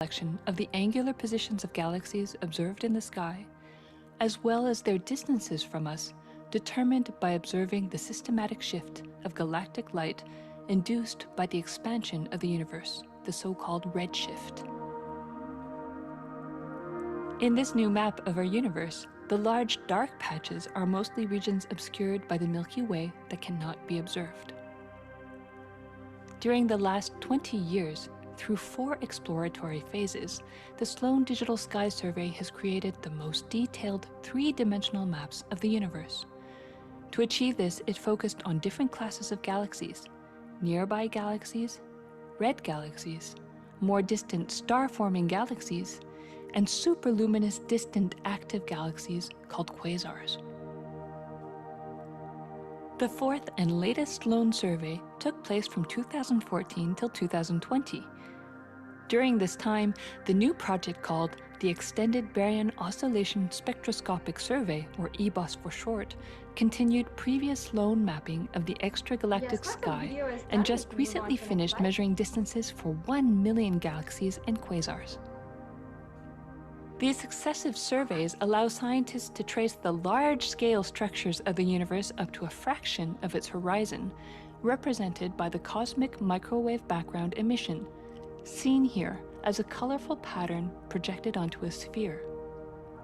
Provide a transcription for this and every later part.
Collection of the angular positions of galaxies observed in the sky, as well as their distances from us, determined by observing the systematic shift of galactic light induced by the expansion of the universe, the so-called redshift. In this new map of our universe, the large dark patches are mostly regions obscured by the Milky Way that cannot be observed. During the last 20 years, through 4 exploratory phases, the Sloan Digital Sky Survey has created the most detailed 3-dimensional maps of the universe. To achieve this, it focused on different classes of galaxies: nearby galaxies, red galaxies, more distant star-forming galaxies, and superluminous distant active galaxies called quasars. The 4th and latest Sloan survey took place from 2014 till 2020. During this time, the new project called the Extended Baryon Oscillation Spectroscopic Survey, or EBOS for short, continued previous Sloan mapping of the extragalactic sky and just recently finished measuring distances for 1 million galaxies and quasars. These successive surveys allow scientists to trace the large-scale structures of the universe up to a fraction of its horizon, represented by the cosmic microwave background emission, seen here as a colorful pattern projected onto a sphere.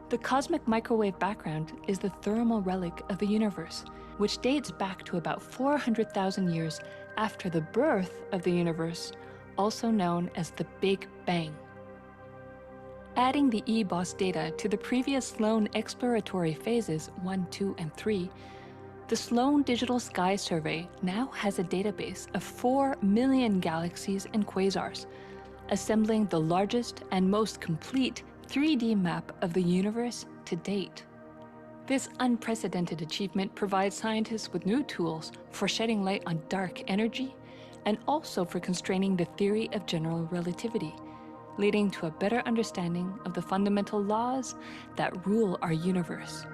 The cosmic microwave background is the thermal relic of the universe, which dates back to about 400,000 years after the birth of the universe, also known as the Big Bang. Adding the EBOS data to the previous Sloan exploratory phases 1, 2, and 3, the Sloan Digital Sky Survey now has a database of 4 million galaxies and quasars, assembling the largest and most complete 3D map of the universe to date. This unprecedented achievement provides scientists with new tools for shedding light on dark energy and also for constraining the theory of general relativity, leading to a better understanding of the fundamental laws that rule our universe.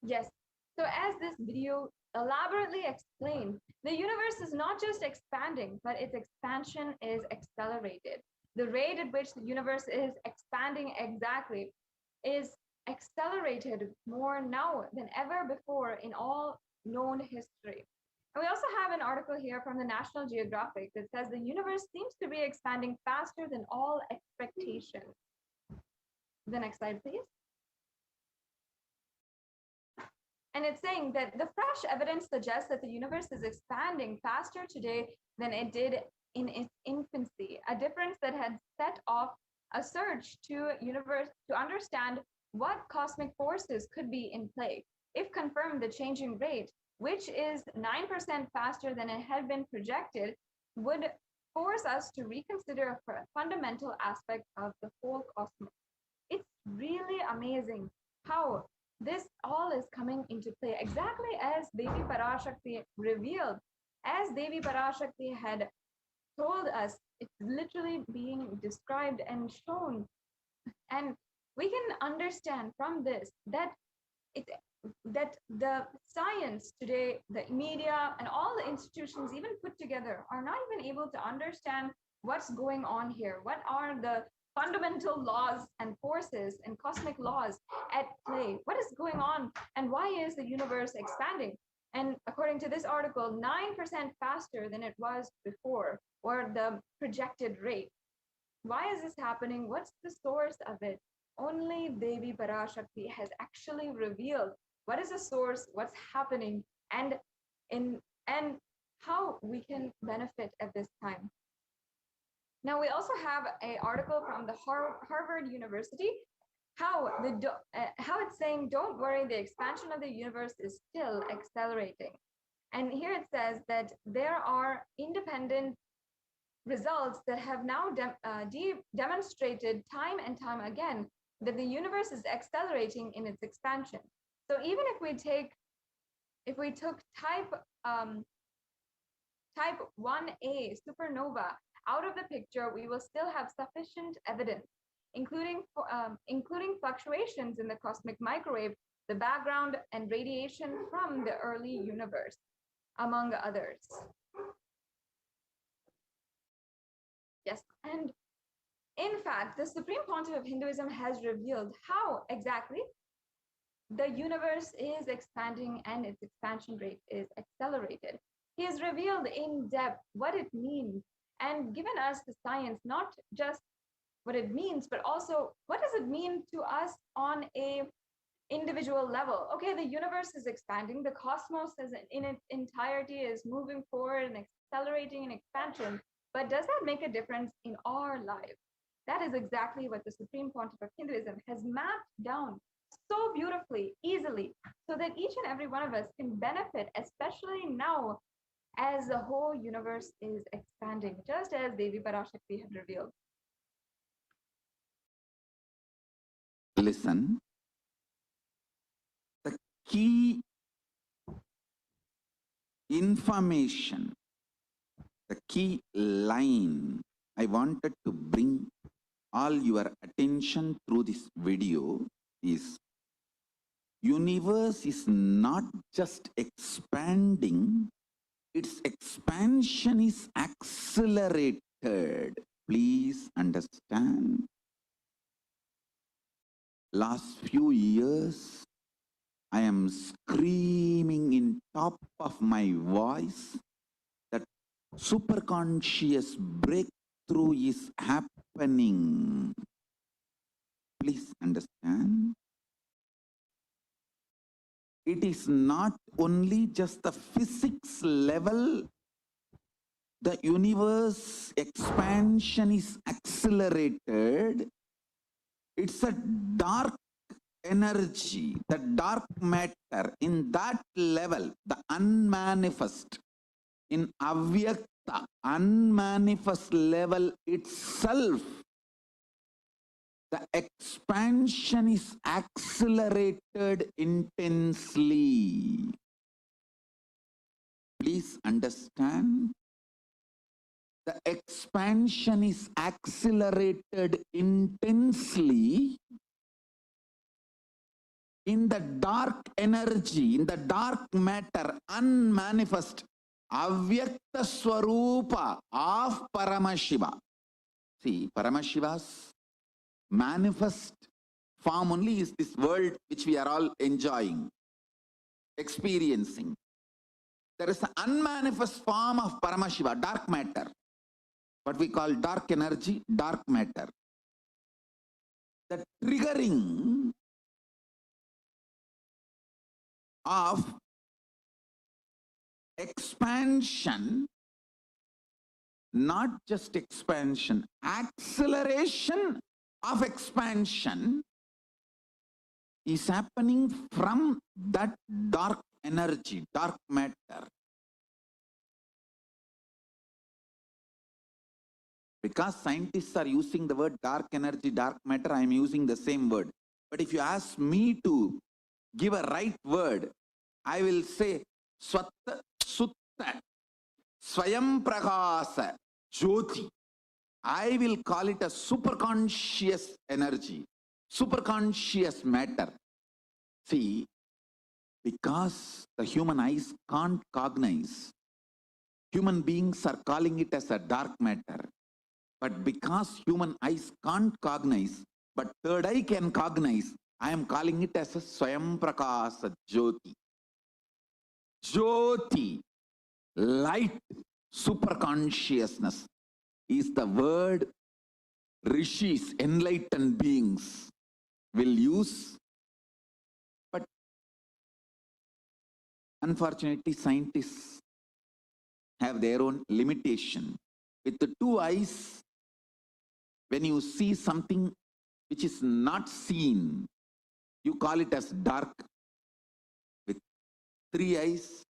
Yes, so as this video elaborately explained, the universe is not just expanding, but its expansion is accelerated. The rate at which the universe is expanding exactly is accelerated more now than ever before in all known history. And we also have an article here from the National Geographic that says the universe seems to be expanding faster than all expectations. The next slide, please. And it's saying that the fresh evidence suggests that the universe is expanding faster today than it did in its infancy, a difference that had set off a search to understand what cosmic forces could be in play. If confirmed, the changing rate, which is 9% faster than it had been projected, would force us to reconsider a fundamental aspect of the whole cosmos. It's really amazing how this all is coming into play, exactly as Devi PARASHAKTI revealed. As Devi PARASHAKTI had told us, it's literally being described and shown. And we can understand from this that the science today, the media, and all the institutions even put together are not even able to understand what's going on here. What are the fundamental laws and forces and cosmic laws at play? What is going on, and why is the universe expanding? And according to this article, 9% faster than it was before, or the projected rate. Why is this happening? What's the source of it? Only Devi PARASHAKTI has actually revealed what is the source, what's happening, and how we can benefit at this time. Now, we also have an article from the Harvard University, how it's saying, don't worry, the expansion of the universe is still accelerating. And here it says that there are independent results that have now demonstrated time and time again that the universe is accelerating in its expansion. So even if we took type type 1a supernova out of the picture, we will still have sufficient evidence, including fluctuations in the cosmic microwave, the background and radiation from the early universe, among others. Yes, and in fact, the Supreme Pontiff of Hinduism has revealed how exactly the universe is expanding and its expansion rate is accelerated. He has revealed in depth what it means and given us the science, not just what it means, but also what does it mean to us on a individual level. Okay, the universe is expanding, the cosmos is in its entirety is moving forward and accelerating in expansion, but does that make a difference in our lives? That is exactly what the Supreme Pontiff of Hinduism has mapped down so beautifully, easily, so that each and every one of us can benefit, especially now as the whole universe is expanding, just as Devi PARASHAKTI had revealed. Listen, the key information, the key line I wanted to bring all your attention through this video is universe is not just expanding, its expansion is accelerated. Please understand. Last few years, I am screaming in top of my voice that superconscious breakthrough is happening. Please understand. It is not only just the physics level, the universe expansion is accelerated. It's a dark energy, the dark matter, in that level, the unmanifest, in avyakta, unmanifest level itself, the expansion is accelerated intensely. Please understand. The expansion is accelerated intensely in the dark energy, in the dark matter, unmanifest, avyakta swarupa of Paramashiva. See, Paramashiva's manifest form only is this world which we are all enjoying, experiencing. There is an unmanifest form of Paramashiva, dark matter, what we call dark energy, dark matter. The triggering of expansion, not just expansion, acceleration of expansion is happening from that dark energy, dark matter. Because scientists are using the word dark energy, dark matter, I am using the same word. But if you ask me to give a right word, I will say Swatta Sutta Swayam Prakasa Jyoti. I will call it a superconscious energy, superconscious matter. See, because the human eyes can't cognize, human beings are calling it as a dark matter. But because human eyes can't cognize, but third eye can cognize, I am calling it as a Swayam Prakasa Jyoti. Jyoti, light, superconsciousness, is the word rishis, enlightened beings, will use. But unfortunately, scientists have their own limitation. With the two eyes, when you see something which is not seen, you call it as dark. With three eyes,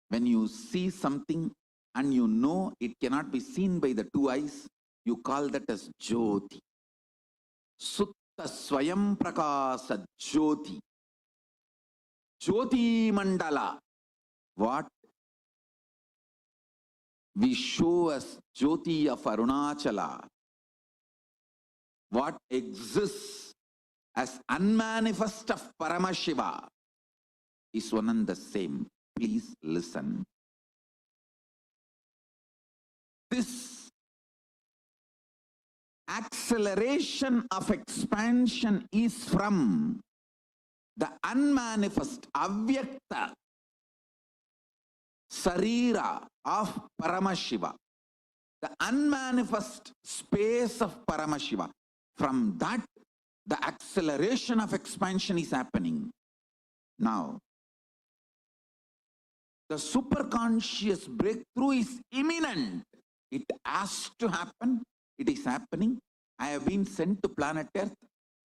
when you see something and you know it cannot be seen by the two eyes, you call that as Jyoti. Sutta Swayam Prakasa Jyoti. Jyoti Mandala. what we show as Jyoti of Arunachala, what exists as unmanifest of Paramashiva, is one and the same. Please listen. This acceleration of expansion is from the unmanifest, avyakta sarira of Paramashiva, the unmanifest space of Paramashiva. From that, the acceleration of expansion is happening. Now, the superconscious breakthrough is imminent. It has to happen. It is happening. I have been sent to planet Earth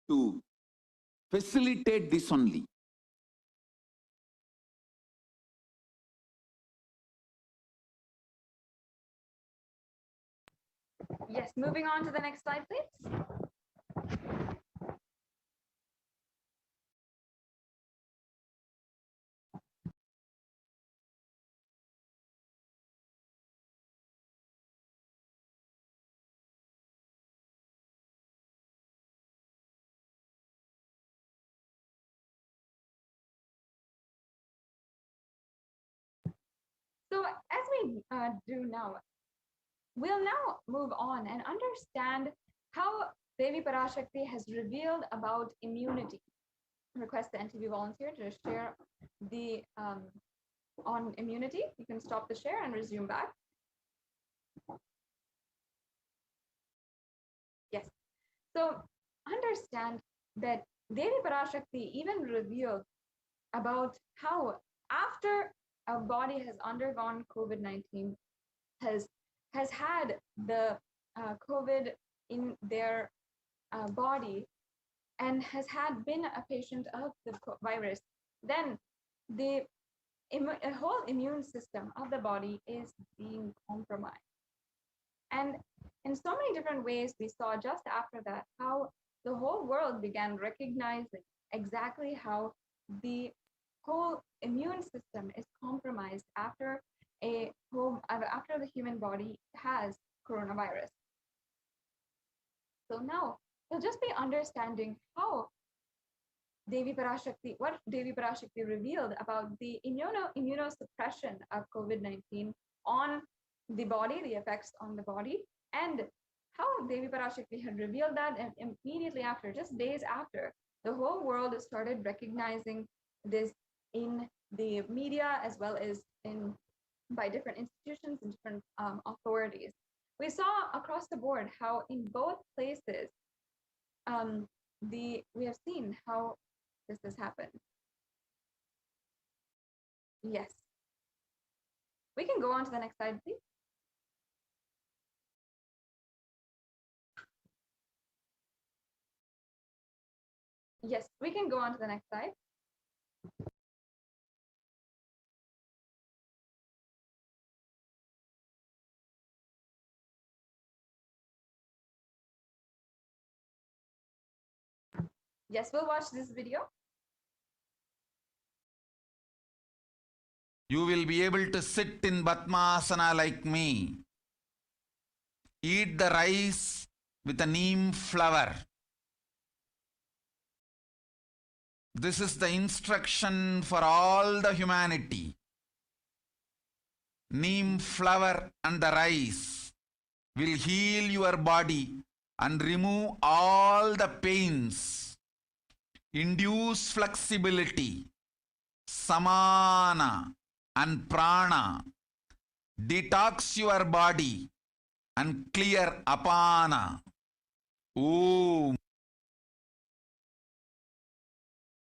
to facilitate this only. Yes, moving on to the next slide, please. So as we do now, we'll now move on and understand how Devi PARASHAKTI has revealed about immunity. Request the NTV volunteer to share the on immunity. You can stop the share and resume back. Yes. So understand that Devi PARASHAKTI even revealed about how after a body has undergone COVID-19, has had the COVID in their body and has been a patient of the virus, then the whole immune system of the body is being compromised. And in so many different ways, we saw just after that how the whole world began recognizing exactly how the whole immune system is compromised after the human body has coronavirus. So now we'll just be understanding how what Devi PARASHAKTI revealed about the immunosuppression of COVID-19 on the body, the effects on the body, and how Devi PARASHAKTI had revealed that, and immediately after, just days after, the whole world started recognizing this in the media as well as by different institutions and different authorities. We saw across the board how in both places we have seen how this has happened. Yes. We can go on to the next slide, please. Yes, we can go on to the next slide. Yes, we'll watch this video. You will be able to sit in Padmasana like me. Eat the rice with a neem flower. This is the instruction for all the humanity. Neem flower and the rice will heal your body and remove all the pains, induce flexibility, samana and prana, detox your body and clear apana. Om.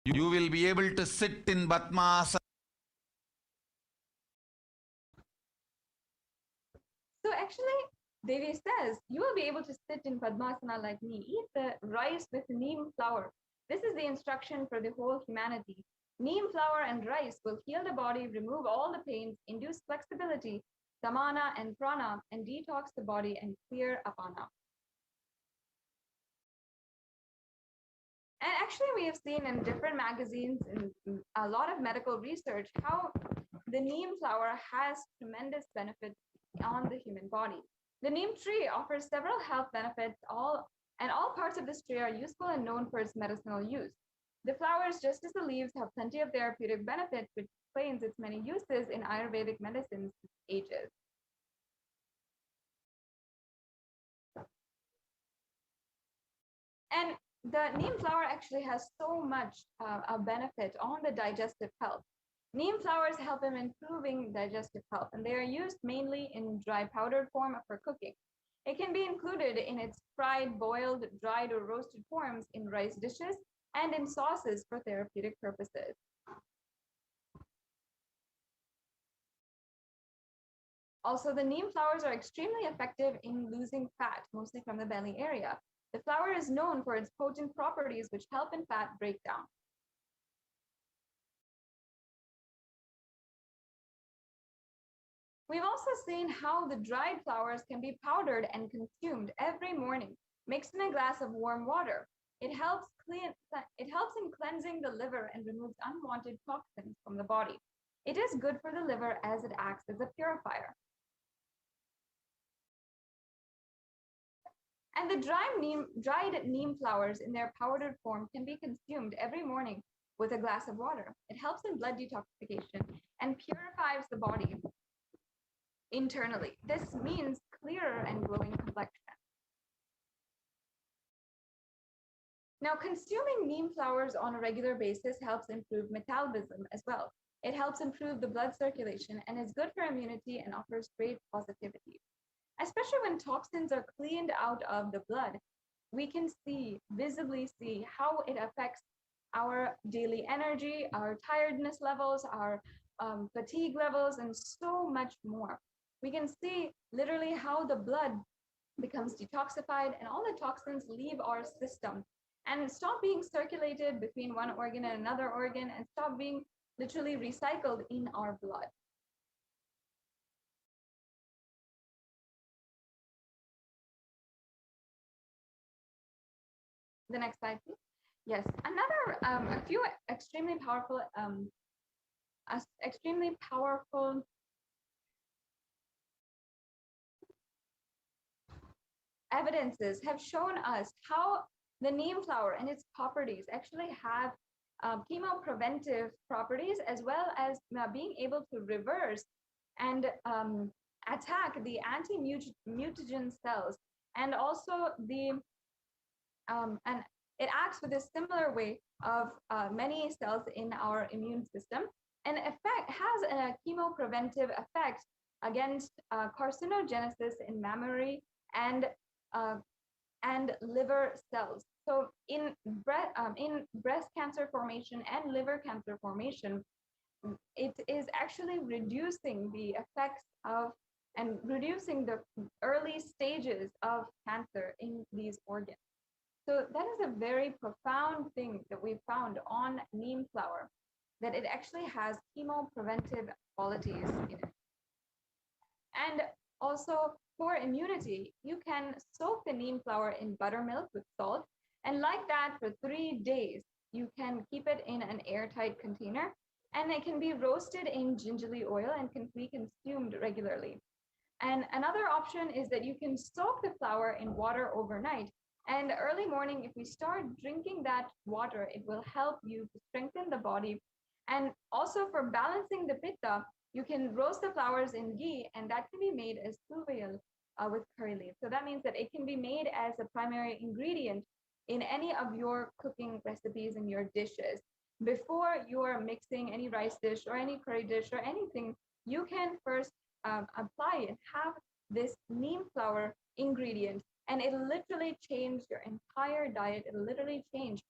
You will be able to sit in Padmasana. So actually, Devi says, you will be able to sit in Padmasana like me. Eat the rice with neem flower. This is the instruction for the whole humanity. Neem flower and rice will heal the body, remove all the pains, induce flexibility, samana and prana, and detox the body and clear apana. And actually, we have seen in different magazines and a lot of medical research how the neem flower has tremendous benefits on the human body. The neem tree offers several health benefits, all parts of this tree are useful and known for its medicinal use. The flowers, just as the leaves, have plenty of therapeutic benefits, which explains its many uses in Ayurvedic medicine since ages. And the neem flower actually has so much a benefit on the digestive health. Neem flowers help in improving digestive health, and they are used mainly in dry powdered form for cooking. It can be included in its fried, boiled, dried, or roasted forms in rice dishes and in sauces for therapeutic purposes. Also, the neem flowers are extremely effective in losing fat, mostly from the belly area. The flower is known for its potent properties, which help in fat breakdown. We've also seen how the dried flowers can be powdered and consumed every morning, mixed in a glass of warm water. It helps in cleansing the liver and removes unwanted toxins from the body. It is good for the liver as it acts as a purifier. And the dried neem flowers in their powdered form can be consumed every morning with a glass of water. It helps in blood detoxification and purifies the body internally. This means clearer and glowing complexion. Now, consuming neem flowers on a regular basis helps improve metabolism as well. It helps improve the blood circulation and is good for immunity and offers great positivity. Especially when toxins are cleaned out of the blood, we can visibly see how it affects our daily energy, our tiredness levels, our fatigue levels, and so much more. We can see literally how the blood becomes detoxified and all the toxins leave our system and stop being circulated between one organ and another organ and stop being literally recycled in our blood. The next slide, please. Yes, a few extremely powerful evidences have shown us how the neem flower and its properties actually have chemopreventive properties, as well as being able to reverse and attack the anti-mutagen cells, and also and it acts with a similar way of many cells in our immune system, and has a chemopreventive effect against carcinogenesis in mammary and liver cells. So in breast cancer formation and liver cancer formation, it is actually reducing the effects of and reducing the early stages of cancer in these organs. So that is a very profound thing that we found on neem flower, that it actually has chemopreventive qualities in it. And also for immunity, you can soak the neem flower in buttermilk with salt, and like that for 3 days, you can keep it in an airtight container, and it can be roasted in gingerly oil and can be consumed regularly. And another option is that you can soak the flower in water overnight, and early morning, if we start drinking that water, it will help you to strengthen the body. And also for balancing the pitta, you can roast the flowers in ghee, and that can be made as suvail with curry leaves. So that means that it can be made as a primary ingredient in any of your cooking recipes in your dishes. Before you are mixing any rice dish or any curry dish or anything, you can first apply and have this neem flower ingredient, and it'll literally change your entire diet. It'll literally change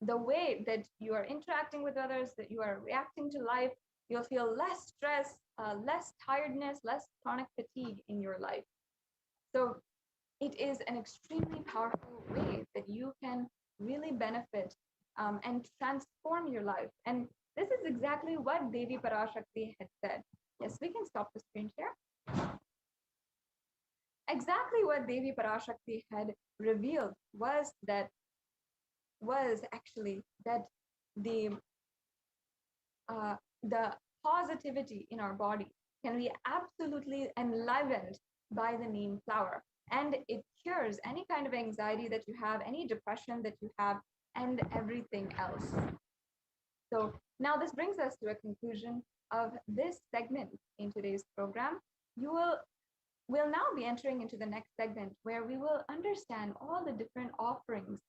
the way that you are interacting with others, that you are reacting to life. You'll feel less stress, less tiredness, less chronic fatigue in your life. So it is an extremely powerful way that you can really benefit and transform your life. And this is exactly what Devi PARASHAKTI had said. Yes, we can stop the screen share. Exactly what Devi PARASHAKTI had revealed was actually that the positivity in our body can be absolutely enlivened by the neem flower. And it cures any kind of anxiety that you have, any depression that you have, and everything else. So now this brings us to a conclusion of this segment in today's program. We'll now be entering into the next segment where we will understand all the different offerings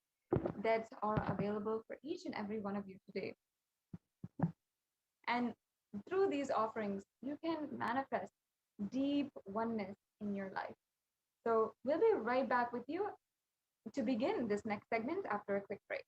that are available for each and every one of you today. And through these offerings, you can manifest deep oneness in your life. So we'll be right back with you to begin this next segment after a quick break.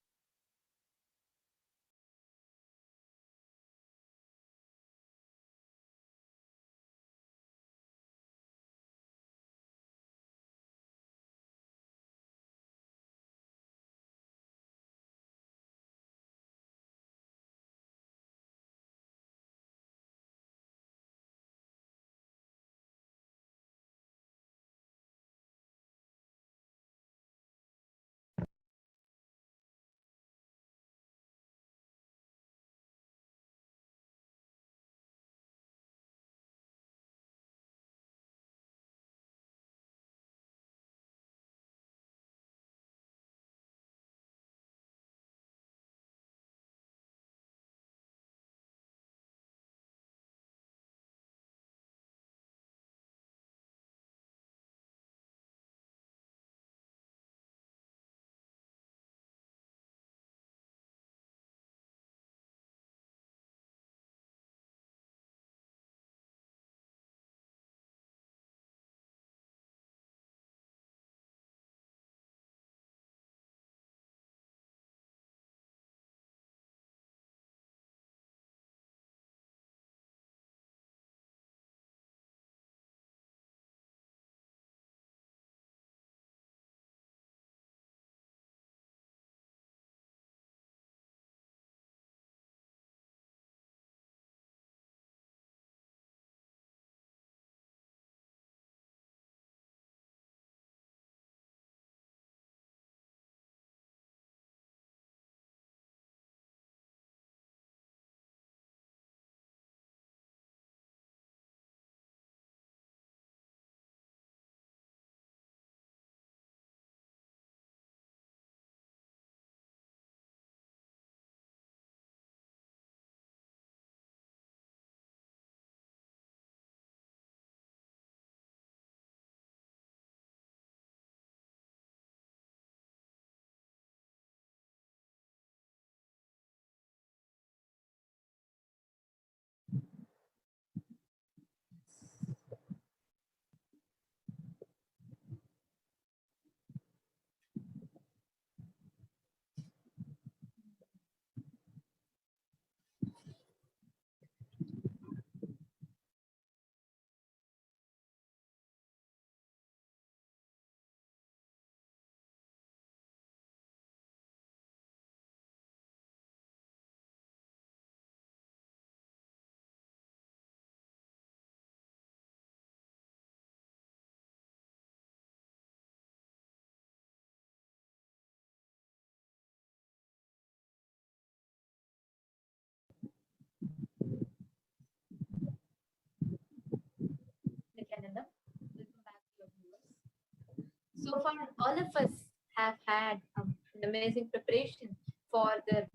So far, all of us have had an amazing preparation for the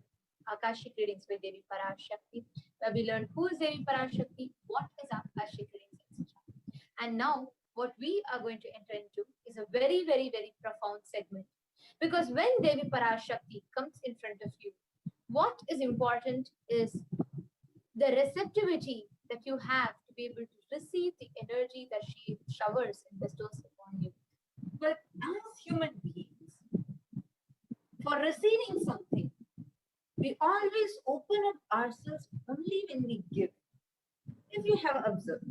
Akashic readings with Devi PARASHAKTI, where we learned who is Devi PARASHAKTI, what is Akashic readings, etc. And now, what we are going to enter into is a very, very, very profound segment. Because when Devi PARASHAKTI comes in front of you, what is important is the receptivity that you have to be able to receive the energy that she showers and bestows upon you. But as human beings, for receiving something, we always open up ourselves only when we give. If you have observed,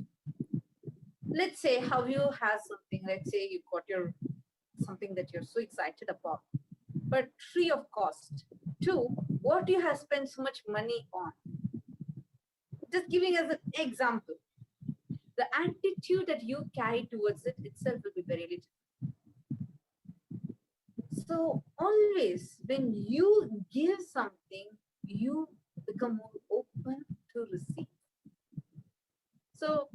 let's say how you have something, let's say you got your something that you're so excited about, but free of cost. Two, what you have spent so much money on. Just giving as an example, the attitude that you carry towards it itself will be very little. So always when you give something, you become more open to receive. So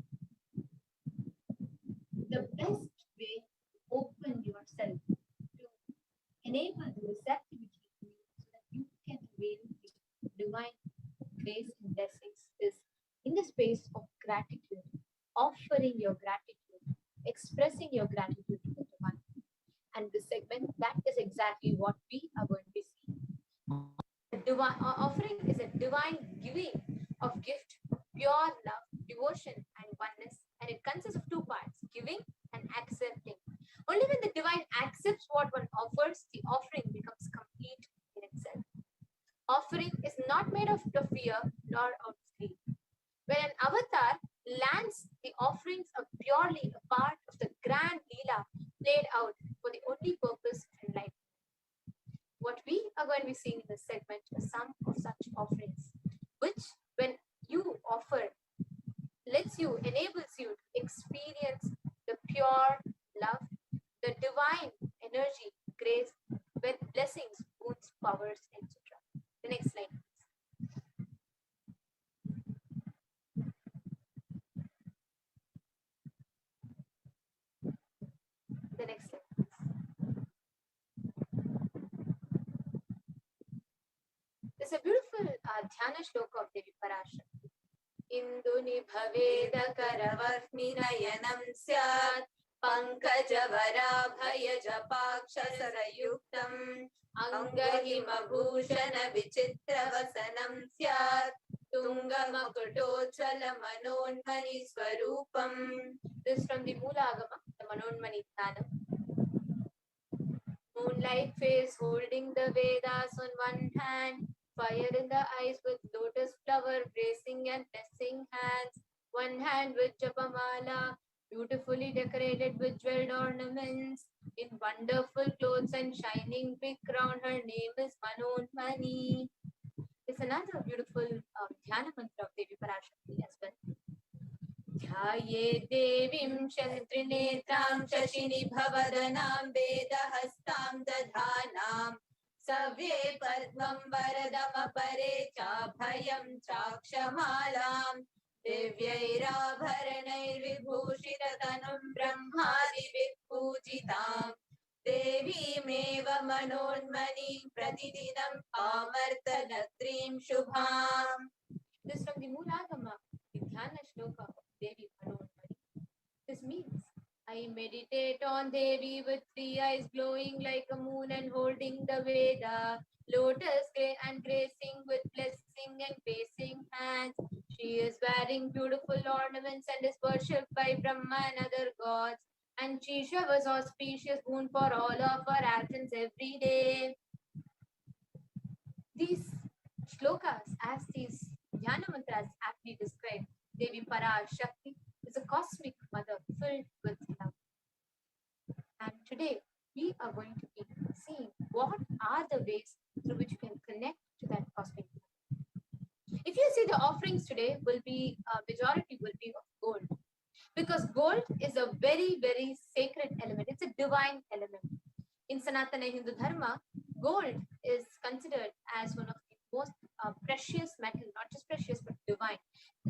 the best way to open yourself to enable the receptivity to you so that you can avail the divine grace and blessings is in the space of gratitude, offering your gratitude, expressing your gratitude to the divine. And this segment, that is exactly what we are going to be seeing. Divine offering is a divine giving of gift, pure love, devotion, and oneness. And it consists of two parts, giving and accepting. Only when the divine accepts what one offers, the offering becomes complete in itself. Offering is not made of fear nor of greed. When an avatar lands, the offerings are purely a part of the grand Leela played out for the only purpose of enlightenment. What we are going to be seeing in this segment is some of such offerings, which when you offer, enables you to experience the pure love, the divine energy, grace, with blessings, boons, powers, etc. The next slide, please. The next slide, please. There's a beautiful dhyana shloka of Devi PARASHAKTI. Induni bhaveda karavahminayanam syat pankajavara japakshasarayuktam angahima bhushana vichitravasanam syat tungamakutochvala manonmani swarupam. This is from the Moolagama, the Manonmani Dhyana. Moonlight face holding the Vedas on one hand, fire in the eyes with lotus flower bracing and blessing hands, one hand with Japamala, beautifully decorated with jeweled ornaments, in wonderful clothes and shining big crown. Her name is Manonmani. It's another beautiful dhyana mantra of Devi PARASHAKTI as well. ध्याये देवीं शत्रिनेत्रां शशिनि भवदनां वेदहस्तां दधानां सव्ये पद्मं वरदमपरे चाभयं चाक्षमालां दिव्यैराभरणैर्विभूषिततनुं ब्रह्मादिभिः पूजितां देवीमेव मनोन्मनीं प्रतिदिनं पामर्तनत्रीं शुभाम्. This is from the Moolagama, the Dhyana Shloka of Devi Manonmani. This means, I meditate on Devi with three eyes glowing like a moon and holding the Veda, lotus and gracing with blessing and facing hands. She is wearing beautiful ornaments and is worshipped by Brahma and other gods. And she showers auspicious boon for all of our actions every day. These shlokas, as these dhyana mantras aptly describe, Devi PARASHAKTI is a cosmic mother filled with love. And today, we are going to be seeing what are the ways through which you can connect to that cosmic mother. If you see the offerings today, majority will be of gold. Because gold is a very, very sacred element. It's a divine element. In Sanatana Hindu Dharma, gold is considered as one of the most precious metal, not just precious, but divine.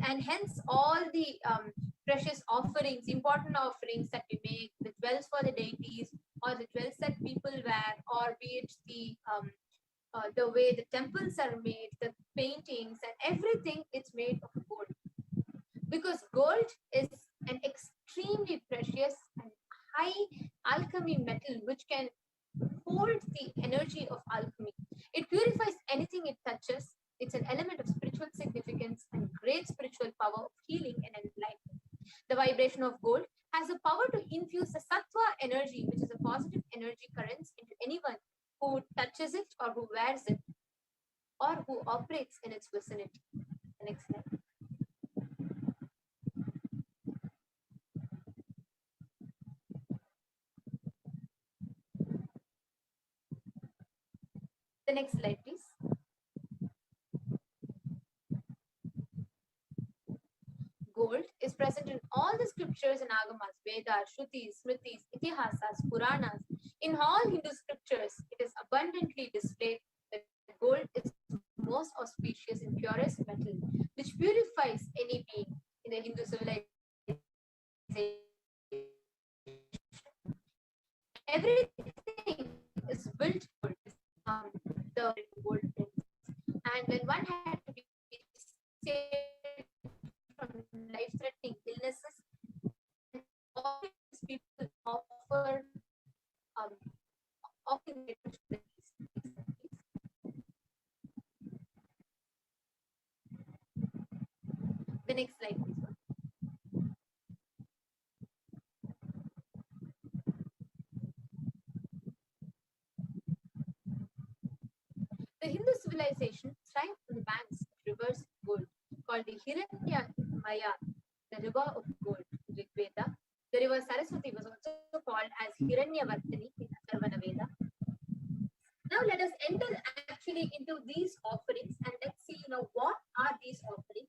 And hence all the precious offerings, important offerings that we make, the jewels for the deities, or the jewels that people wear, or be it the way the temples are made, the paintings and everything, it's made of gold. Because gold is an extremely precious and high alchemy metal which can hold the energy of alchemy. It purifies anything it touches. It's an element of spiritual significance and great spiritual power of healing and enlightenment. The vibration of gold has the power to infuse the sattva energy, which is a positive energy currents, into anyone who touches it or who wears it or who operates in its vicinity. The next slide. The next slide, please. Gold is present in all the scriptures and agamas, Vedas, Shrutis, Smritis, Itihasas, Puranas. In all Hindu scriptures, it is abundantly displayed that gold is most auspicious and purest metal, which purifies any being. In the Hindu civilization, everything is built for the gold. And when one had to be saved from life-threatening illnesses, all these people offer the next slide, please. The Hindu civilization thrived on the banks of rivers of gold called the Hiranyamaya, the river of gold in Rig Veda. The river Saraswati was also called as Hiranyavartani in Atharvana Veda. Now let us enter actually into these offerings and let's see, what are these offerings?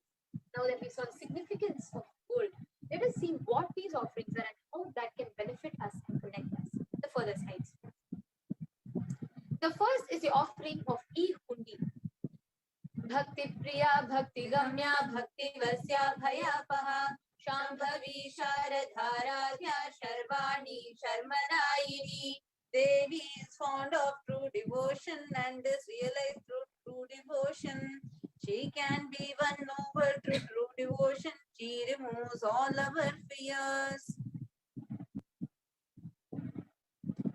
Now that we saw the significance of gold, let us see what these offerings are and how that can benefit us and connect us. The further slides. The first is the offering of e-hundi. Bhakti Priya, Bhakti Gamya, Bhakti Vasya, Bhayapaha, Shambhavi, Sharadharadhya, Sharvani, Sharmanayini. Devi is fond of true devotion and is realized through true devotion. She can be won over through true devotion. She removes all our fears.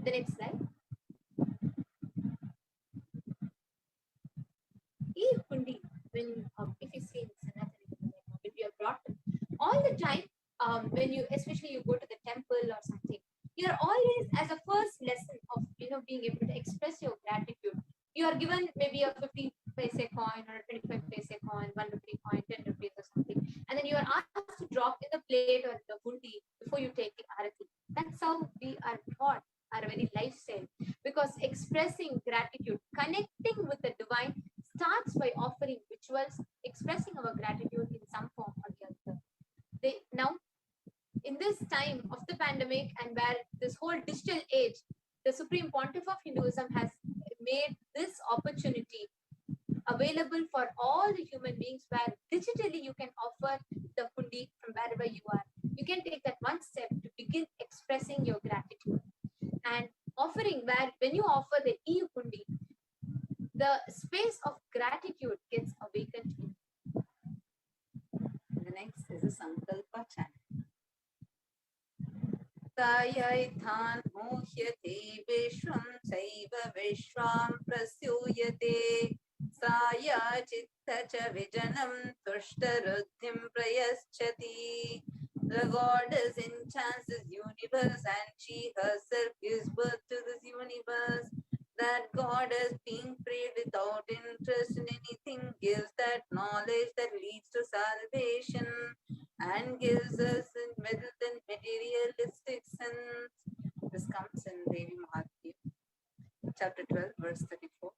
The next slide. E-hundi, when if you see in Sanatana, when you are brought all the time, especially you go to the temple or something, you are always as a first lesson of being able to express your gratitude. You are given maybe a 50 paise coin or a 25 paise coin, 1 rupee coin, 10 rupees or something, and then you are asked to drop in the plate or the hundi before you take the arati. That's how we are taught our very lifestyle, because expressing gratitude, connecting with the divine, starts by offering rituals, expressing our gratitude in some form or the other. Now, in this time of the pandemic and where this whole digital age, the Supreme Pontiff of Hinduism has made this opportunity available for all the human beings, where digitally you can offer the hundi from wherever you are. You can take that one step to begin expressing your gratitude. And offering, where when you offer the e-hundi, the space of gratitude gets awakened in. The next is a Sankalpa chant. Tayai mohyate vishwam saiva vishwam prasyuyate saya chitta cha vijanam tushtaruddhim prayaschati. The goddess enchants this universe and she herself gives birth to this universe. That goddess, being prayed without interest in anything, gives that knowledge that leads to salvation and gives us in wealth and materialistic sense. This comes in Devi Mahatmya, chapter 12, verse 34.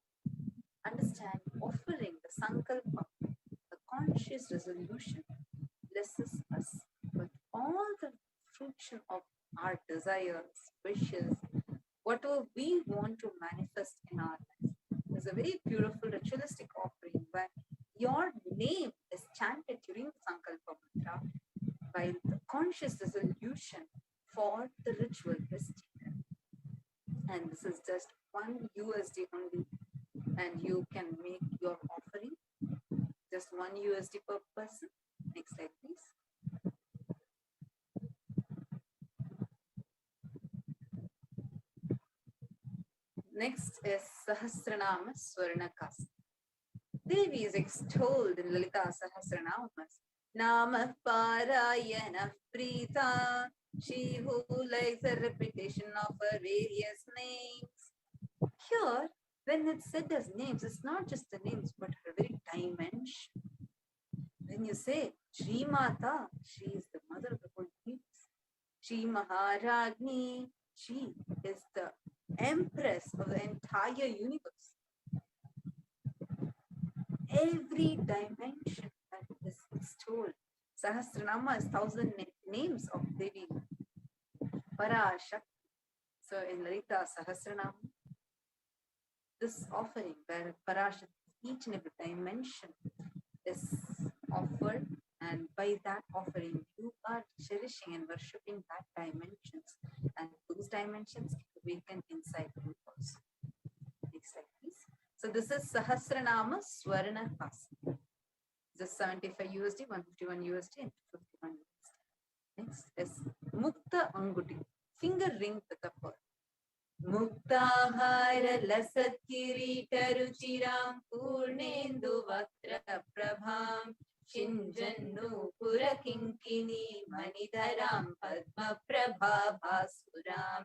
Understand, offering the Sankalpa, the conscious resolution, blesses us with all the fruition of our desires, wishes, whatever we want to manifest in our life. There's a very beautiful ritualistic offering where your name is chanted during the Sankalpa mantra, while the conscious resolution for the ritual is taken. And this is just $1 only, and you can make your offering just $1 per person. Next slide, please. Next is Sahasranama Swarnakasa. Devi is extolled in Lalita Sahasranamas. Nama Parayana Prita, she who likes the repetition of her various names. Here, when it's said as names, it's not just the names, but her very dimension. When you say Shri Mata, she is the mother of the whole universe. Shri Maharagni, she is the empress of the entire universe. Every dimension that is extolled. Sahasranama is 1,000 names of Devi. PARASHAKTI. So in Lalita Sahasranama, this offering where PARASHAKTI, each and every dimension is offered And by that offering, you are cherishing and worshipping that dimensions. And those dimensions awaken inside you also. Next slide, please. So this is Sahasranama Swarna Pasa. Just 75 USD, 151 USD, and 251 USD. Next is Mukta Anguti, finger ring with the pearl. Muktahara lasat kirita ruchiram purnendu vaktra prabham Shinjannu purakinkini manidharam padma prabha bhasuram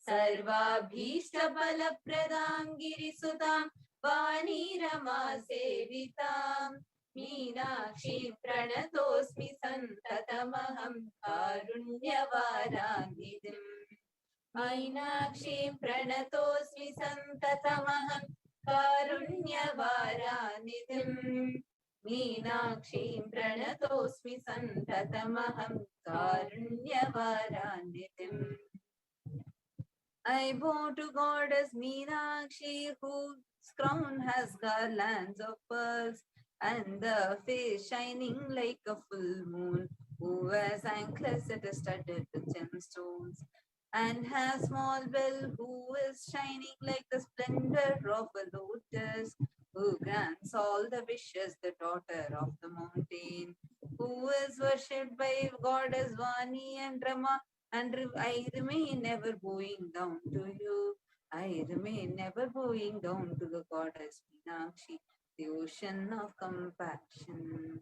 sarvabhishta bala pradam girisutam vani rama sevitam Meenakshi pranatosmi santatamaham karunyavaranidhim Meenakshi pranatosmi santatamaham karunyavaranidhim Meenakshi pranatosmi santatamaham karunyavaranidhim I bow to goddess Meenakshi, whose crown has garlands of pearls, and the face shining like a full moon, who wears anklets that are studded with gemstones, and has small bell, who is shining like the splendor of a lotus, who grants all the wishes, the daughter of the mountain, who is worshipped by goddess Vani and Rama, and I remain ever bowing down to you. I remain ever bowing down to the goddess Meenakshi, the ocean of compassion.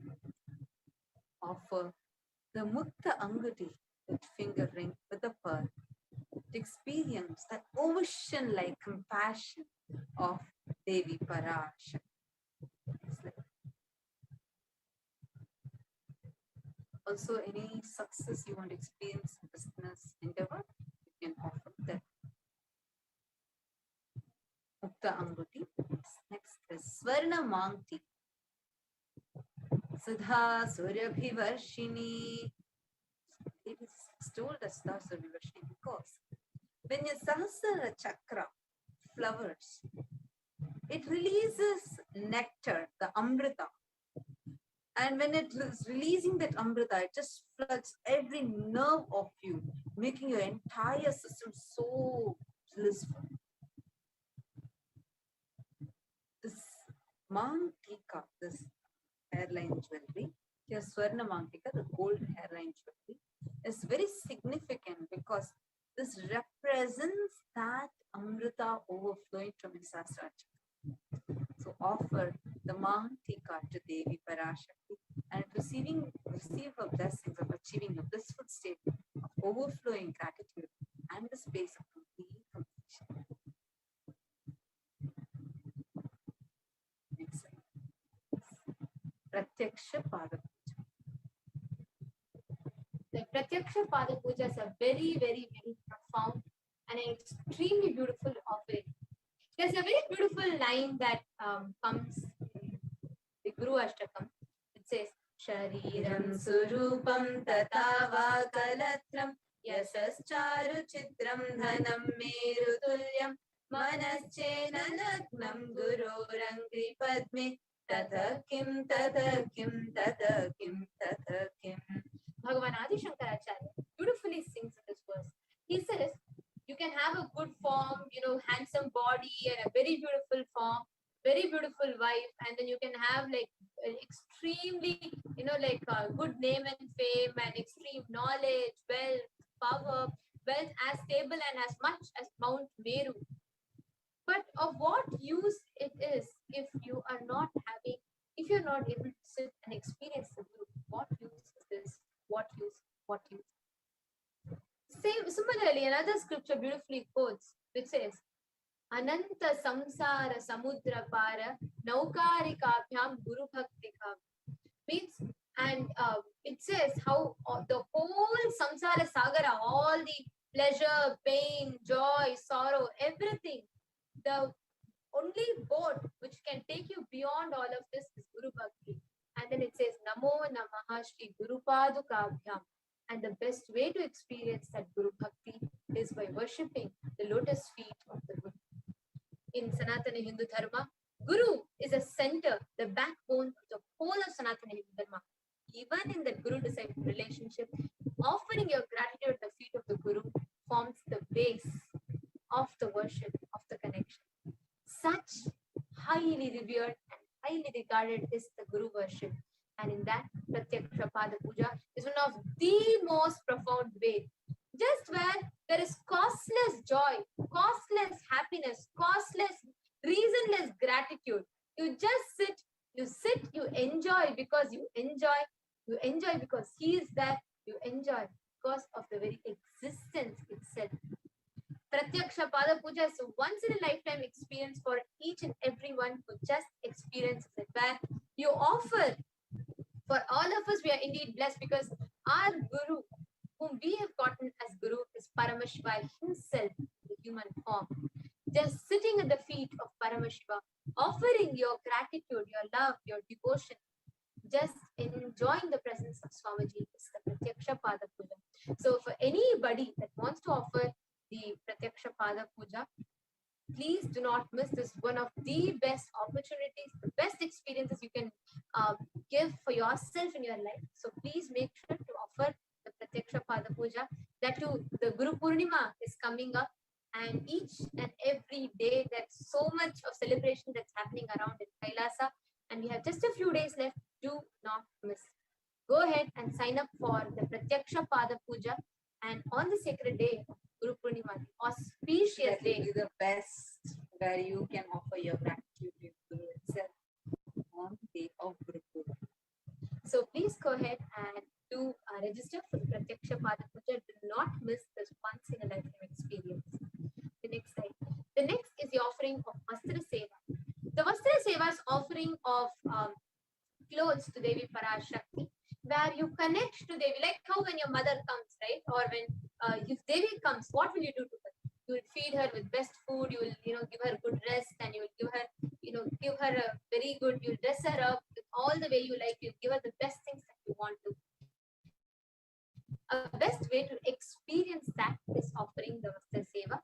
Offer the Mukta Anguti, that finger ring with a pearl, to experience that ocean-like compassion of Devi PARASHAKTI. Also, any success you want to experience in business endeavor, you can offer that. Mukta Anguti. Next is Swarna Mangti. Sudha Surabhivarshini. It is extolled as Sudha Surabhivarshini because when your Sahasrara chakra flowers, it releases nectar, the Amrita. And when it is releasing that Amrita, it just floods every nerve of you, making your entire system so blissful. This Mantika, this hairline jewelry, your Swarna Mantika, the gold hairline jewelry, is very significant because this represents that Amrita overflowing from your Sahasrara chakra. So offer the Mantika to Devi PARASHAKTI and receive her blessings of achieving a blissful state of overflowing gratitude and the space of complete completion. Next slide. Pratyaksha Pada Puja. The Pratyaksha Pada Puja is a very, very, very profound and an extremely beautiful offering. There's a very beautiful line that comes in the Guru Ashtakam. It says, Shariram Surupam Tatava Kalatram Yasascharu Chitram Dhanam Merutulyam Manaschena Lagnam Gurorangri Padme Tatakim Tatakim Tatakim Tatakim. Bhagavan Adi Shankaracharya beautifully sings in this verse. He says, you can have a good form, handsome body and a very beautiful form, very beautiful wife, and then you can have like an extremely, good name and fame and extreme knowledge, wealth, power, wealth as stable and as much as Mount Meru. But of what use it is if you're not able to sit and experience the Guru? What use is this? What use? What use? Similarly, another scripture beautifully quotes, which says, Ananta samsara samudra para naukarikabhyam guru bhaktika. Means, and it says how the whole samsara sagara, all the pleasure, pain, joy, sorrow, everything, the only boat which can take you beyond all of this is Guru Bhakti. And then it says, Namo Namaha Shri Guru Padukabhyam. And the best way to experience that Guru Bhakti is by worshipping the lotus feet of the Guru. In Sanatana Hindu Dharma, Guru is a center, the backbone of the whole of Sanatana Hindu Dharma. even in the Guru-disciple relationship, offering your gratitude at the feet of the Guru forms the base of the worship, of the connection. Such highly revered and highly regarded is the Guru worship. And in that, Pratyaksha Pada Puja is one of the most profound ways. Just where there is costless joy, costless happiness, costless, reasonless gratitude. You just sit, you enjoy because you enjoy because he is there, you enjoy because of the very existence itself. Pratyaksha Pada Puja is a once in a lifetime experience for each and everyone who just experiences it, where you offer. For all of us, we are indeed blessed because our Guru, whom we have gotten as Guru, is Paramashiva himself, the human form. Just sitting at the feet of Paramashiva, offering your gratitude, your love, your devotion, just enjoying the presence of Swamiji is the Pratyaksha Pada Puja. So for anybody that wants to offer the Pratyaksha Pada Puja, please do not miss this, one of the best opportunities, the best experiences you can give for yourself in your life. So please make sure to offer the Pratyaksha Pada Puja. That too, the Guru Purnima is coming up, and each and every day there's so much of celebration that's happening around in Kailasa, and we have just a few days left. Do not miss. Go ahead and sign up for the Pratyaksha Pada Puja, and on the sacred day of Guru Purnima, the auspicious day, is the best where you can offer your gratitude to Guru itself on the day of Guru Purnima. So please go ahead and do register for the Pratyaksha Pada Puja. Do not miss this once in a lifetime experience. The next slide. The next is the offering of Vastra Seva. The Vastra Seva is offering of clothes to Devi Parashakti, where you connect to Devi, like how when your mother comes, right? Or when if Devi comes, what will you do to her? You will feed her with best food. You will, give her good rest, and you will give her, give her a very good. You will dress her up all the way you like. You give her the best things that you want to. A best way to experience that is offering the Vastra Seva,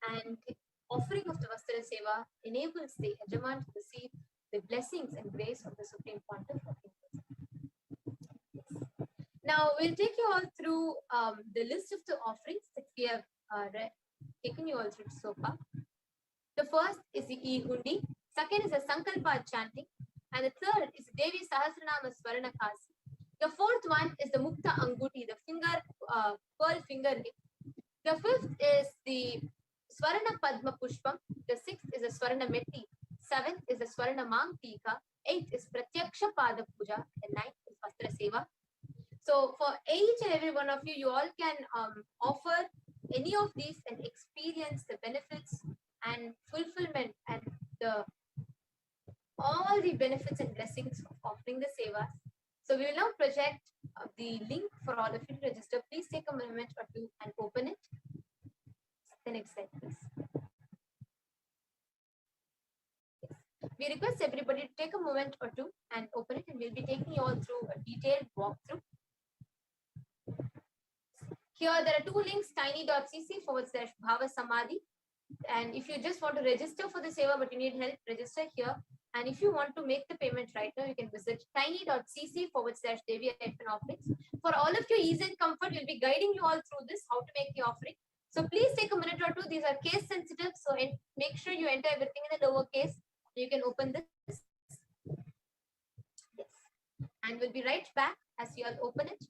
and the offering of the Vastra Seva enables the Yajaman to receive the blessings and grace of the Supreme Pontiff of Hinduism. Yes. Now we'll take you all through the list of the offerings that we have taken you all through so far. The first is the E-Hundi, second is the Sankalpa chanting, and the third is Devi Sahasranama Swarana Kasi. The fourth one is the Mukta Anguti, the finger, pearl finger ring. The fifth is the Swarana Padma Pushpam. The sixth is the Swarana Metti. Seventh is the Swarana Mang Tika. Eighth is Pratyaksha Pada Puja. And ninth is Vastra Seva. So for each and every one of you, you all can offer any of these and experience the benefits and fulfillment and all the benefits and blessings of offering the sevas. So we will now project the link for all of you to register. Please take a moment or two and open it. The next slide, please. Yes. We request everybody to take a moment or two and open it, and we'll be taking you all through a detailed walkthrough. Here there are two links, tiny.cc/Bhava Samadhi. And if you just want to register for the seva but you need help, register here. And if you want to make the payment right now, you can visit tiny.cc/Devi-offerings. For all of your ease and comfort, we'll be guiding you all through this, how to make the offering. So please take a minute or two. These are case sensitive, so make sure you enter everything in the lower case. You can open this. Yes. And we'll be right back as you all open it.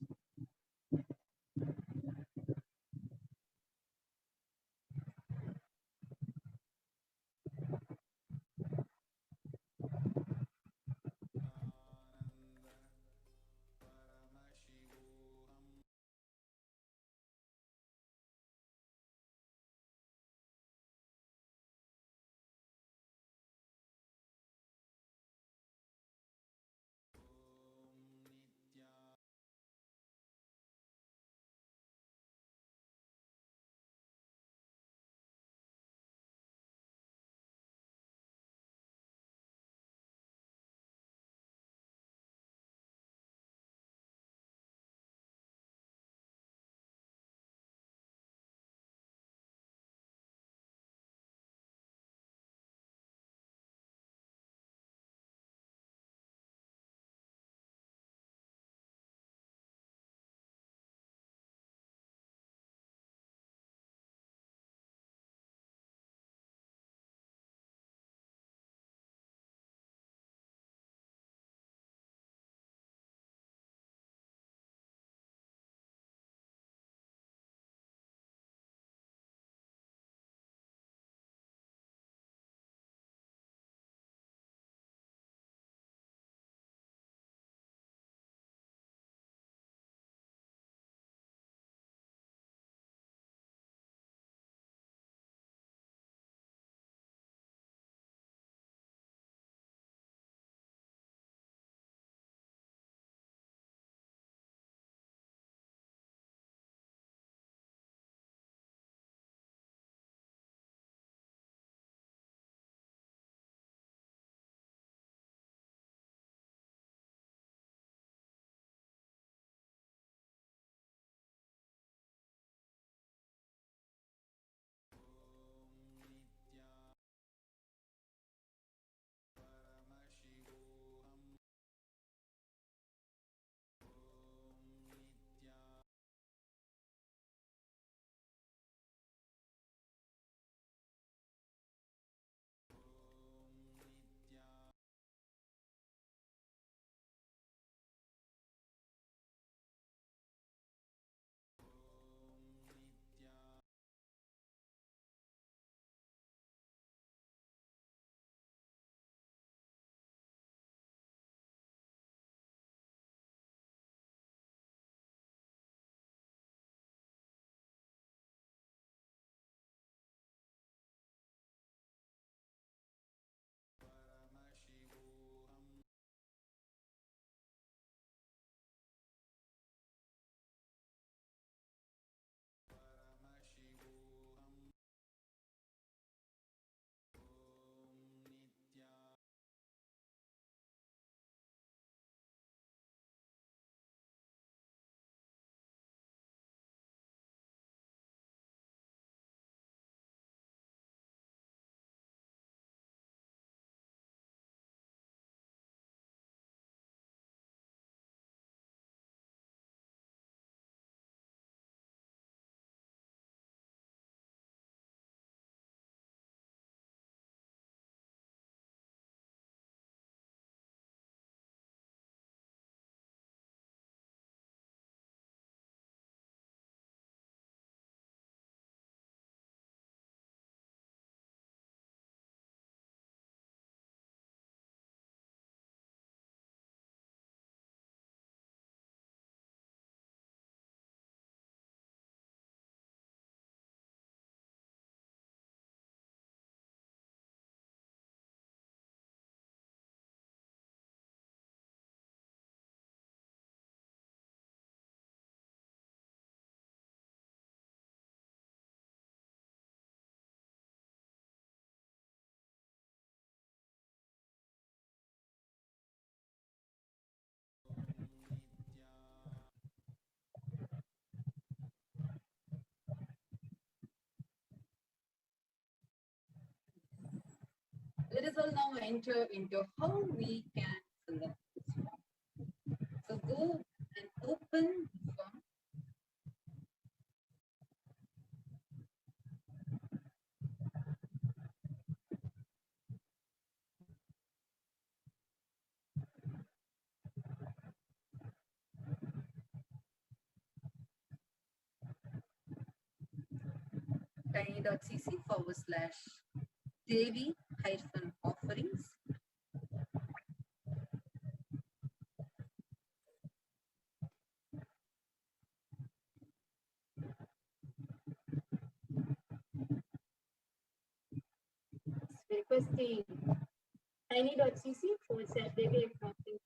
will now enter into how we can fill up this form. So go and open the form. tiny.cc/Devi-offerings. Requesting tiny.cc/Devi-offerings.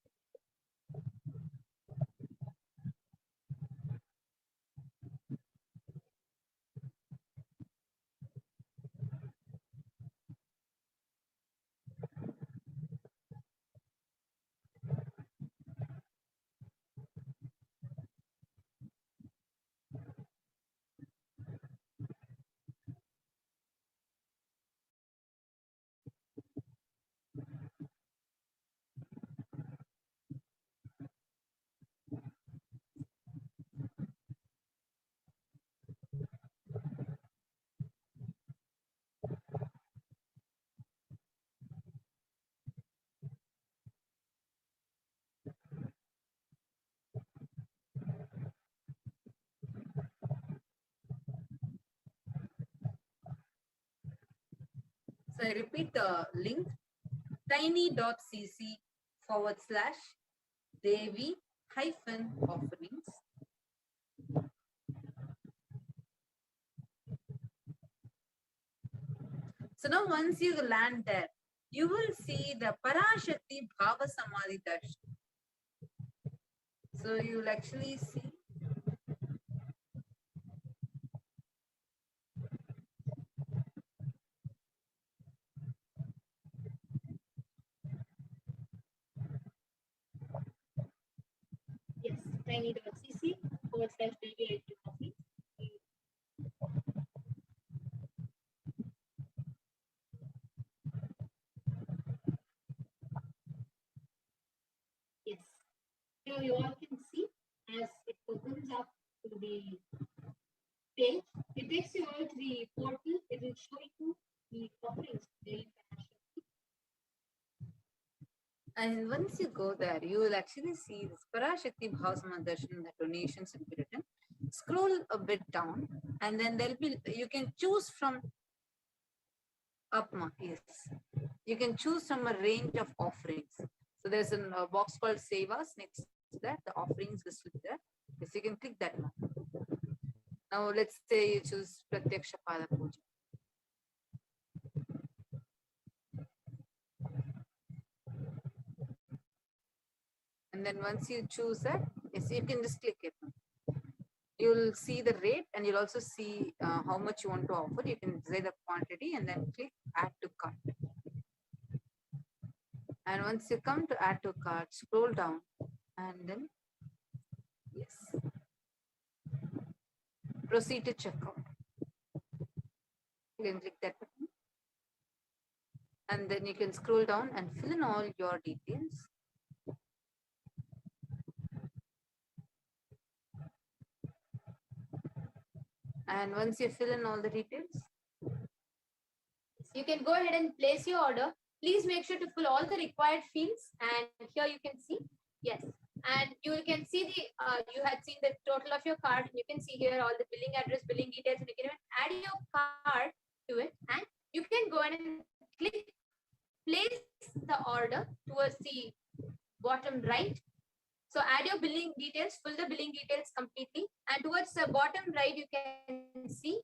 So I repeat the link, tiny.cc/Devi-offerings. So now once you land there, you will see the PARASHAKTI Bhava Samadhi Darshan. So you will actually see Yes, tiny.cc/Devi-offerings. Yes. Now you all can see as it opens up to the page, it takes you all to the portal. It will show you the offerings. And once you go there, you will actually see this PARASHAKTI Bhava Samadhi Darshan, the donations will be written. Scroll a bit down, and then there'll be, you can choose from yes. You can choose from a range of offerings. So there's a box called Sevas next to that, the offerings list will be there. Yes, you can click that one. Now let's say you choose Pratyaksha Pada Puja. And then once you choose that, yes, you can just click it. You'll see the rate and you'll also see how much you want to offer. You can say the quantity and then click add to cart. And once you come to add to cart, scroll down and then, yes, proceed to checkout. You can click that button. And then you can scroll down and fill in all your details. And once you fill in all the details, you can go ahead and place your order. Please make sure to fill all the required fields. And here you can see, yes. And you can see the, you had seen the total of your card. You can see here all the billing address, billing details, and you can even add your card to it. And you can go ahead and click place the order towards the bottom right. So add your billing details, fill the billing details completely. And towards the bottom right, you can see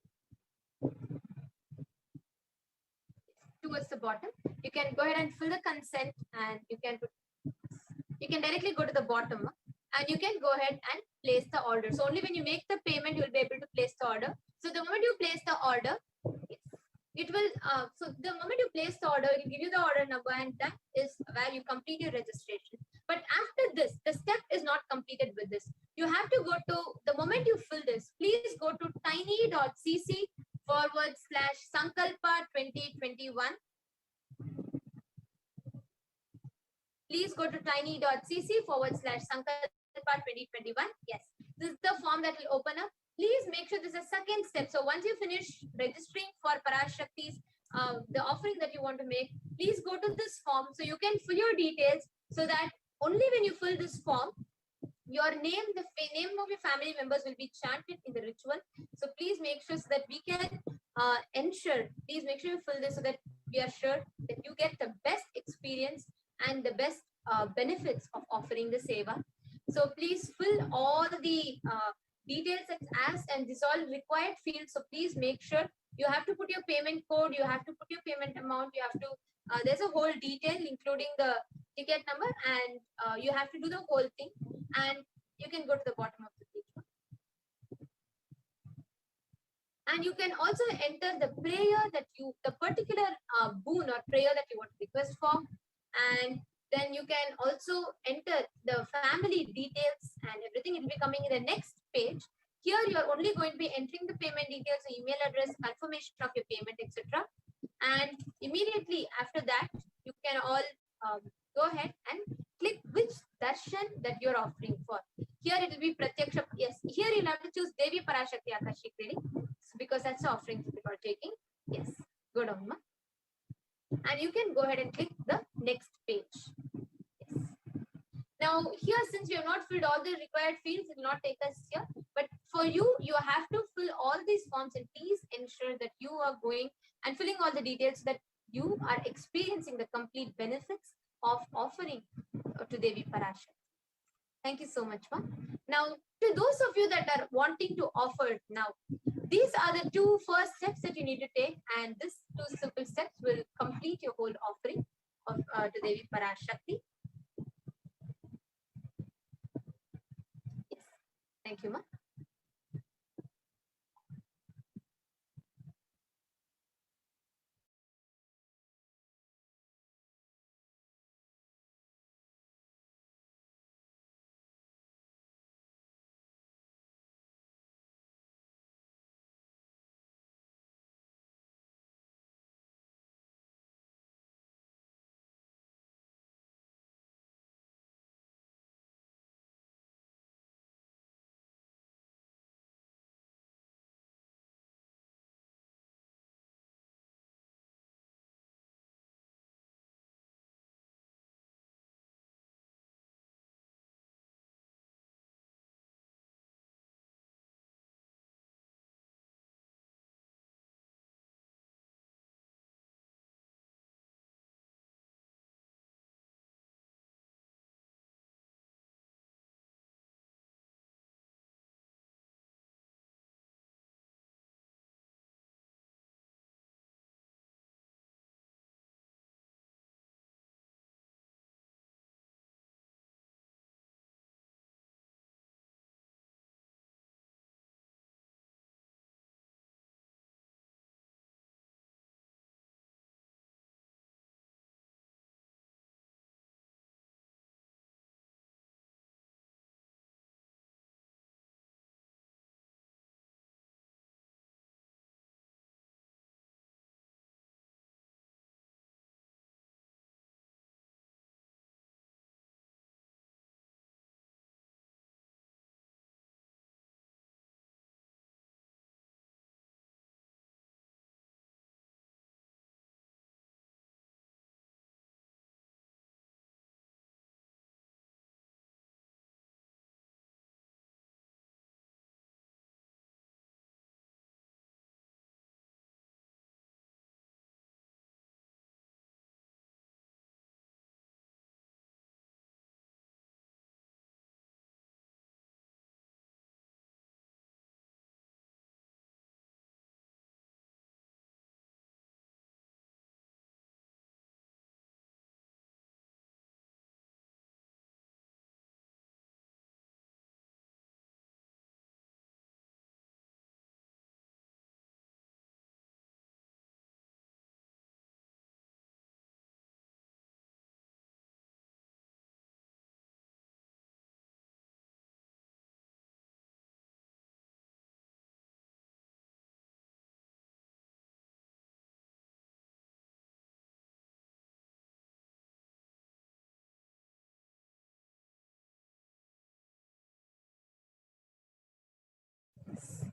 towards the bottom, you can go ahead and fill the consent and you can directly go to the bottom and you can go ahead and place the order. So only when you make the payment, you will be able to place the order. So the moment you place the order, it will, so the moment you place the order, it will give you the order number and that is where you complete your registration. But after this, the step is not completed with this. You have to go to, the moment you fill this, please go to tiny.cc/Sankalpa 2021. please go to tiny.cc/Sankalpa 2021. Yes, this is the form that will open up. Please make sure this is a second step. So once you finish registering for PARASHAKTI's, the offering that you want to make, please go to this form so you can fill your details, so that only when you fill this form, your name, the name of your family members will be chanted in the ritual. So please make sure so that we can ensure, please make sure you fill this so that we are sure that you get the best experience and the best benefits of offering the seva. So please fill all the details that's asked, and this all required fields. So please make sure you have to put your payment code, you have to put your payment amount, you have to, there's a whole detail including the ticket number, and you have to do the whole thing, and you can go to the bottom of the page. And you can also enter the prayer that you, the particular boon or prayer that you want to request for, and then you can also enter the family details and everything. It will be coming in the next page. Here you are only going to be entering the payment details, the email address, confirmation of your payment, etc. And immediately after that, you can all go ahead and click which darshan that you're offering for. Here it will be Pratyaksha. Yes, here you'll have to choose Devi Parashakti Akashic reading, because that's the offering that you're taking. Yes, good on, ma. And you can go ahead and click the next page. Yes. Now here, since we have not filled all the required fields, it will not take us here. But for you, you have to fill all these forms, and please ensure that you are going and filling all the details so that you are experiencing the complete benefits of offering to Devi Parashakti. Thank you so much, ma. Now, to those of you that are wanting to offer now, these are the two first steps that you need to take, and these two simple steps will complete your whole offering of to Devi Parashakti. Yes. Thank you, ma.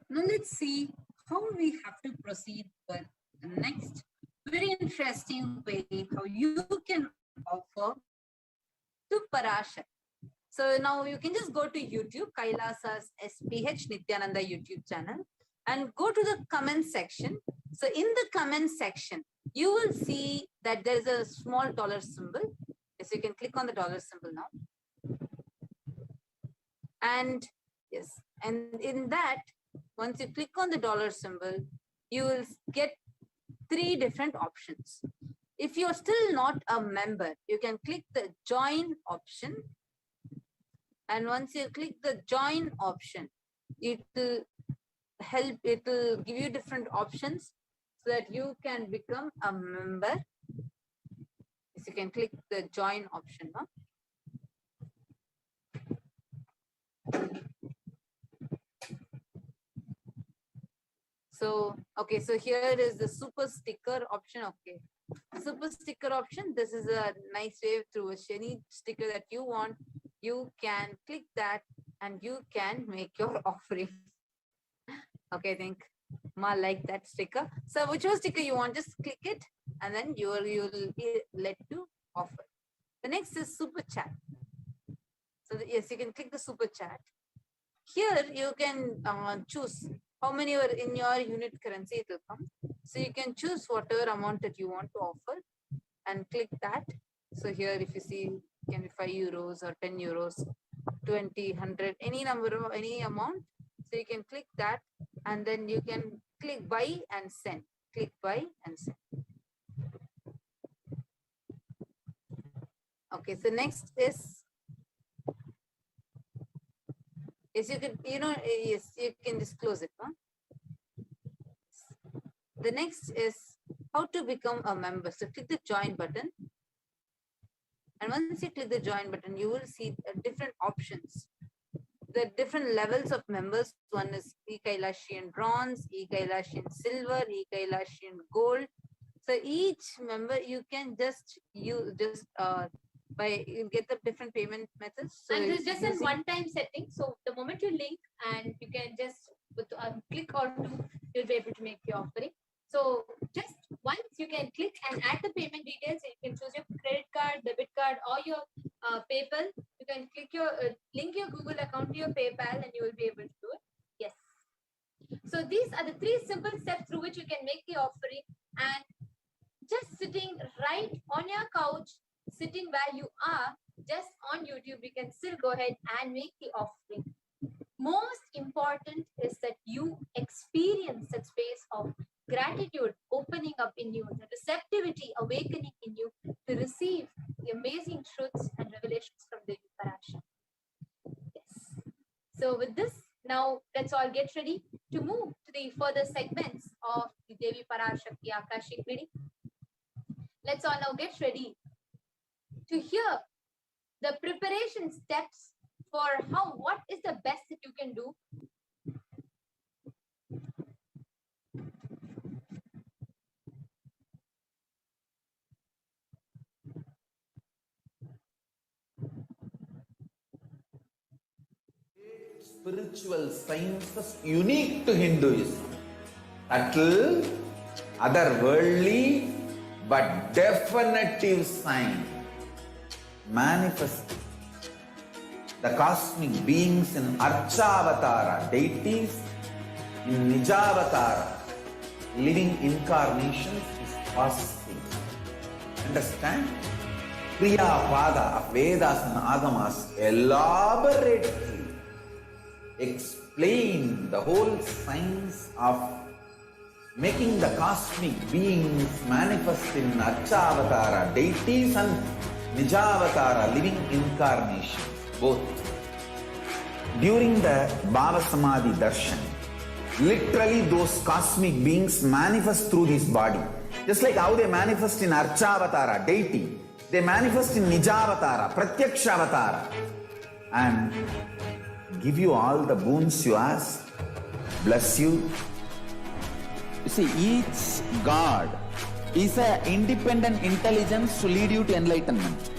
Now let's see how we have to proceed with the next very interesting way how you can offer to PARASHAKTI. So now you can just go to YouTube, Kailasa's SPH Nityananda YouTube channel, and go to the comment section. So in the comment section, you will see that there is a small dollar symbol. Yes, you can click on the dollar symbol now. And yes, and in that, once you click on the dollar symbol, you will get 3 different options. If you're still not a member, you can click the join option. And once you click the join option, it will give you different options so that you can become a member. Yes, you can click the join option. No? So, okay, so here is the super sticker option. Okay, super sticker option. This is a nice way through any sticker that you want. You can click that and you can make your offering. Okay, I think Ma like that sticker. So whichever sticker you want, just click it and then you will be led to offer. The next is super chat. So yes, you can click the super chat. Here you can choose how many are in your unit currency it will come. So you can choose whatever amount that you want to offer and click that. So here if you see, it can be 5 euros or 10 euros, 20, 100, any number of any amount. So you can click that and then you can click buy and send. Click buy and send. Okay, so next is, yes, you can, yes, you can just close it. Huh? The next is how to become a member. So click the join button. And once you click the join button, you will see different options. The different levels of members. One is E-Kailashian bronze, E-Kailashian silver, E-Kailashian gold. So each member you can just use you get the different payment methods. So and it's just a one-time setting. So the moment you link and you can just click or two, you'll be able to make your offering. So just once you can click and add the payment details, you can choose your credit card, debit card, or your PayPal. You can click your link your Google account to your PayPal, and you will be able to do it. Yes. So these are the 3 simple steps through which you can make the offering, and just sitting right on your couch, sitting where you are, just on YouTube, you can still go ahead and make the offering. Most important is that you experience that space of gratitude opening up in you, the receptivity awakening in you to receive the amazing truths and revelations from Devi Parashakti. Yes. So with this, now let's all get ready to move to the further segments of the Devi Parashakti Akashic reading. Let's all now get ready to hear the preparation steps for what is the best that you can do spiritual sciences unique to Hinduism. Subtle, otherworldly, but definitive sign. Manifesting the cosmic beings in Archavatara, deities in Nijavatara, living incarnations is possible. Understand? Kriya Pada of Vedas and Agamas elaborately explain the whole science of making the cosmic beings manifest in Archavatara, deities and Nijavatara, living incarnations, both. During the Bhava Samadhi Darshan, literally those cosmic beings manifest through this body. Just like how they manifest in Archavatara, deity, they manifest in Nijavatara, Pratyakshavatara, and give you all the boons you ask, bless you. You see, each God is an independent intelligence to lead you to enlightenment.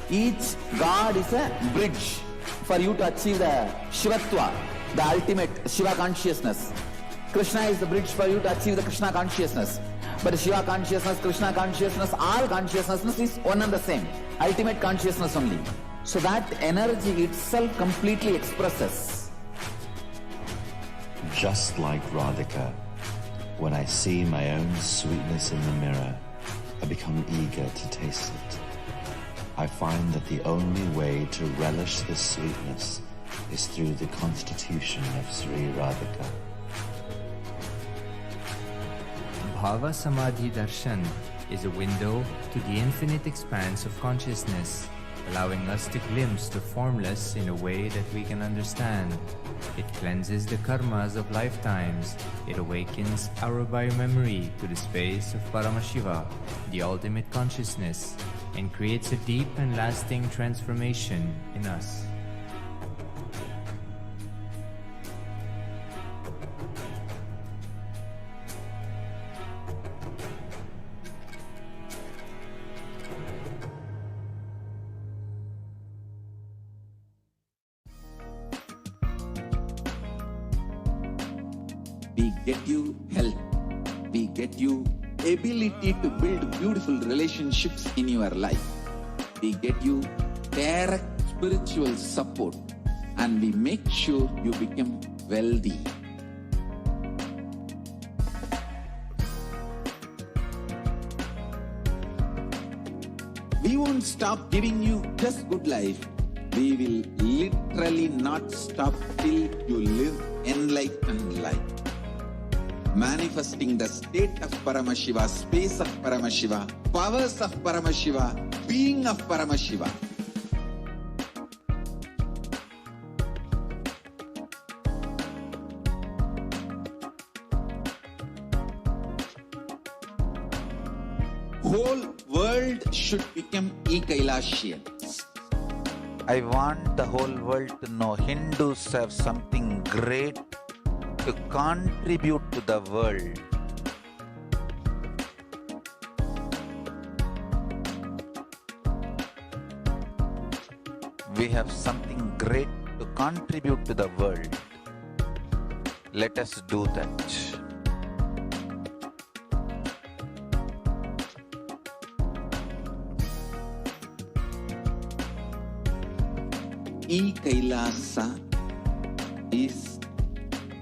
Each God is a bridge for you to achieve the Shivatva, the ultimate Shiva consciousness. Krishna is the bridge for you to achieve the Krishna consciousness. But Shiva consciousness, Krishna consciousness, all consciousness is one and the same. Ultimate consciousness only. So that energy itself completely expresses. Just like Radhika, when I see my own sweetness in the mirror, I become eager to taste it. I find that the only way to relish this sweetness is through the constitution of Sri Radhika. Bhava Samadhi Darshan is a window to the infinite expanse of consciousness, allowing us to glimpse the formless in a way that we can understand. It cleanses the karmas of lifetimes. It awakens our biomemory to the space of Paramashiva, the ultimate consciousness, and creates a deep and lasting transformation in us. We get you health. We get you ability to build beautiful relationships in your life. We get you direct spiritual support, and we make sure you become wealthy. We won't stop giving you just good life. We will literally not stop till you live enlightened life. Manifesting the state of Paramashiva, space of Paramashiva, powers of Paramashiva, being of Paramashiva. Whole world should become e-Kailashians. I want the whole world to know Hindus have something great to contribute to the world. We have something great to contribute to the world. Let us do that. E-Kailasa is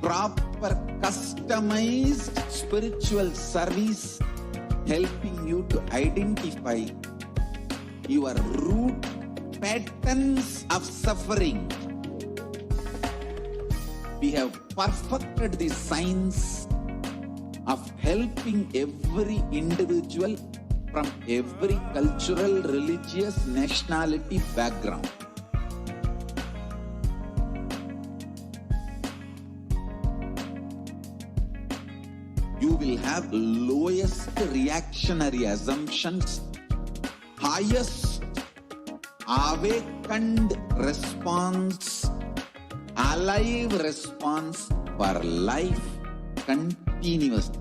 proper customized spiritual service helping you to identify your root patterns of suffering. We have perfected the science of helping every individual from every cultural, religious, nationality background. You will have lowest reactionary assumptions, highest awakened response, alive response for life continuously.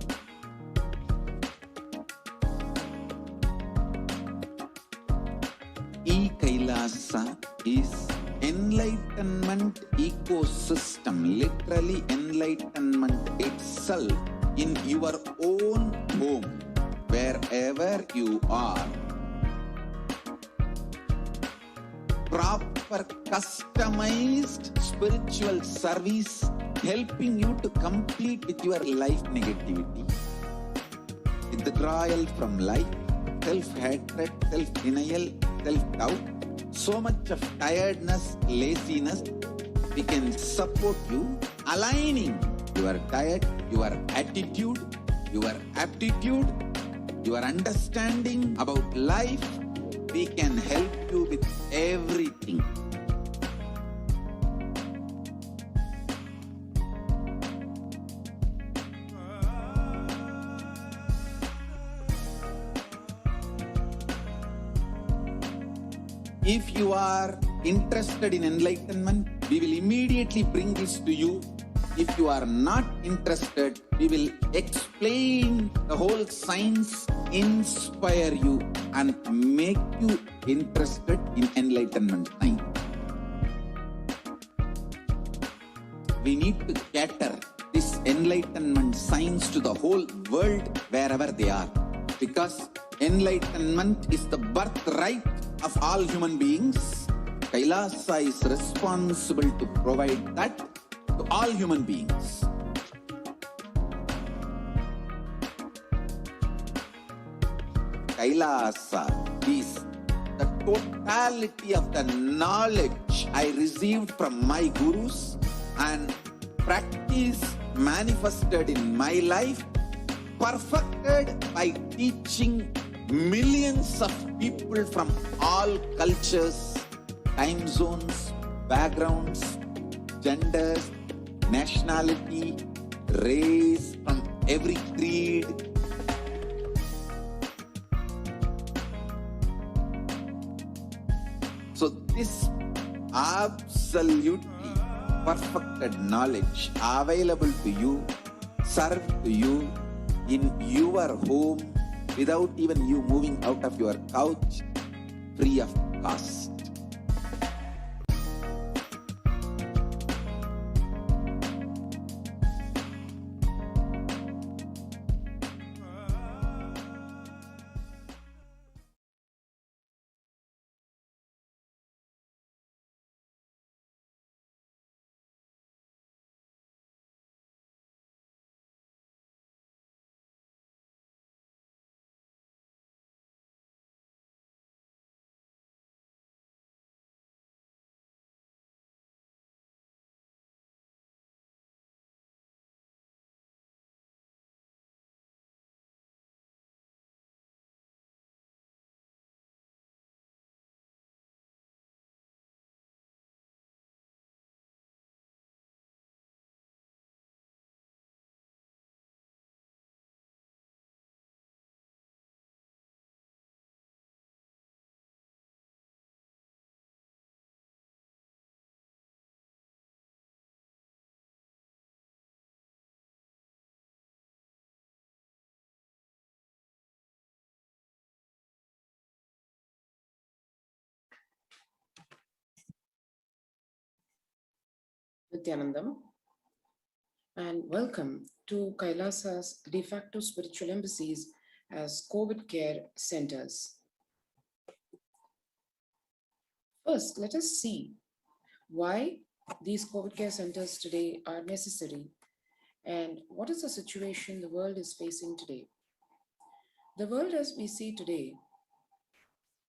E-Kailasa is enlightenment ecosystem, literally enlightenment itself in your own home, wherever you are. Proper customized spiritual service helping you to complete with your life negativity, withdrawal from life, self-hatred, self-denial, self-doubt, so much of tiredness, laziness. We can support you aligning your diet, your attitude, your aptitude, your understanding about life. We can help you with everything. If you are interested in enlightenment, we will immediately bring this to you. If you are not interested, we will explain the whole science, inspire you, and make you interested in enlightenment time. We need to cater this enlightenment signs to the whole world wherever they are. Because enlightenment is the birthright of all human beings. Kailasa is responsible to provide that to all human beings. Kailasa is the totality of the knowledge I received from my gurus and practice manifested in my life, perfected by teaching millions of people from all cultures, time zones, backgrounds, genders, nationality, race, from every creed. So this absolutely perfected knowledge available to you, served to you in your home without even you moving out of your couch, free of cost. Nityanandam, and welcome to Kailasa's de facto spiritual embassies as COVID care centers. First, let us see why these COVID care centers today are necessary and what is the situation the world is facing today. The world as we see today,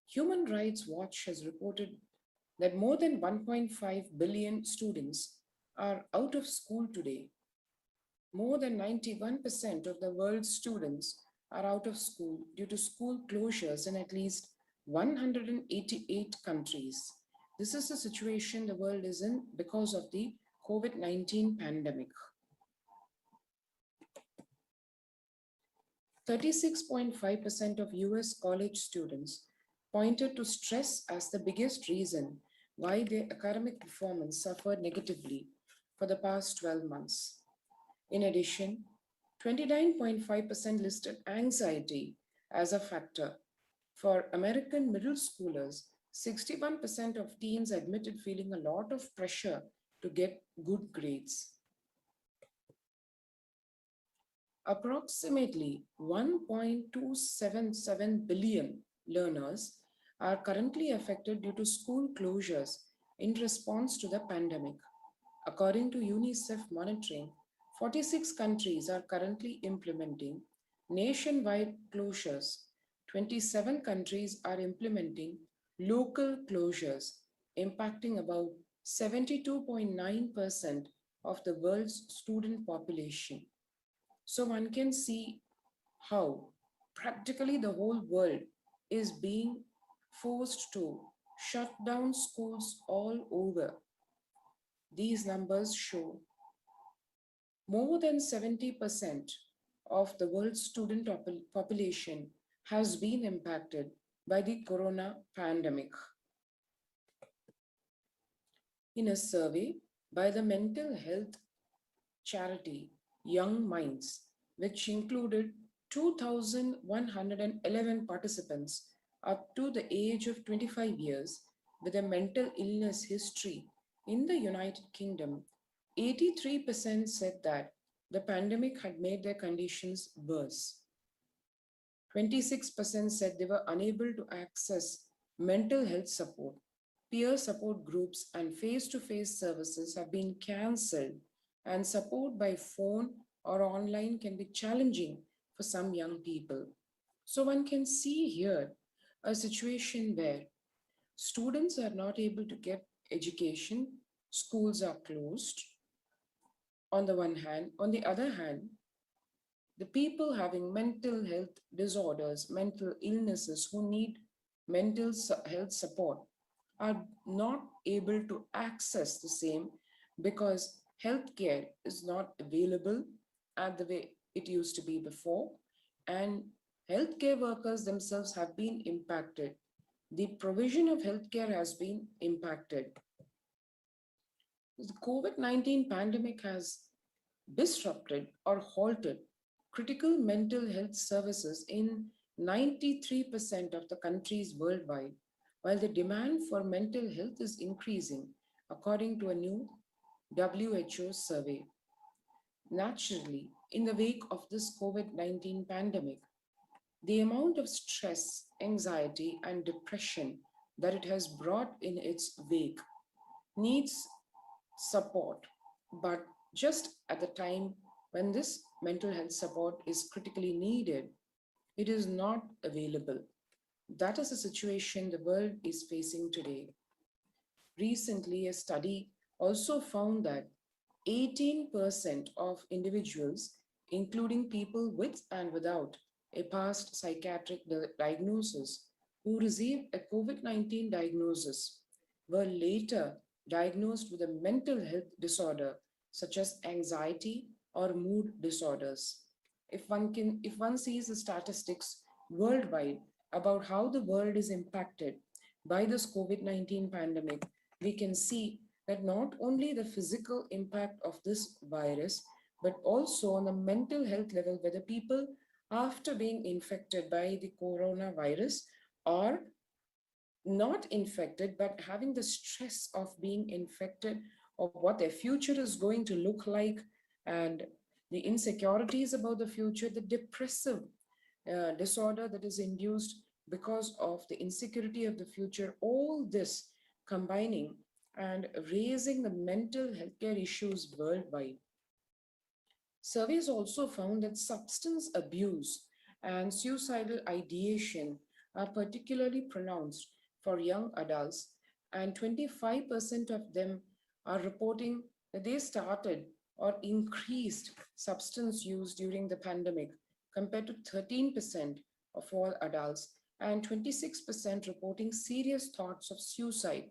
Human Rights Watch has reported that more than 1.5 billion students are out of school today. More than 91% of the world's students are out of school due to school closures in at least 188 countries. This is the situation the world is in because of the COVID-19 pandemic. 36.5% of US college students pointed to stress as the biggest reason why their academic performance suffered negatively for the past 12 months. In addition, 29.5% listed anxiety as a factor. For American middle schoolers, 61% of teens admitted feeling a lot of pressure to get good grades. Approximately 1.277 billion learners are currently affected due to school closures in response to the pandemic. According to UNICEF monitoring, 46 countries are currently implementing nationwide closures. 27 countries are implementing local closures, impacting about 72.9% of the world's student population. So one can see how practically the whole world is being forced to shut down schools all over. These numbers show more than 70% of the world's student population has been impacted by the corona pandemic. In a survey by the mental health charity Young Minds, which included 2,111 participants up to the age of 25 years with a mental illness history in the United Kingdom, 83% said that the pandemic had made their conditions worse. 26% said they were unable to access mental health support. Peer support groups and face-to-face services have been cancelled, and support by phone or online can be challenging for some young people. So one can see here a situation where students are not able to get education, schools are closed on the one hand. On the other hand, the people having mental health disorders, mental illnesses, who need mental health support are not able to access the same because healthcare is not available at the way it used to be before, and healthcare workers themselves have been impacted. The provision of healthcare has been impacted. The COVID-19 pandemic has disrupted or halted critical mental health services in 93% of the countries worldwide, while the demand for mental health is increasing, according to a new WHO survey. Naturally, in the wake of this COVID-19 pandemic, the amount of stress, anxiety, and depression that it has brought in its wake needs support, but just at the time when this mental health support is critically needed, it is not available. That is the situation the world is facing today. Recently, a study also found that 18% of individuals, including people with and without a past psychiatric diagnosis, who received a COVID-19 diagnosis, were later diagnosed with a mental health disorder such as anxiety or mood disorders. If one sees the statistics worldwide about how the world is impacted by this COVID-19 pandemic, we can see that not only the physical impact of this virus, but also on the mental health level, whether people after being infected by the coronavirus are not infected, but having the stress of being infected, of what their future is going to look like, and the insecurities about the future, the depressive disorder that is induced because of the insecurity of the future, all this combining and raising the mental healthcare issues worldwide. Surveys also found that substance abuse and suicidal ideation are particularly pronounced for young adults, and 25% of them are reporting that they started or increased substance use during the pandemic, compared to 13% of all adults, and 26% reporting serious thoughts of suicide.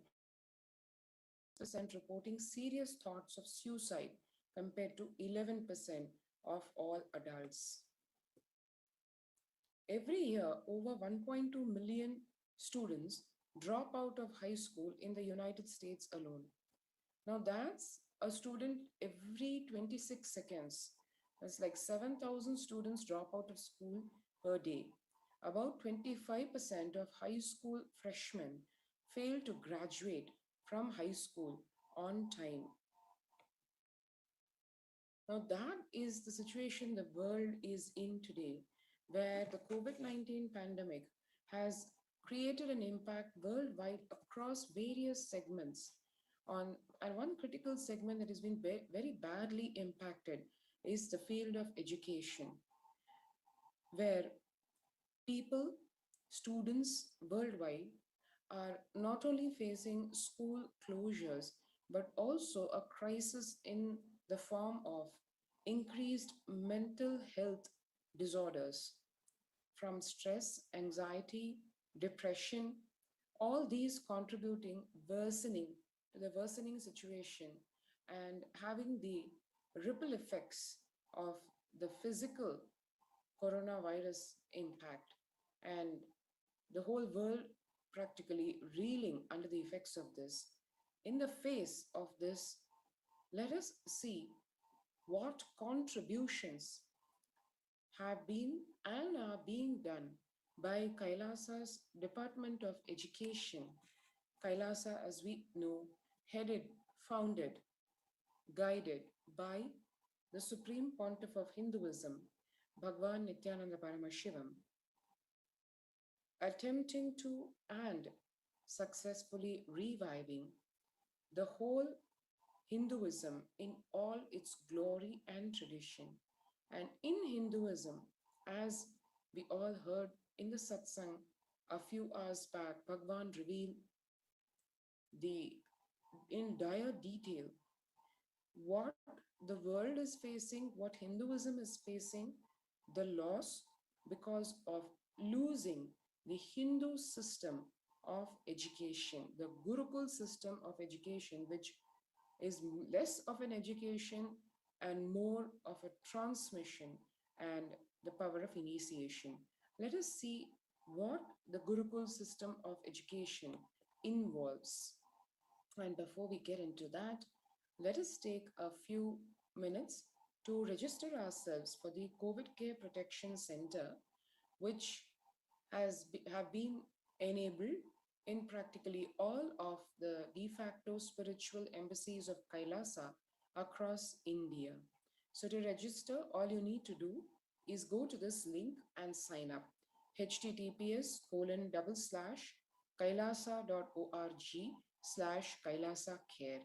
Reporting serious thoughts of suicide compared to 11% of all adults. Every year, over 1.2 million students drop out of high school in the United States alone. Now that's a student every 26 seconds. That's like 7,000 students drop out of school per day. About 25% of high school freshmen fail to graduate from high school on time. Now that is the situation the world is in today, where the COVID-19 pandemic has created an impact worldwide across various segments. And one critical segment that has been very badly impacted is the field of education, where people, students worldwide are not only facing school closures, but also a crisis in the form of increased mental health disorders, from stress, anxiety, depression, all these contributing, worsening to the worsening situation and having the ripple effects of the physical coronavirus impact, and the whole world practically reeling under the effects of this. In the face of this, let us see what contributions have been and are being done by Kailasa's Department of Education. Kailasa, as we know, headed, founded, guided by the Supreme Pontiff of Hinduism, Bhagwan Nityananda Paramashivam, attempting to and successfully reviving the whole Hinduism in all its glory and tradition. And in Hinduism, as we all heard in the satsang a few hours back, Bhagwan revealed in dire detail what the world is facing, what Hinduism is facing, the loss because of losing the Hindu system of education, the Gurukul system of education, which is less of an education and more of a transmission and the power of initiation. Let us see what the Gurukul system of education involves. And before we get into that, let us take a few minutes to register ourselves for the COVID Care Protection Center, which have been enabled in practically all of the de facto spiritual embassies of Kailasa across India. So to register, all you need to do is go to this link and sign up. https://kailasa.org/Kailasa-care.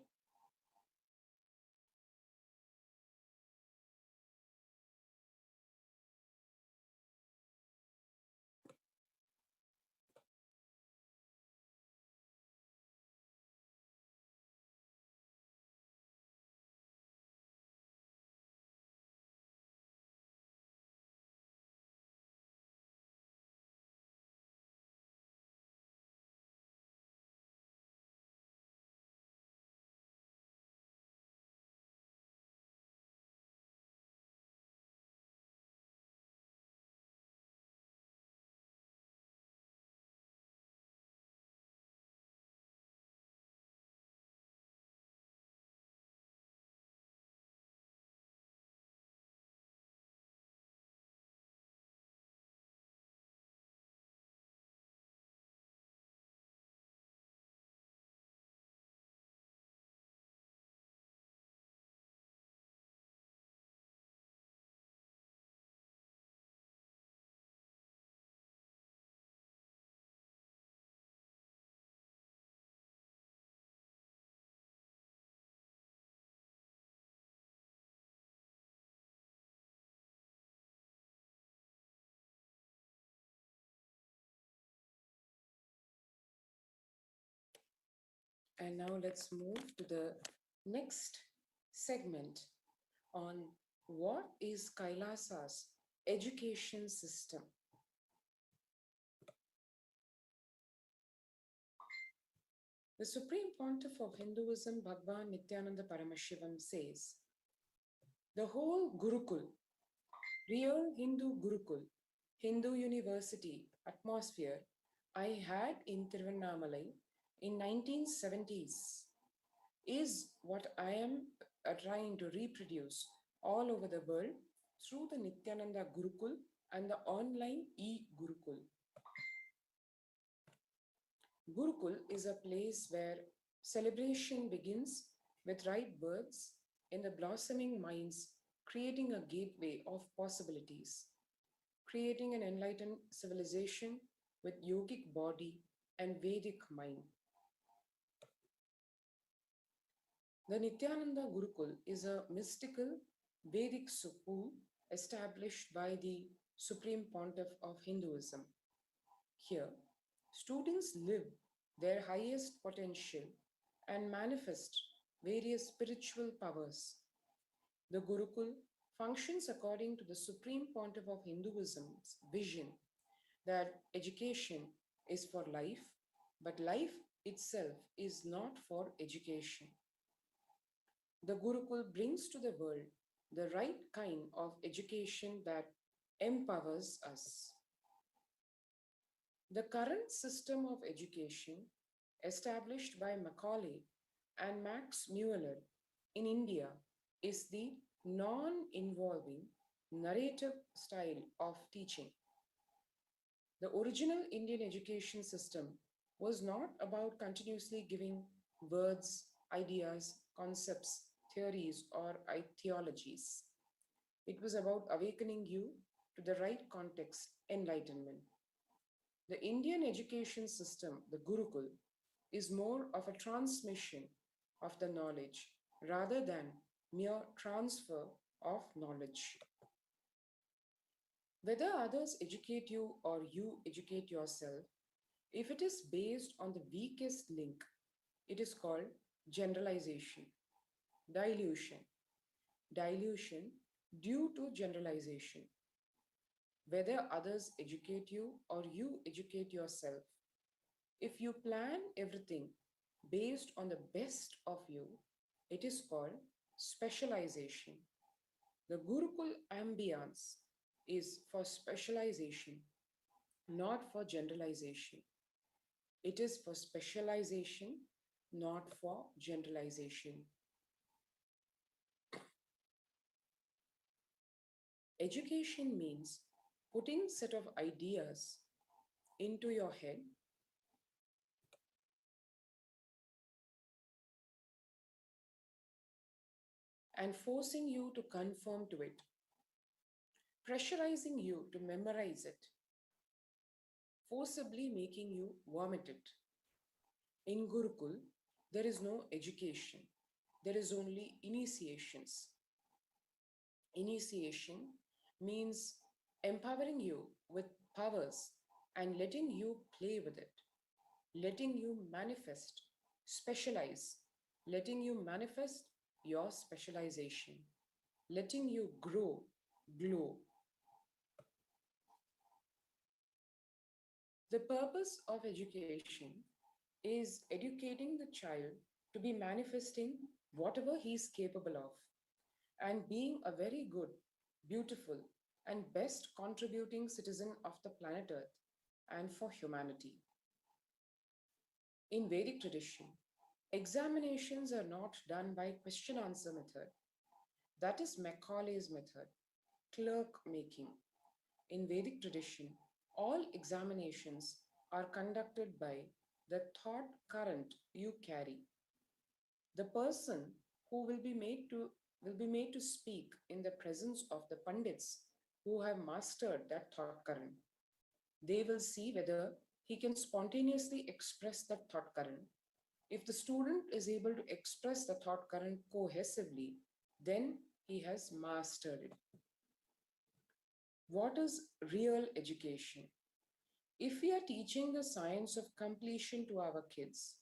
And now let's move to the next segment on what is Kailasa's education system. The Supreme Pontiff of Hinduism, Bhagwan Nityananda Paramashivam, says, the whole Gurukul, real Hindu Gurukul, Hindu University atmosphere I had in Tiruvannamalai in 1970s is what I am trying to reproduce all over the world through the Nityananda Gurukul and the online e-Gurukul. Gurukul is a place where celebration begins with right words in the blossoming minds, creating a gateway of possibilities, creating an enlightened civilization with yogic body and Vedic mind. The Nityananda Gurukul is a mystical Vedic school established by the Supreme Pontiff of Hinduism. Here, students live their highest potential and manifest various spiritual powers. The Gurukul functions according to the Supreme Pontiff of Hinduism's vision that education is for life, but life itself is not for education. The Gurukul brings to the world the right kind of education that empowers us. The current system of education, established by Macaulay and Max Mueller in India, is the non-involving narrative style of teaching. The original Indian education system was not about continuously giving words, ideas, concepts, theories, or theologies. It was about awakening you to the right context, enlightenment. The Indian education system, the Gurukul, is more of a transmission of the knowledge rather than mere transfer of knowledge. Whether others educate you or you educate yourself, if it is based on the weakest link, it is called generalization, dilution due to generalization. Whether others educate you or you educate yourself, if you plan everything based on the best of you, it is called specialization. The Gurukul ambience is for specialization, not for generalization. It is for specialization, not for generalization. Education means putting set of ideas into your head and forcing you to conform to it, pressurizing you to memorize it, forcibly making you vomit it. In Gurukul, there is no education. There is only initiations. Initiation means empowering you with powers and letting you play with it, letting you manifest, specialize, letting you manifest your specialization, letting you grow, glow. The purpose of education is educating the child to be manifesting whatever he is capable of and being a very good, beautiful, and best contributing citizen of the planet Earth and for humanity. In Vedic tradition, examinations are not done by question-answer method. That is Macaulay's method, clerk making. In Vedic tradition, all examinations are conducted by the thought current you carry. The person who will be made to speak in the presence of the Pandits who have mastered that thought current. They will see whether he can spontaneously express that thought current. If the student is able to express the thought current cohesively, then he has mastered it. What is real education? If we are teaching the science of completion to our kids,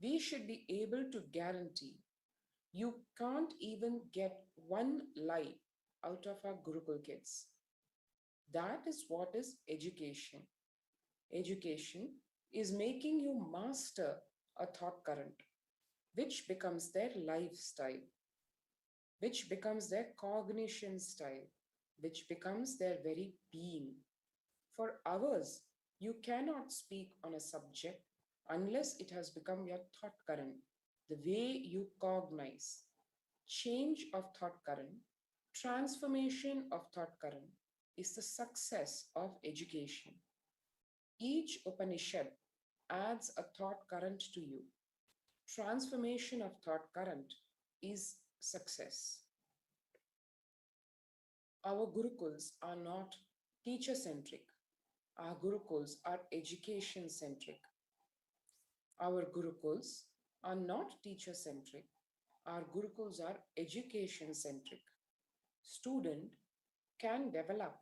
we should be able to guarantee you can't even get one lie out of our Gurukul kids. That is what is education. Education is making you master a thought current, which becomes their lifestyle, which becomes their cognition style, which becomes their very being. For hours, you cannot speak on a subject unless it has become your thought current, the way you cognize. Change of thought current, transformation of thought current is the success of education. Each Upanishad adds a thought current to you. Transformation of thought current is success. Our Gurukuls are not teacher-centric. Our Gurukuls are education-centric. Our Gurukuls are not teacher-centric. Our Gurukuls are education-centric. Student can develop,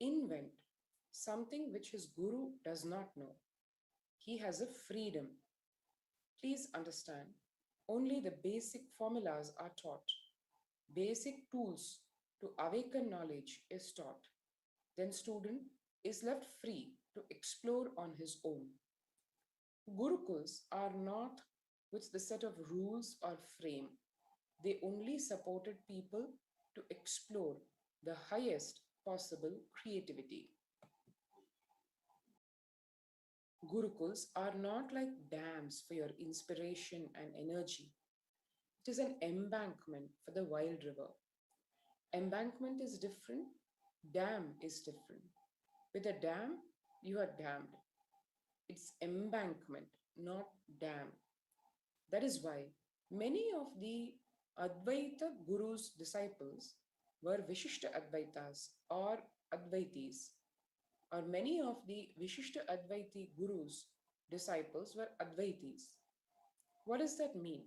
invent something which his Guru does not know. He has a freedom. Please understand, only the basic formulas are taught. Basic tools to awaken knowledge is taught. Then student is left free to explore on his own. Gurukuls are not with the set of rules or frame. They only supported people to explore the highest possible creativity. Gurukuls are not like dams for your inspiration and energy. It is an embankment for the wild river. Embankment is different, dam is different. With a dam, you are dammed. It's embankment, not dam. That is why many of the Advaita Guru's disciples were Vishishta Advaitas or Advaitis, or many of the Vishishta Advaiti Gurus' disciples were Advaitis. What does that mean?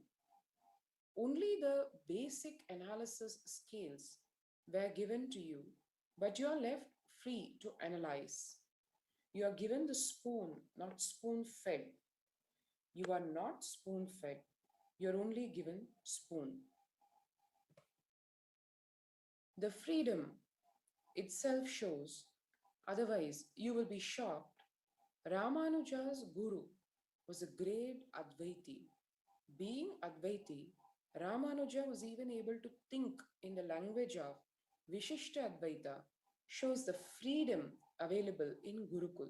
Only the basic analysis scales were given to you, but you are left free to analyze. You are given the spoon, not spoon-fed. You are not spoon-fed. You are only given spoon. The freedom itself shows, otherwise you will be shocked. Ramanuja's guru was a great Advaiti. Being Advaiti, Ramanuja was even able to think in the language of Vishishta Advaita, shows the freedom available in Gurukul.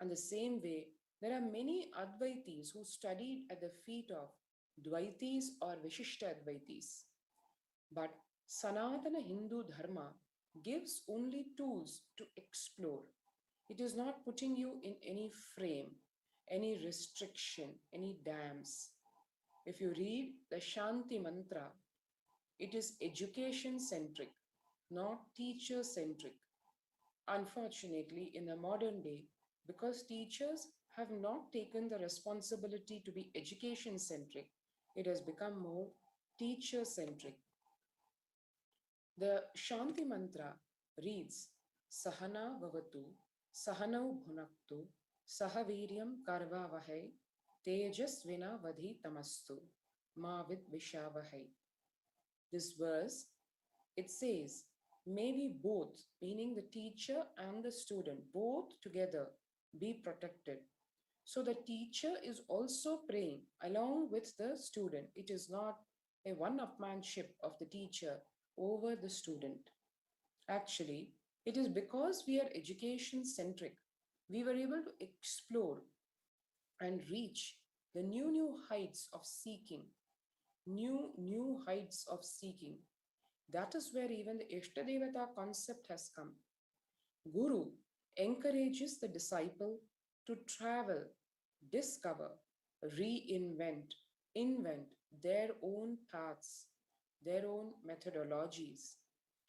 And the same way, there are many Advaitis who studied at the feet of Dvaitis or Vishishta Advaitis. But Sanatana Hindu Dharma gives only tools to explore. It is not putting you in any frame, any restriction, any dams. If you read the Shanti Mantra, it is education-centric, not teacher-centric. Unfortunately, in the modern day, because teachers have not taken the responsibility to be education-centric, it has become more teacher-centric. The Shanti Mantra reads, Sahana Vavatu, Sahanau Bhunaktu, Sahaviryam Karvavahai, Tejasvina Vadhi Tamastu, Ma Vid Vishavahai. This verse, it says, may we both, meaning the teacher and the student, both together be protected. So the teacher is also praying along with the student. It is not a one-upmanship of the teacher over the student. Actually, it is because we are education-centric, we were able to explore and reach the new heights of seeking, new heights of seeking. That is where even the Ishtadevata concept has come. Guru encourages the disciple to travel, discover, reinvent, invent their own paths, their own methodologies.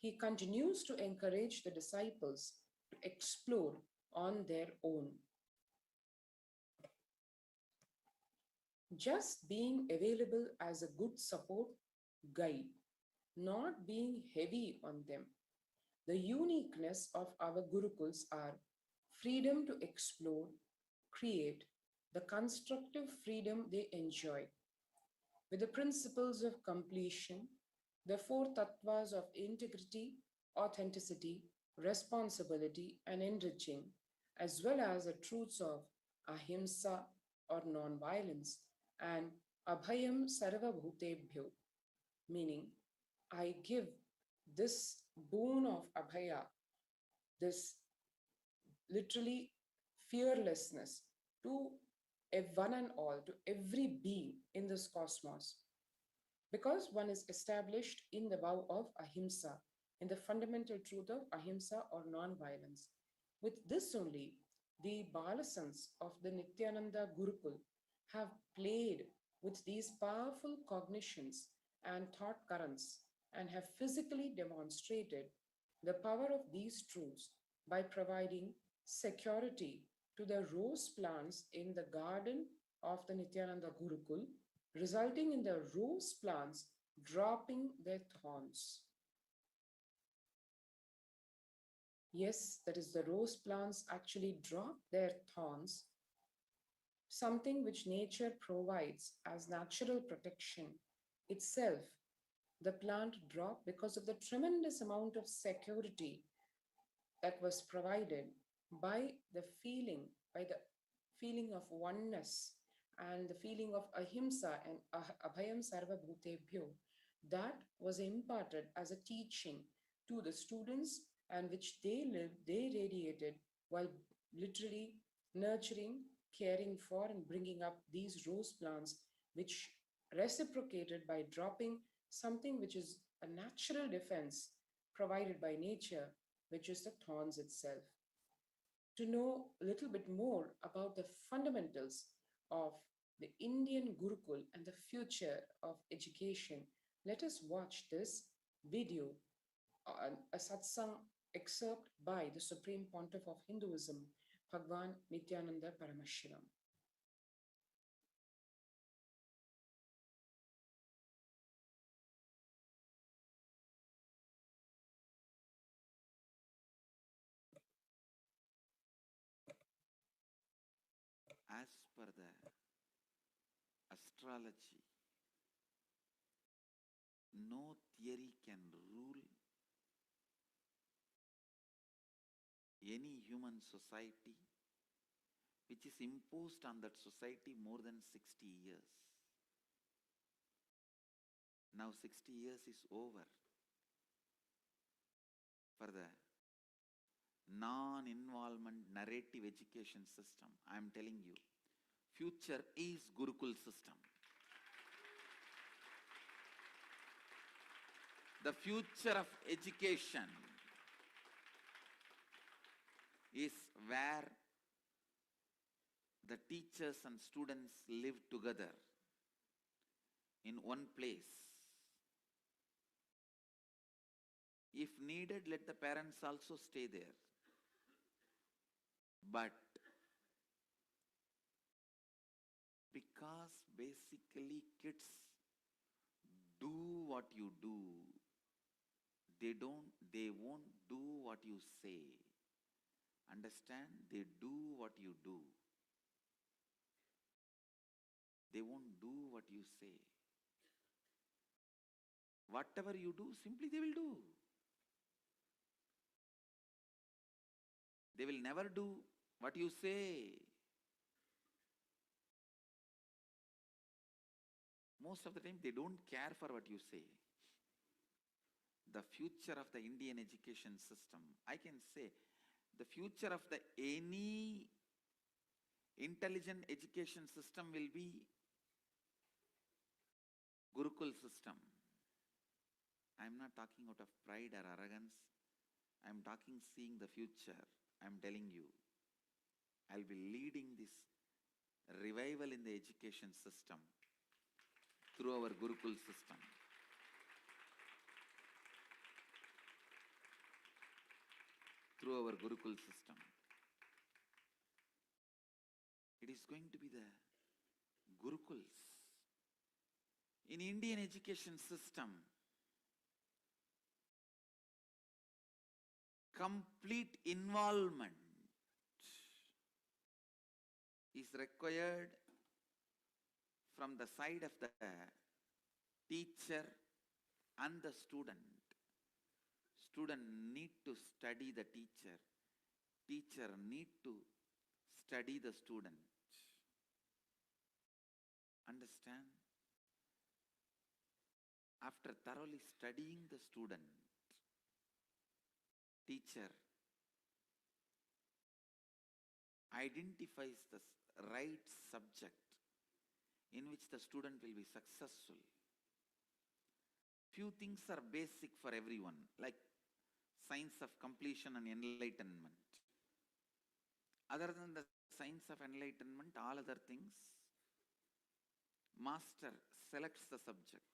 He continues to encourage the disciples to explore on their own. Just being available as a good support guide, not being heavy on them. The uniqueness of our Gurukuls are freedom to explore, create, the constructive freedom they enjoy. With the principles of completion, the four tattvas of integrity, authenticity, responsibility, and enriching, as well as the truths of ahimsa or non-violence and abhayam sarva bhutebhyo, meaning I give this boon of abhaya, this literally fearlessness to one and all, to every being in this cosmos. Because one is established in the vow of ahimsa, in the fundamental truth of ahimsa or non-violence. With this only, the Balasans of the Nityananda Gurukul have played with these powerful cognitions and thought currents and have physically demonstrated the power of these truths by providing security to the rose plants in the garden of the Nityananda Gurukul, resulting in the rose plants dropping their thorns. Yes, that is, the rose plants actually drop their thorns, something which nature provides as natural protection itself. The plant dropped because of the tremendous amount of security that was provided by the feeling of oneness and the feeling of ahimsa and abhayam sarva bhutebhyo that was imparted as a teaching to the students, and which they radiated while literally nurturing, caring for, and bringing up these rose plants, which reciprocated by dropping something which is a natural defense provided by nature, which is the thorns itself. To know a little bit more about the fundamentals of the Indian Gurukul and the future of education, let us watch this video a satsang excerpt by the Supreme Pontiff of Hinduism, Bhagwan Nityananda Paramashivam. As per the astrology, no theory can rule any human society which is imposed on that society more than 60 years. Now 60 years is over for the non-involvement narrative education system. I am telling you, future is Gurukul system. The future of education is where the teachers and students live together in one place. If needed, let the parents also stay there. But because basically kids do what you do, they won't do what you say. Understand? They do what you do. They won't do what you say. Whatever you do, simply they will do. They will never do what you say. Most of the time, they don't care for what you say. The future of the Indian education system, I can say, the future of any intelligent education system will be Gurukul system. I am not talking out of pride or arrogance. I am talking seeing the future. I am telling you, I will be leading this revival in the education system through our Gurukul system. Through our Gurukul system. It is going to be the Gurukuls. In Indian education system, complete involvement is required from the side of the teacher and the student. Student need to study the teacher. Teacher need to study the student. Understand? After thoroughly studying the student, teacher identifies the right subject in which the student will be successful. Few things are basic for everyone, like science of completion and enlightenment. Other than the science of enlightenment, all other things, master selects the subject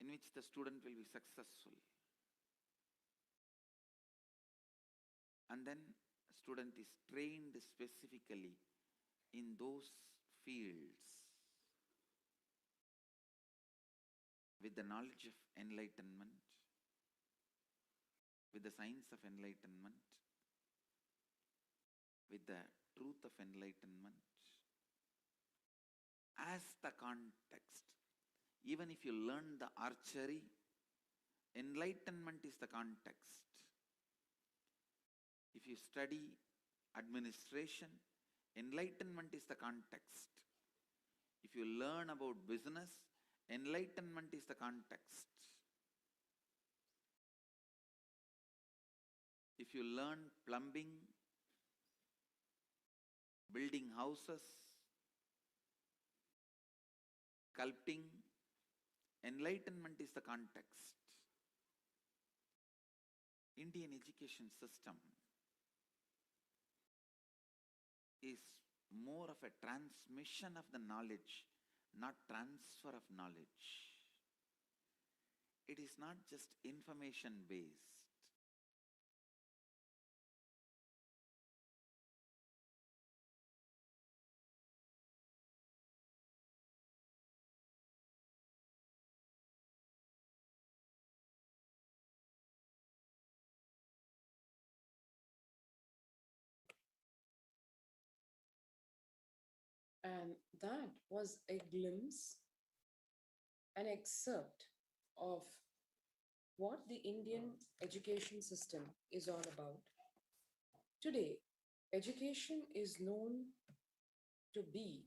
in which the student will be successful. And then student is trained specifically in those fields with the knowledge of enlightenment, with the science of enlightenment, with the truth of enlightenment as the context. Even if you learn the archery, enlightenment is the context. If you study administration, enlightenment is the context. If you learn about business, enlightenment is the context. If you learn plumbing, building houses, sculpting, enlightenment is the context. Indian education system is more of a transmission of the knowledge, not transfer of knowledge. it is not just information based. And that was a glimpse, an excerpt of what the Indian education system is all about. Today, education is known to be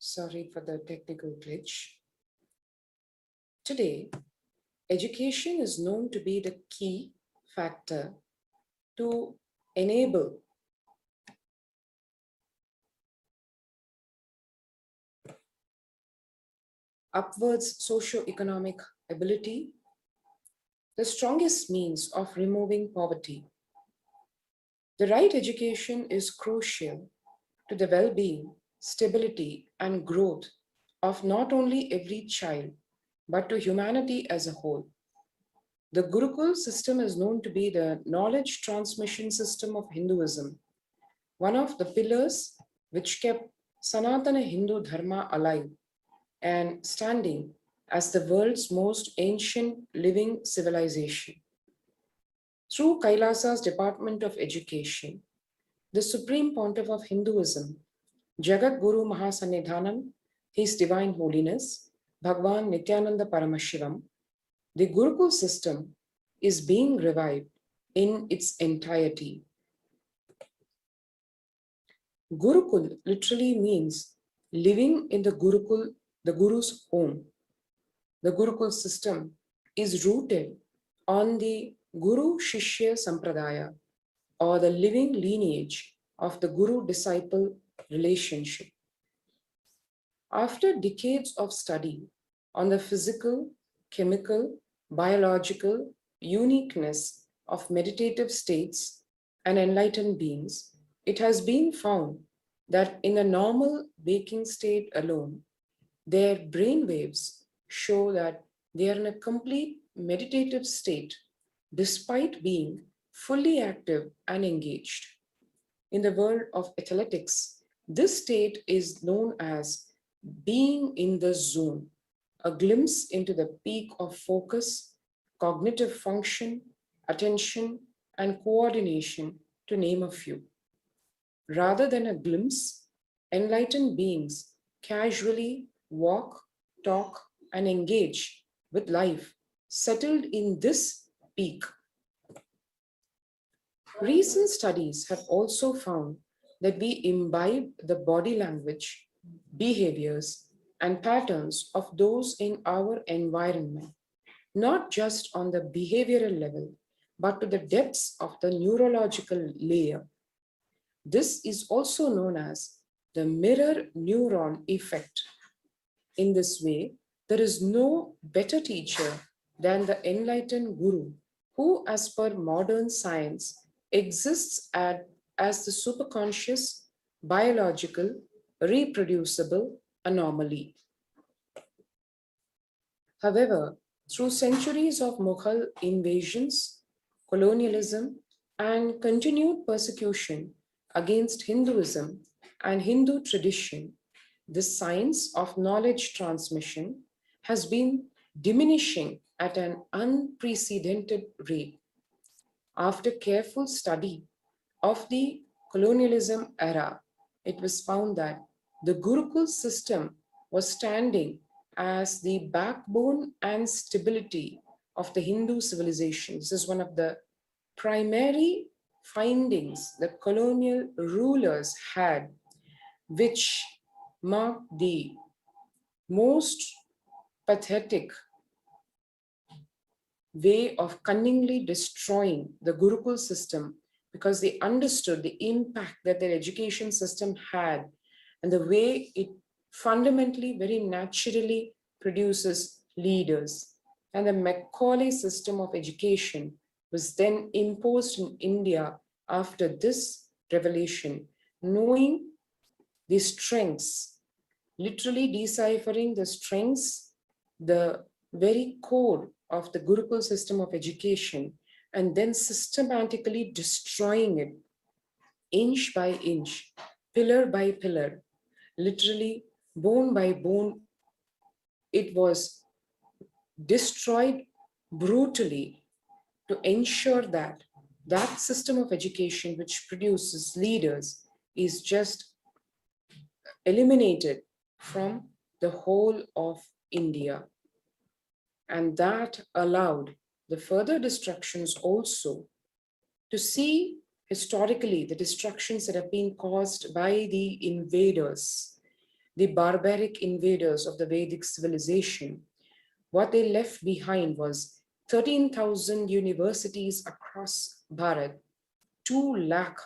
Sorry for the technical glitch. Today, education is known to be the key factor to enable upwards socio-economic ability, the strongest means of removing poverty. The right education is crucial to the well-being, stability, and growth of not only every child, but to humanity as a whole. The Gurukul system is known to be the knowledge transmission system of Hinduism, one of the pillars which kept Sanatana Hindu Dharma alive and standing as the world's most ancient living civilization. Through Kailasa's Department of Education, the Supreme Pontiff of Hinduism, Jagat Guru Mahasannidhanam, His Divine Holiness, Bhagwan Nityananda Paramashivam, the Gurukul system is being revived in its entirety. Gurukul literally means living in the Gurukul, the Guru's home. The Gurukul system is rooted on the Guru Shishya Sampradaya, or the living lineage of the Guru-disciple relationship. After decades of study on the physical, chemical, biological uniqueness of meditative states and enlightened beings, it has been found that in a normal waking state alone, their brain waves show that they are in a complete meditative state despite being fully active and engaged. In the world of athletics, this state is known as being in the zone, a glimpse into the peak of focus, cognitive function, attention, and coordination, to name a few. Rather than a glimpse, enlightened beings casually walk, talk, and engage with life, settled in this peak. Recent studies have also found that we imbibe the body language, behaviors, and patterns of those in our environment, not just on the behavioral level, but to the depths of the neurological layer. This is also known as the mirror neuron effect. In this way, there is no better teacher than the enlightened Guru, who, as per modern science, exists at as the superconscious, biological, reproducible anomaly. However, through centuries of Mughal invasions, colonialism, and continued persecution against Hinduism and Hindu tradition, the science of knowledge transmission has been diminishing at an unprecedented rate. After careful study of the colonialism era, it was found that the Gurukul system was standing as the backbone and stability of the Hindu civilization. This is one of the primary findings that colonial rulers had, which marked the most pathetic way of cunningly destroying the Gurukul system, because they understood the impact that their education system had and the way it fundamentally, very naturally produces leaders. And the Macaulay system of education was then imposed in India after this revelation, knowing the strengths, literally deciphering the strengths, the very core of the Gurukul system of education, and then systematically destroying it inch by inch, pillar by pillar, literally bone by bone. It was destroyed brutally to ensure that that system of education which produces leaders is just eliminated from the whole of India. And that allowed the further destructions also to see historically the destructions that have been caused by the invaders, the barbaric invaders of the Vedic civilization. What they left behind was 13,000 universities across Bharat, 2 lakh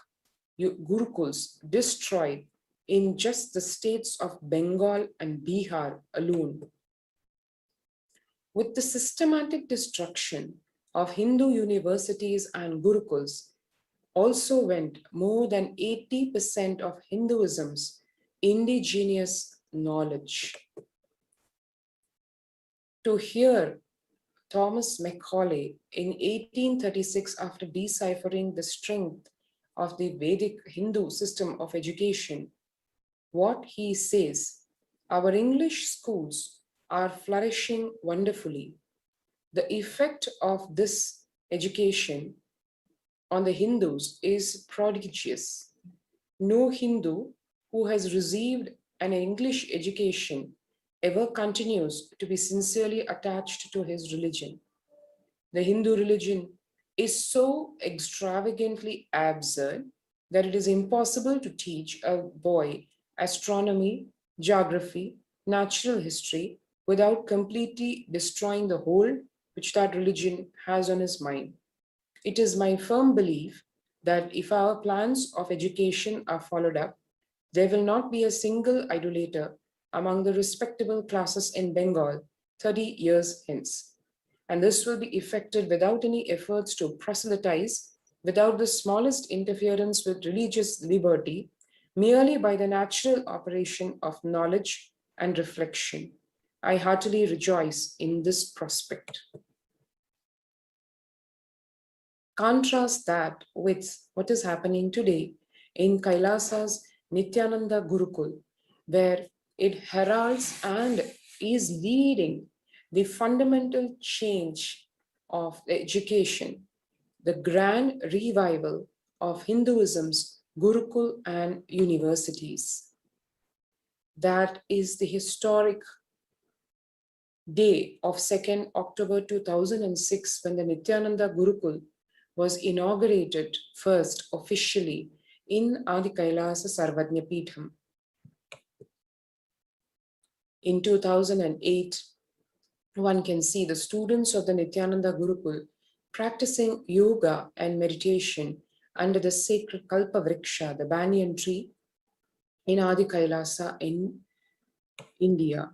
Gurukuls destroyed in just the states of Bengal and Bihar alone. With the systematic destruction of Hindu universities and Gurukuls, also went more than 80% of Hinduism's indigenous knowledge. To hear Thomas Macaulay in 1836, after deciphering the strength of the Vedic Hindu system of education, what he says, our English schools are flourishing wonderfully. The effect of this education on the Hindus is prodigious. No Hindu who has received an English education ever continues to be sincerely attached to his religion. The Hindu religion is so extravagantly absurd that it is impossible to teach a boy astronomy, geography, natural history without completely destroying the hold which that religion has on his mind. It is my firm belief that if our plans of education are followed up, there will not be a single idolater among the respectable classes in Bengal 30 years hence. And this will be effected without any efforts to proselytize, without the smallest interference with religious liberty, merely by the natural operation of knowledge and reflection. I heartily rejoice in this prospect. Contrast that with what is happening today in Kailasa's Nityananda Gurukul, where it heralds and is leading the fundamental change of the education, the grand revival of Hinduism's Gurukul and universities. That is the historic day of 2nd October 2006, when the Nityananda Gurukul was inaugurated first officially in Adi Kailasa Sarvajna Peetham. In 2008, one can see the students of the Nityananda Gurukul practicing yoga and meditation under the sacred Kalpa Vriksha, the banyan tree, in Adi Kailasa in India.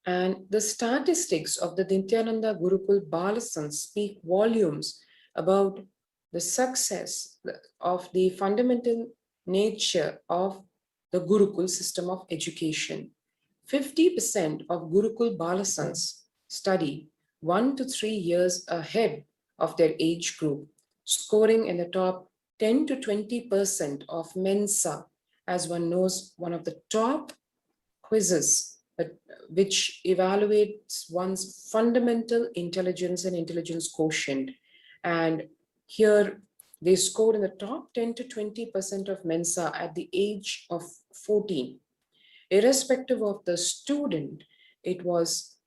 And the statistics of the Nityananda Gurukul Balasans speak volumes about the success of the fundamental nature of the Gurukul system of education. 50% of Gurukul Balasans study 1 to 3 years ahead of their age group, scoring in the top 10 to 20% of Mensa, as one knows, one of the top quizzes which evaluates one's fundamental intelligence and intelligence quotient. And here they scored in the top 10 to 20% of Mensa at the age of 14. Irrespective of the student, it was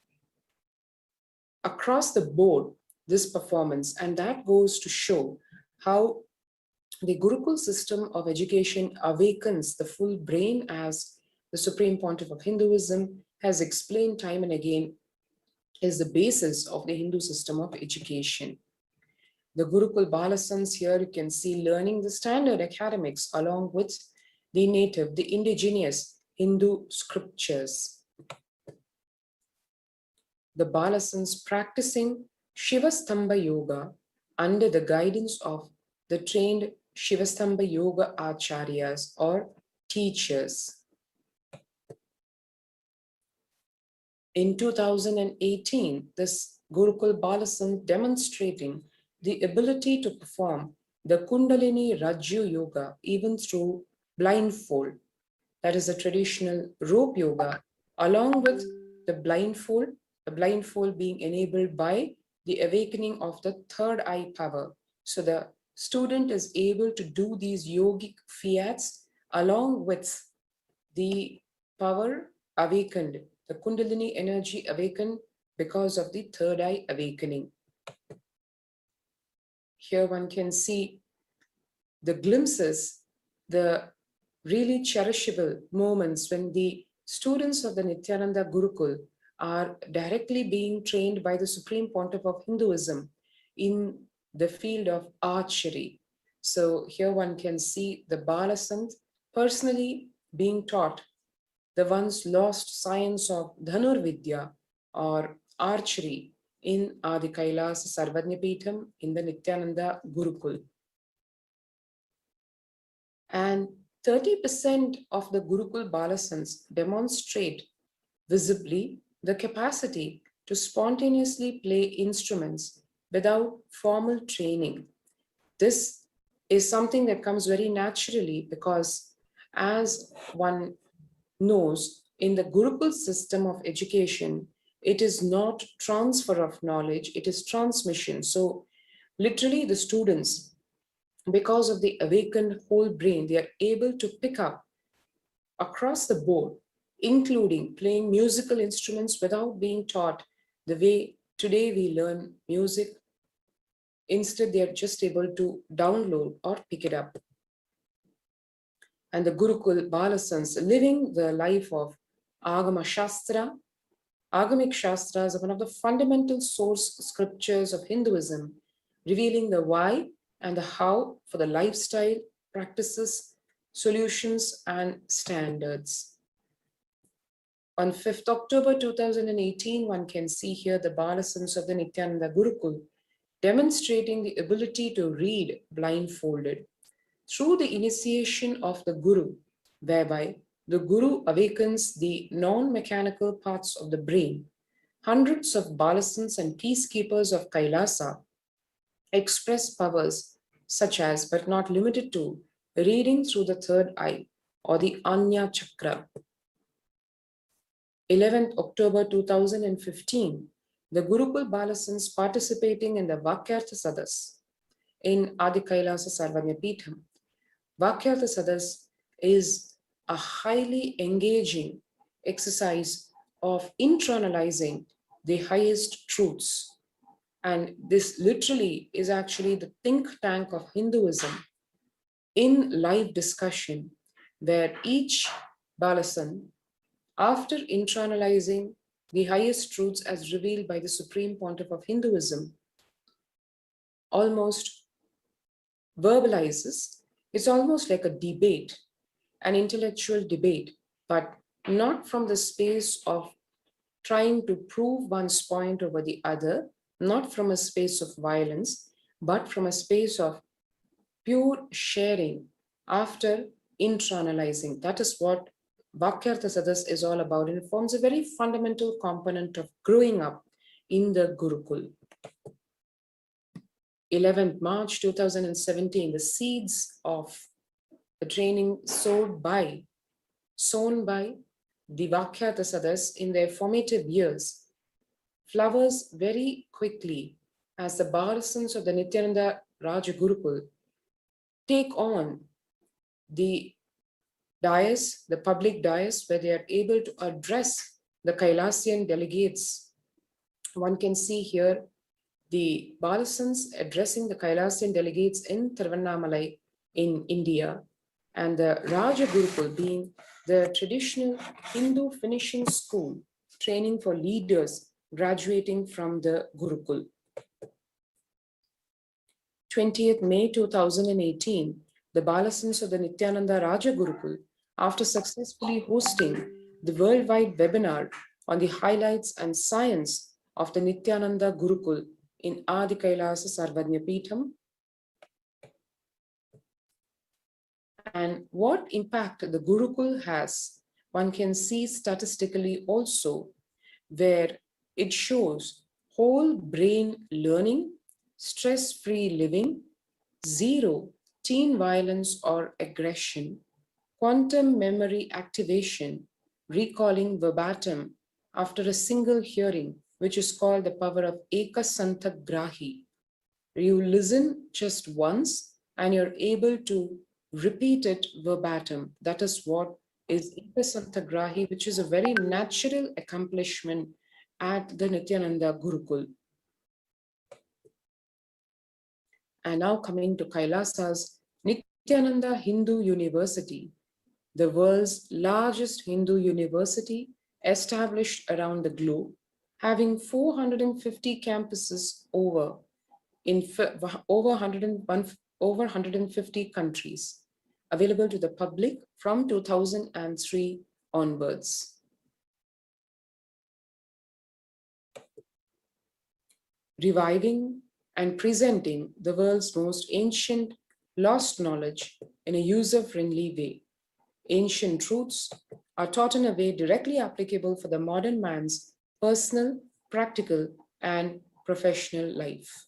across the board, this performance, and that goes to show how the Gurukul system of education awakens the full brain, as the Supreme Pontiff of Hinduism has explained time and again, is the basis of the Hindu system of education. The Gurukul Balasans here, you can see learning the standard academics along with the native, the indigenous Hindu scriptures. The Balasans practicing Shivastamba Yoga under the guidance of the trained Shivastamba Yoga Acharyas or teachers. In 2018, this Gurukul Balasan demonstrating the ability to perform the Kundalini Rajyu Yoga even through blindfold. That is a traditional rope yoga, along with the blindfold being enabled by the awakening of the third eye power. So the student is able to do these yogic fiats along with the power awakened, the Kundalini energy awakened because of the third eye awakening. Here one can see the glimpses, the really cherishable moments when the students of the Nityananda Gurukul are directly being trained by the Supreme Pontiff of Hinduism in the field of archery. So here one can see the Balasant personally being taught the once lost science of Dhanurvidya or archery in Adi Kailas Sarvajñapitham in the Nityananda Gurukul. And 30% of the Gurukul Balasans demonstrate visibly the capacity to spontaneously play instruments without formal training. This is something that comes very naturally because, as one knows, in the Gurukul system of education, it is not transfer of knowledge, it is transmission. So literally the students, because of the awakened whole brain, they are able to pick up across the board, including playing musical instruments without being taught the way today we learn music. Instead, they are just able to download or pick it up. And the Gurukul Balasans living the life of Agama Shastra. Agamic Shastras are one of the fundamental source scriptures of Hinduism, revealing the why and the how for the lifestyle, practices, solutions, and standards. On 5th October 2018, one can see here the Balasans of the Nityananda Gurukul demonstrating the ability to read blindfolded through the initiation of the Guru, whereby the Guru awakens the non-mechanical parts of the brain. Hundreds of Balasans and peacekeepers of Kailasa express powers such as, but not limited to, reading through the third eye or the Anya Chakra. 11th October 2015, the Gurukul Balasans participating in the Vakyartha Sadas in Adi Kailasa Sarvajñapitham. Vakyartha Sadas is a highly engaging exercise of internalizing the highest truths. And this literally is actually the think tank of Hinduism in live discussion, where each Balasan, after internalizing the highest truths as revealed by the Supreme Pontiff of Hinduism, almost verbalizes. It's almost like a debate, an intellectual debate, but not from the space of trying to prove one's point over the other, not from a space of violence, but from a space of pure sharing after internalizing. That is what Vakyartha Sadas is all about, and it forms a very fundamental component of growing up in the Gurukul. 11th March 2017, the seeds of the training sown by the Vakyartha Sadas in their formative years flowers very quickly as the Bhalasans of the Nityananda Raja Gurukul take on the dais, the public dais, where they are able to address the Kailasian delegates. One can see here the Balasans addressing the Kailasian delegates in Tiruvannamalai in India, and the Raja Gurukul being the traditional Hindu finishing school training for leaders graduating from the Gurukul. 20th May 2018, the Balasans of the Nityananda Raja Gurukul, after successfully hosting the worldwide webinar on the highlights and science of the Nityananda Gurukul in Adi Kailasa Sarvajna Peetham, and what impact the Gurukul has, one can see statistically also, where it shows whole brain learning, stress-free living, zero teen violence or aggression, quantum memory activation, recalling verbatim after a single hearing, which is called the power of Ekasantagrahi. You listen just once and you're able to repeat it verbatim. That is what is Ekasantagrahi, which is a very natural accomplishment at the Nityananda Gurukul. And now coming to Kailasa's Nityananda Hindu University, the world's largest Hindu university established around the globe, having 450 campuses over 150 countries, available to the public from 2003 onwards. Reviving and presenting the world's most ancient lost knowledge in a user-friendly way. Ancient truths are taught in a way directly applicable for the modern man's personal, practical, and professional life.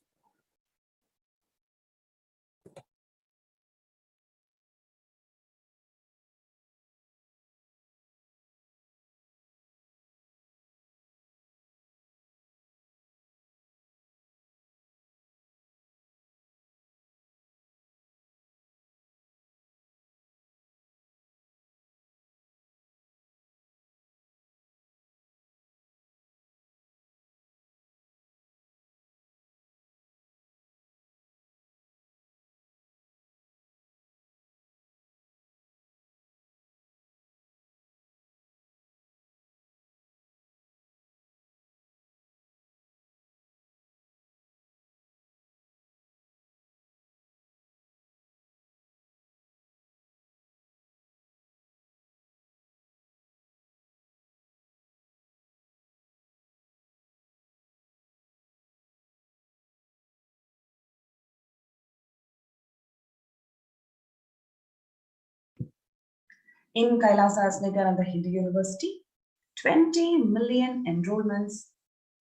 In Kailasa's Nityananda Hindu University, 20 million enrollments,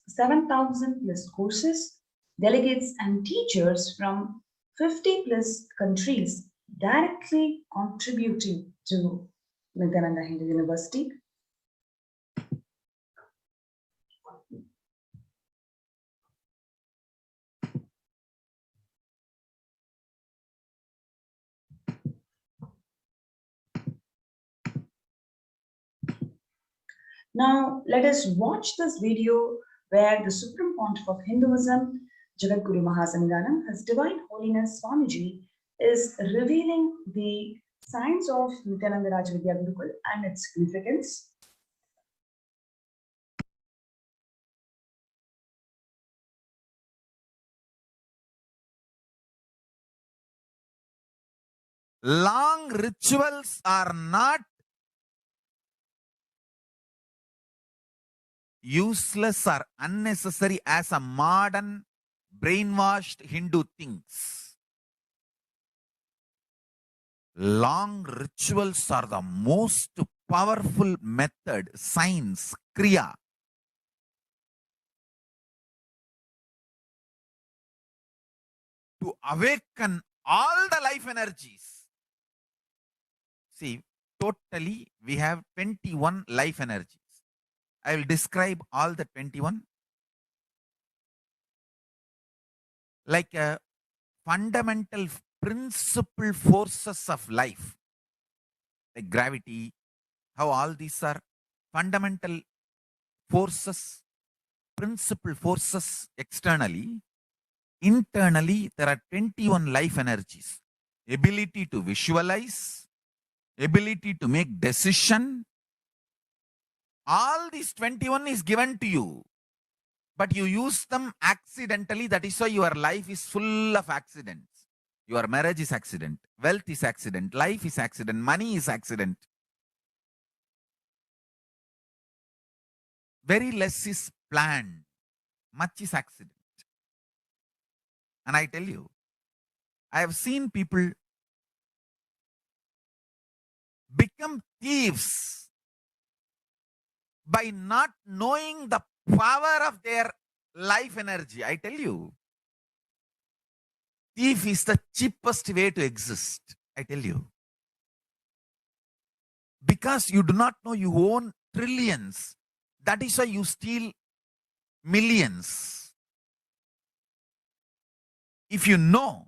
7,000 plus courses, delegates and teachers from 50 plus countries directly contributing to Nityananda Hindu University. Now, let us watch this video where the Supreme Pontiff of Hinduism, Jagadguru Mahasannidhanam, His Divine Holiness Swamiji, is revealing the science of Nityananda Raja Vidya Gurukul and its significance. Long rituals are not useless or unnecessary as a modern brainwashed Hindu thinks. long rituals are the most powerful method, science, kriya, to awaken all the life energies. See, totally we have 21 life energies. I will describe all the 21 like a fundamental principal forces of life, like gravity, how all these are fundamental forces, principal forces externally. Internally, there are 21 life energies. Ability to visualize, ability to make decision. All these 21 is given to you, but you use them accidentally. That is why your life is full of accidents. Your marriage is accident, wealth is accident, life is accident, money is accident. Very less is planned, much is accident. And I tell you, I have seen people become thieves by not knowing the power of their life energy. I tell you, thief is the cheapest way to exist. I tell you. Because you do not know you own trillions. That is why you steal millions. If you know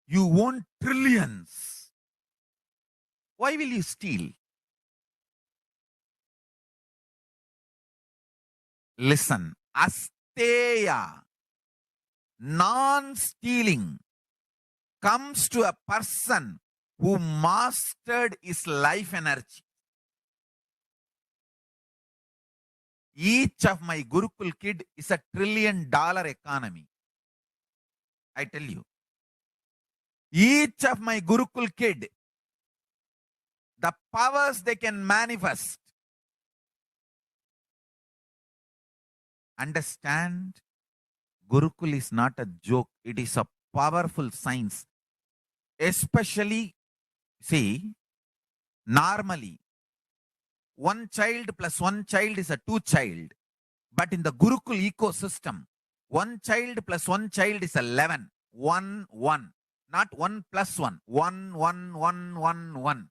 you own trillions, why will you steal? Listen, asteya, non-stealing, comes to a person who mastered his life energy. Each of my Gurukul kid is $1 trillion economy. I tell you. Each of my Gurukul kid, the powers they can manifest. Understand, Gurukul is not a joke. It is a powerful science. Especially, see, normally, one child plus one child is a two child. But in the Gurukul ecosystem, one child plus one child is 11. 1, 1. Not 1 plus 1. 1, 1, 1, 1, 1.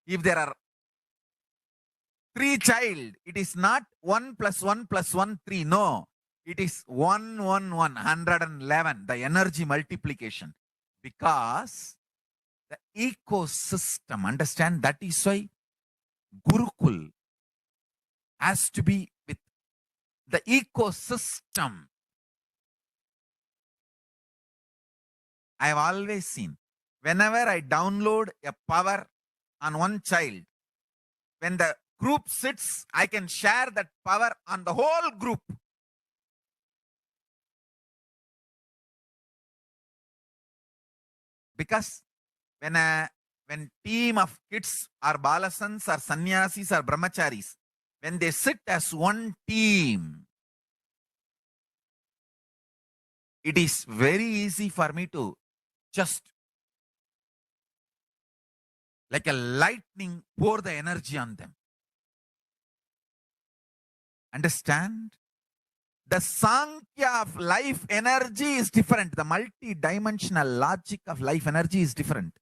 If there are 3 child, it is not 1 plus 1 plus 1, 3. No. It is 1, 1, 1, 111. The energy multiplication. Because the ecosystem, understand, that is why Gurukul has to be with the ecosystem. I have always seen, whenever I download a power on one child, when the group sits, I can share that power on the whole group. Because when team of kids or balasans or sannyasis or brahmacharis, when they sit as one team, it is very easy for me to just like a lightning pour the energy on them. Understand? The Sankhya of life energy is different. The multi-dimensional logic of life energy is different.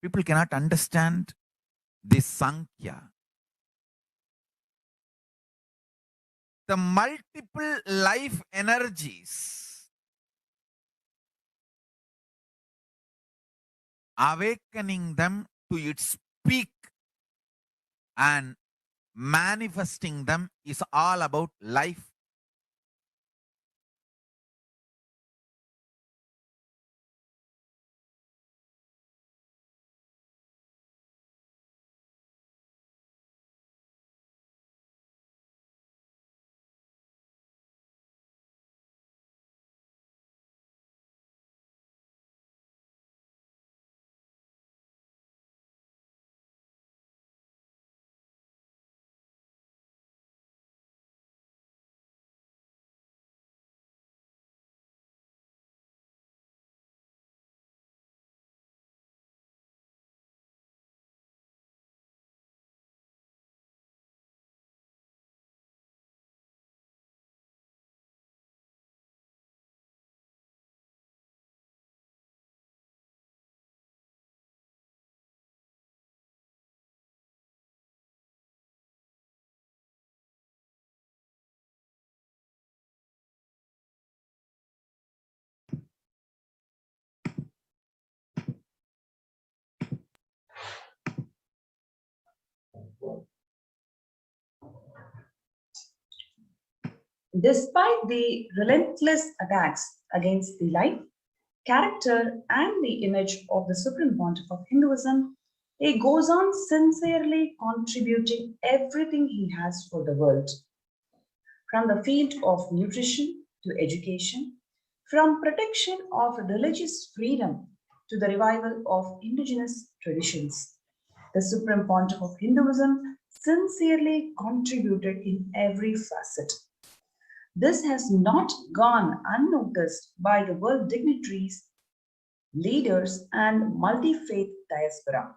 People cannot understand this Sankhya. The multiple life energies, awakening them to its peak and manifesting them is all about life Despite the relentless attacks against the life, character, and the image of the Supreme Pontiff of Hinduism, he goes on sincerely contributing everything he has for the world. From the field of nutrition to education, from protection of religious freedom to the revival of indigenous traditions, the Supreme Pontiff of Hinduism sincerely contributed in every facet. This has not gone unnoticed by the world dignitaries, leaders, and multi-faith diaspora.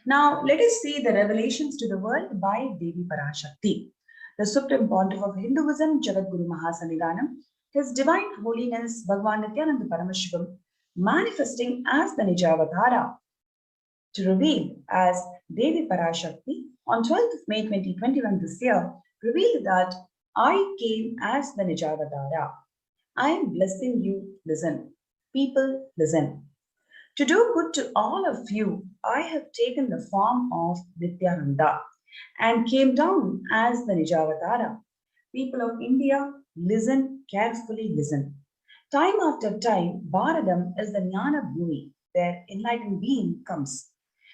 Now, let us see the revelations to the world by Devi PARASHAKTI. The Supreme Pontiff of Hinduism, Jagadguru Mahasannidhanam, His Divine Holiness Bhagavan Nityananda Paramashivam, manifesting as the Nijavatara, to reveal as Devi PARASHAKTI on 12th of May 2021 this year, revealed that I came as the Nijavatara. I am blessing you, listen. People, listen. To do good to all of you, I have taken the form of Nityananda and came down as the Nijavatara. People of India, listen, carefully listen. Time after time, Bharadam is the Jnana Bhumi, where enlightened being comes.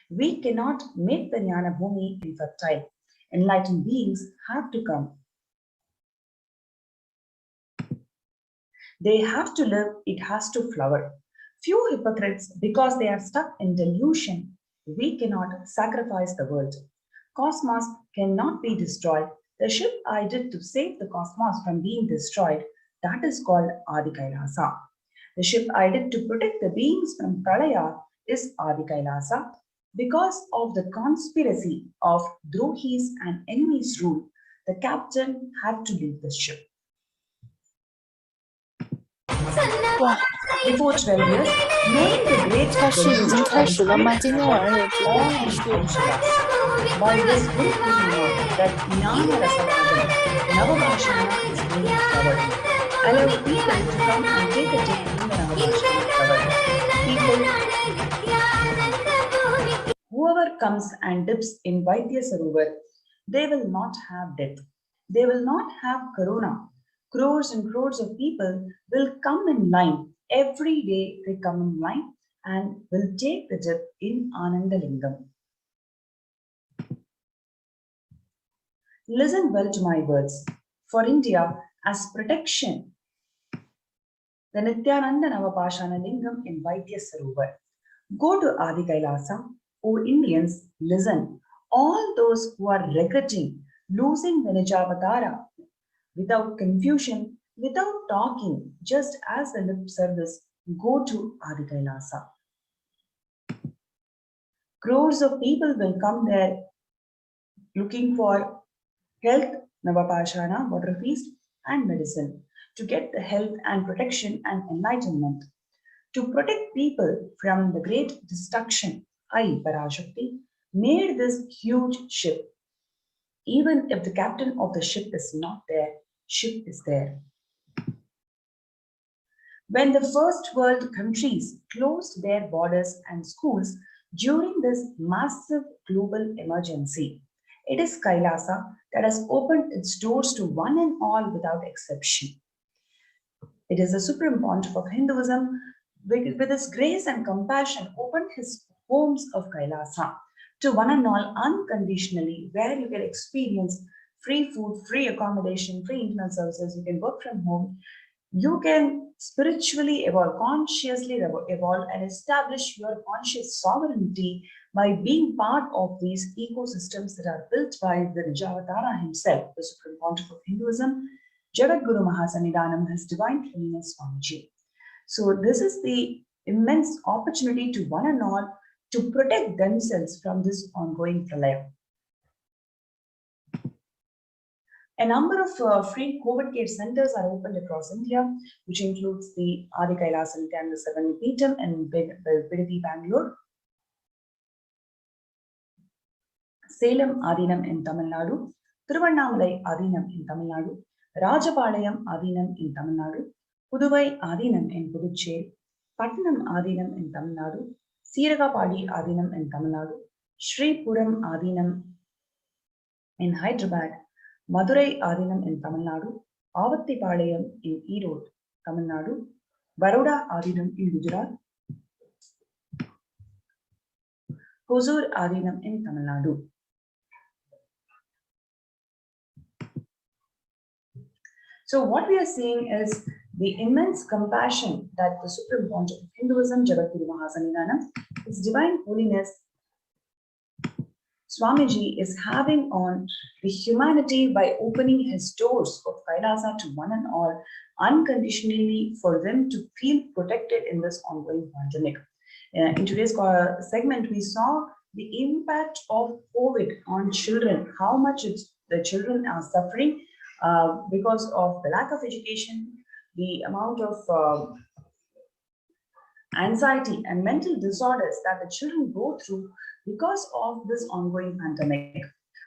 We cannot make the Jnana Bhumi infertile. Enlightened beings have to come. They have to live, it has to flower. Few hypocrites, because they are stuck in delusion, we cannot sacrifice the world. Cosmos cannot be destroyed. The ship I did to save the cosmos from being destroyed, that is called Adi Kailasa. The ship I did to protect the beings from Pralaya is Adi Kailasa. Because of the conspiracy of Drohis and enemies' rule, the captain had to leave the ship. Before 12 years, knowing the great 开始已经开始了吗？今天晚上有直播还是？ By this book we know that Jnana Rasavadam, Navabhashana is being discovered. Allow people to come and take a dip in the Navabhashana flower. Whoever comes and dips in Vaidya Sarovar, they will not have death. They will not have corona. Crores and crores of people will come in line. Every day they come in line and will take the dip in Anandalingam. Listen well to my words. For India, as protection, the Nityananda Navapashana Lingam in Vaidya Sarovar. Go to Adi Kailasa. O Indians, listen. All those who are regretting losing the Nijavatara, without confusion, without talking, just as the lip service, go to Adi Kailasa. Crores of people will come there looking for health, Navapashana, water feast, and medicine to get the health and protection and enlightenment. To protect people from the great destruction, I, PARASHAKTI, made this huge ship. Even if the captain of the ship is not there, ship is there. When the first world countries closed their borders and schools during this massive global emergency, it is Kailasa that has opened its doors to one and all without exception. It is the Supreme Pontiff of Hinduism, with his grace and compassion, opened his homes of Kailasa to one and all unconditionally, where you can experience free food, free accommodation, free internet services, you can work from home, you can spiritually evolve, consciously evolve and establish your conscious sovereignty by being part of these ecosystems that are built by the Nijavatara himself, the Supreme Pontiff of Hinduism, Jagadguru Mahasannidhanam, His Divine Holiness Swamiji. So this is the immense opportunity to one and all to protect themselves from this ongoing pralaya. A number of free COVID care centers are opened across India, which includes the Adi Kailasa Nityananda Savanipitham in Bidadi, Bangalore, Salem Adinam in Tamil Nadu, Thiruvannamalai Adinam in Tamil Nadu, Rajapalayam Adinam in Tamil Nadu, Puduvai Adinam in Puducherry, Pattanam Adinam in Tamil Nadu, Siragapadi Adinam in Tamil Nadu, Sri Puram Adinam in Hyderabad, Madurai Adinam in Tamil Nadu, Avattipalayam in Erode, Tamil Nadu, Baroda Adinam in Gujarat, Hosur Adinam in Tamil Nadu. So what we are seeing is the immense compassion that the Supreme Pontiff of Hinduism, Jagadguru Mahasannidhanam, His Divine Holiness Swamiji is having on the humanity by opening his doors of Kailasa to one and all unconditionally for them to feel protected in this ongoing pandemic. In today's segment, we saw the impact of COVID on children, how much the children are suffering because of the lack of education, the amount of anxiety and mental disorders that the children go through because of this ongoing pandemic.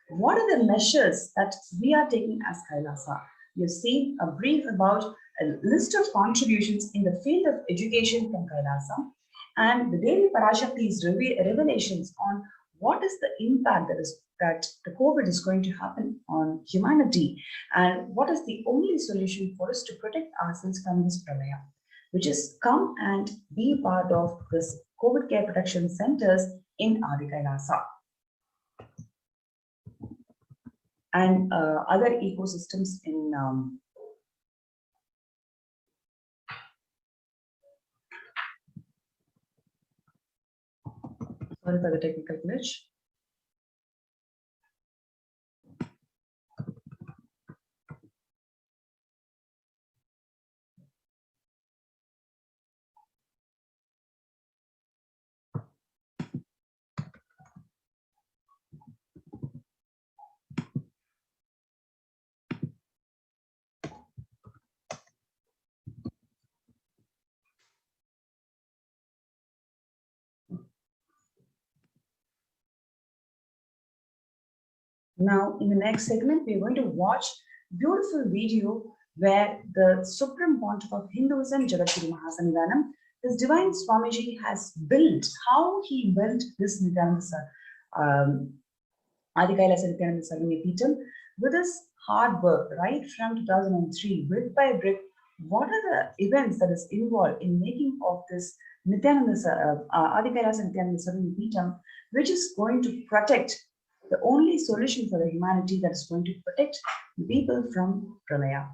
What are the measures that we are taking as Kailasa? You've seen a brief about a list of contributions in the field of education from Kailasa and the daily PARASHAKTI's revelations on what is the impact that the COVID is going to happen on humanity and what is the only solution for us to protect ourselves from this pralaya, which is come and be part of this COVID care protection centers in Adi Kailasa and other ecosystems in sorry for the technical glitch. Now, in the next segment, we're going to watch a beautiful video where the Supreme Pontiff of Hinduism, Jagadguru Mahasannidhanam, His Divine Swamiji has built, how he built this Nityananda Adi Kailasa Nityananda Sarvanya Peetham with his hard work right from 2003, brick by brick. What are the events that is involved in making of this Nityananda Adi Kailasa Nityananda Sarvanya Peetham, which is going to protect the only solution for the humanity that is going to protect the people from pralaya.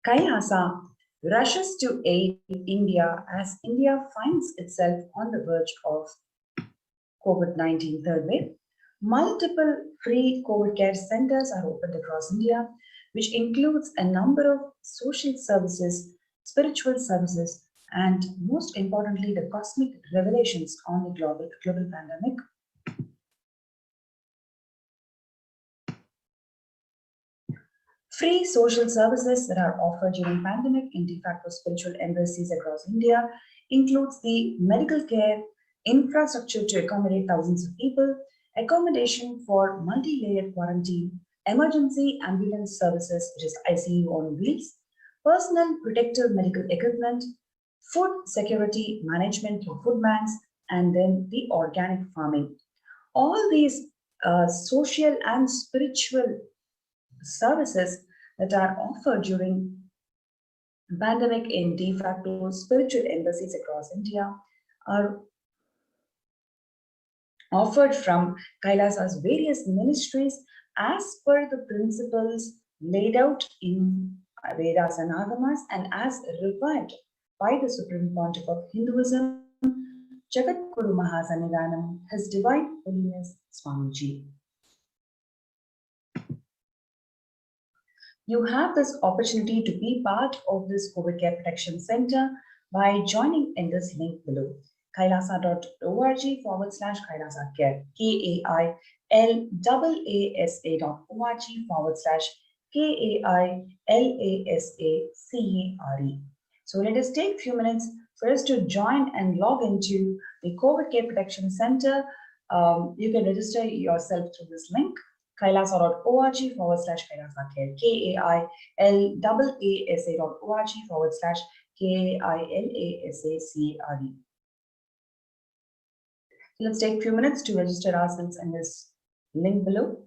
Kailasa rushes to aid India as India finds itself on the verge of COVID-19 third wave. Multiple free COVID care centers are opened across India, which includes a number of social services, spiritual services, and most importantly, the cosmic revelations on the global pandemic. Free social services that are offered during pandemic in de facto spiritual embassies across India includes the medical care, infrastructure to accommodate thousands of people, accommodation for multi-layered quarantine, emergency ambulance services, which is ICU on wheels, personal protective medical equipment, food security management through food banks, and then the organic farming. All these social and spiritual services that are offered during pandemic in de facto spiritual embassies across India are offered from Kailasa's various ministries as per the principles laid out in Vedas and Agamas and as revived by the Supreme Pontiff of Hinduism, Jagadguru Mahasannidhanam, His Divine Holiness Swamiji. You have this opportunity to be part of this COVID Care Protection Center by joining in this link below, kailasa.org/kailasacare, KAILASA.org/KAILASACARE. So let us take a few minutes for us to join and log into the COVID Care Protection Center. You can register yourself through this link, kailasa.org/kailasacare, KAILASA.org/KAILASACARE. Let's take a few minutes to register ourselves in this link below.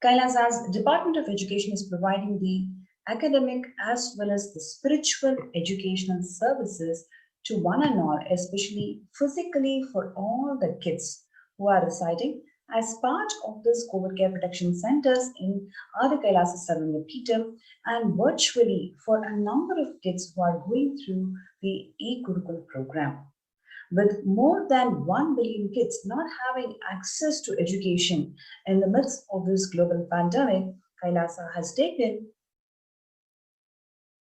Kailasa's Department of Education is providing the academic as well as the spiritual educational services to one and all, especially physically for all the kids who are residing as part of this COVID Care Protection Centers in Adi Kailasa Sarvangapeetham and virtually for a number of kids who are going through the e-Gurukul program. With more than 1 billion kids not having access to education in the midst of this global pandemic, Kailasa has taken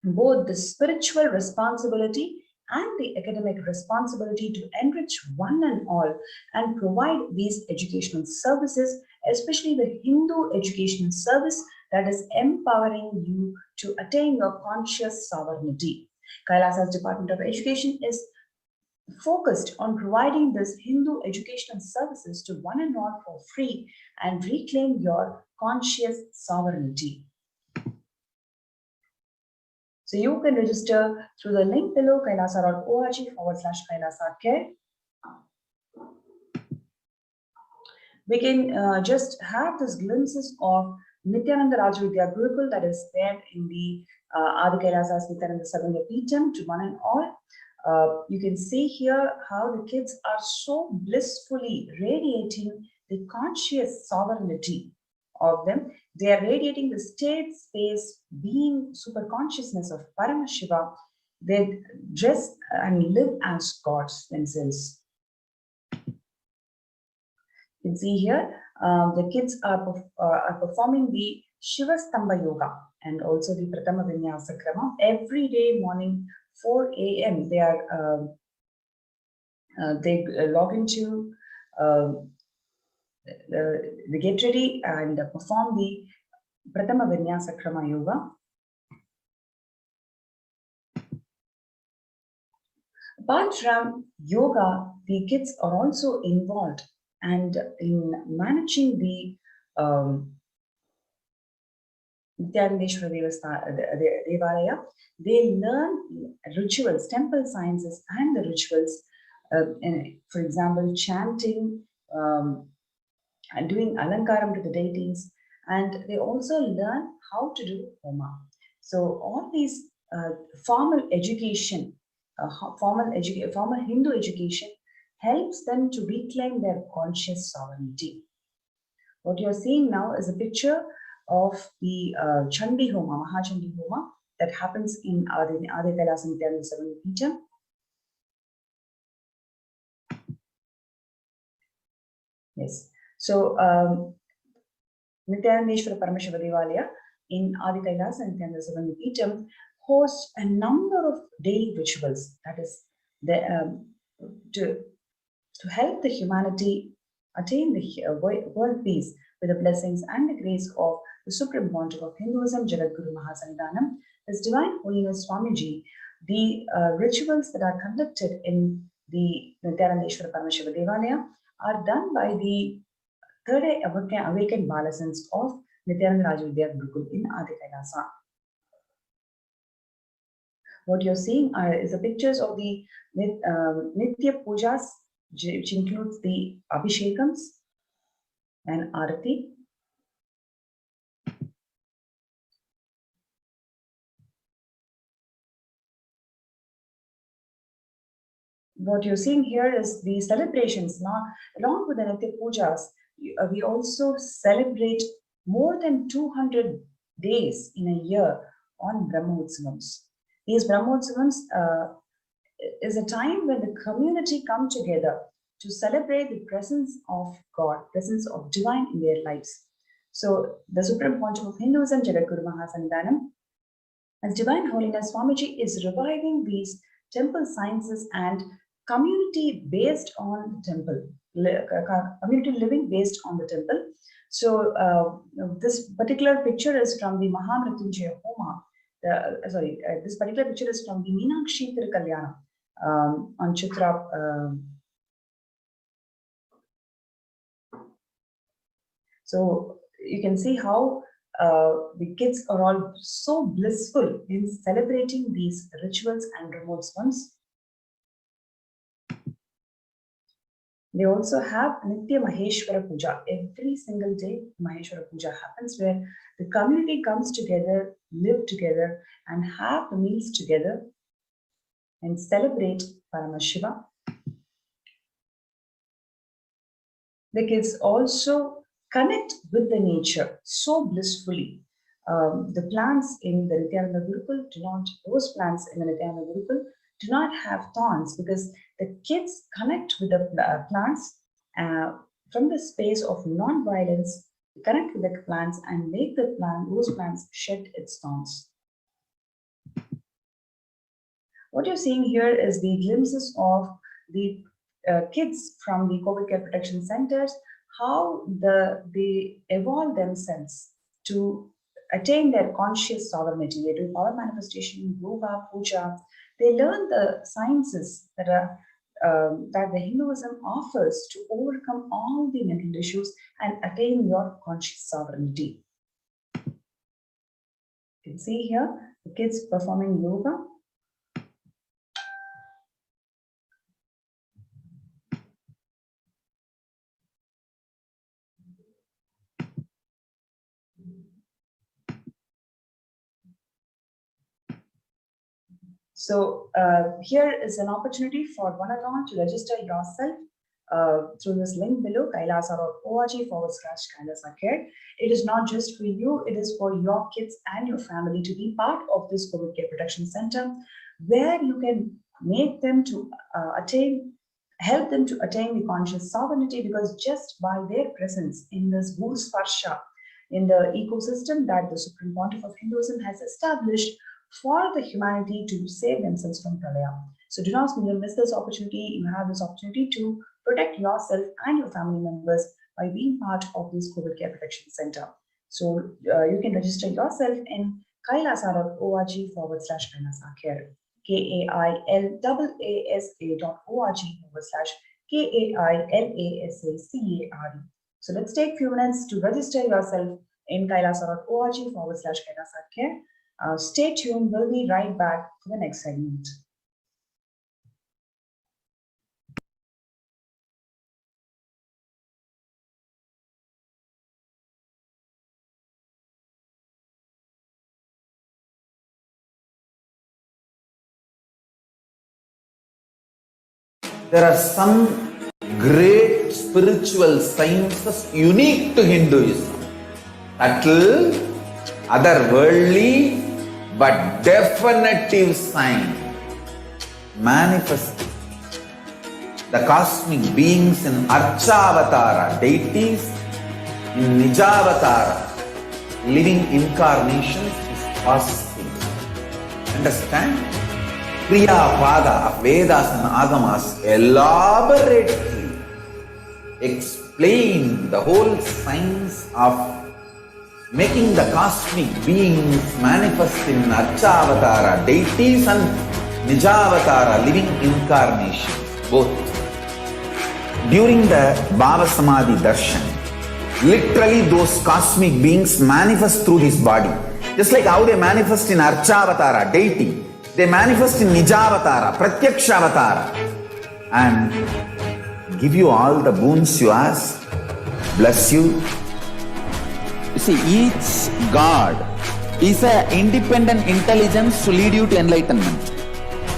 both the spiritual responsibility and the academic responsibility to enrich one and all and provide these educational services, especially the Hindu educational service that is empowering you to attain your conscious sovereignty. Kailasa's Department of Education is focused on providing this Hindu educational services to one and all for free and reclaim your conscious sovereignty. So you can register through the link below, kailasa.org/kailasacare. We can just have these glimpses of Nityananda Rajavidya Gurukul that is there in the Adi Kailasa's Nityananda Sarvangapeetham to one and all. You can see here how the kids are so blissfully radiating the conscious sovereignty of them. They are radiating the state, space, being, super consciousness of Paramashiva. They dress and live as gods themselves. You can see here, the kids are performing the Shiva Stamba Yoga and also the Pratama Vinyasa Krama. Every day morning, 4 a.m. they log into the get ready and perform the Pratama Vinyasa Krama Yoga. Apart from yoga, the kids are also involved and in managing the Devalaya. They learn rituals, temple sciences and the rituals, for example, chanting, and doing alankaram to the deities, and they also learn how to do homa. So all these formal education, formal Hindu education helps them to reclaim their conscious sovereignty. What you're seeing now is a picture of the Chandi Homa, Mahachandi Homa, that happens in Adi Kailas Nityananda Savanapita. Yes. So Nityanandeshwara Parameshwara Devalaya in Adi Kailas and Nityananda Savanapita hosts a number of daily rituals, that is to help the humanity attain the world peace with the blessings and the grace of the Supreme Pontiff of Hinduism, Jagadguru Mahasannidhanam, His Divine Holiness Swamiji. The rituals that are conducted in the Nityanandeshwara Parameshwara Devalaya are done by the third day awakened Balasans of Nityananda Rajavidya Gurukul in Adi Kailasa. What you're seeing is the pictures of the Nitya Pujas, which includes the Abhishekams and Arati. What you're seeing here is the celebrations. Now, along with the Nitya Pujas, we also celebrate more than 200 days in a year on Brahmotsavams. These Brahmotsavams is a time when the community come together to celebrate the presence of God, presence of divine in their lives. So the Supreme Pontiff of Hinduism, Jagadguru Mahasannidhanam, as Divine Holiness Swamiji is reviving these temple sciences and community based on the temple, community living based on the temple. So this particular picture is from the Mahamrityunjaya Homa. This particular picture is from the Meenakshi Tirukalyana on Chitra. So you can see how the kids are all so blissful in celebrating these rituals and remote ones. They also have Nitya Maheshwara Puja. Every single day, Maheshwara Puja happens where the community comes together, live together, and have the meals together and celebrate Paramashiva. The kids also connect with the nature so blissfully. The plants in the Nityananda Gurukul those plants in the Nityananda Gurukul do not have thorns because the kids connect with the plants from the space of non-violence, connect with the plants and make those plants shed its thorns. What you're seeing here is the glimpses of the kids from the COVID care protection centers, how they evolve themselves to attain their conscious sovereignty. They do power manifestation, yoga, puja. They learn the sciences that the Hinduism offers to overcome all the mental issues and attain your conscious sovereignty. You can see here the kids performing yoga. So here is an opportunity for one and all to register yourself through this link below, kailasa.org/Kailasa-Care. It is not just for you, it is for your kids and your family to be part of this COVID Care Protection Center, where you can make them to attain help them to attain the conscious sovereignty, because just by their presence in this Bhusparsha, in the ecosystem that the Supreme Pontiff of Hinduism has established for the humanity to save themselves from Pralaya. So do not miss this opportunity. You have this opportunity to protect yourself and your family members by being part of this COVID Care Protection Center. So you can register yourself in kailasa.org/kailasa-care, kailasa.org/KAILASACARE. So let's take a few minutes to register yourself in kailasa.org/kailasa-care. Stay tuned. We'll be right back for the next segment. There are some great spiritual sciences unique to Hinduism. Subtle, otherworldly, but definitive sign. Manifesting the cosmic beings in Archavatara, deities in Nijavatara, living incarnations is possible. Understand? Kriya Pada of Vedas and Agamas elaborately explain the whole science of making the cosmic beings manifest in Archavatara, deities and Nijavatara, living incarnations, both. During the Bhava Samadhi Darshan, literally those cosmic beings manifest through his body. Just like how they manifest in Archavatara, deity, they manifest in Nijavatara, Pratyakshavatara, and give you all the boons you ask, bless you. You see, each God is an independent intelligence to lead you to enlightenment.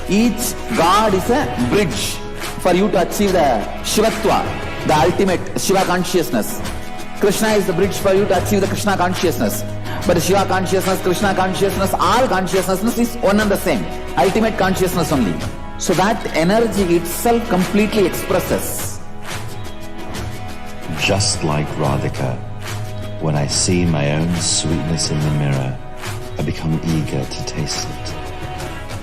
Each God is a bridge for you to achieve the Shivatva, the ultimate Shiva consciousness. Krishna is the bridge for you to achieve the Krishna consciousness. But Shiva consciousness, Krishna consciousness, all consciousness is one and the same. Ultimate consciousness only. So that energy itself completely expresses. Just like Radhika, when I see my own sweetness in the mirror, I become eager to taste it.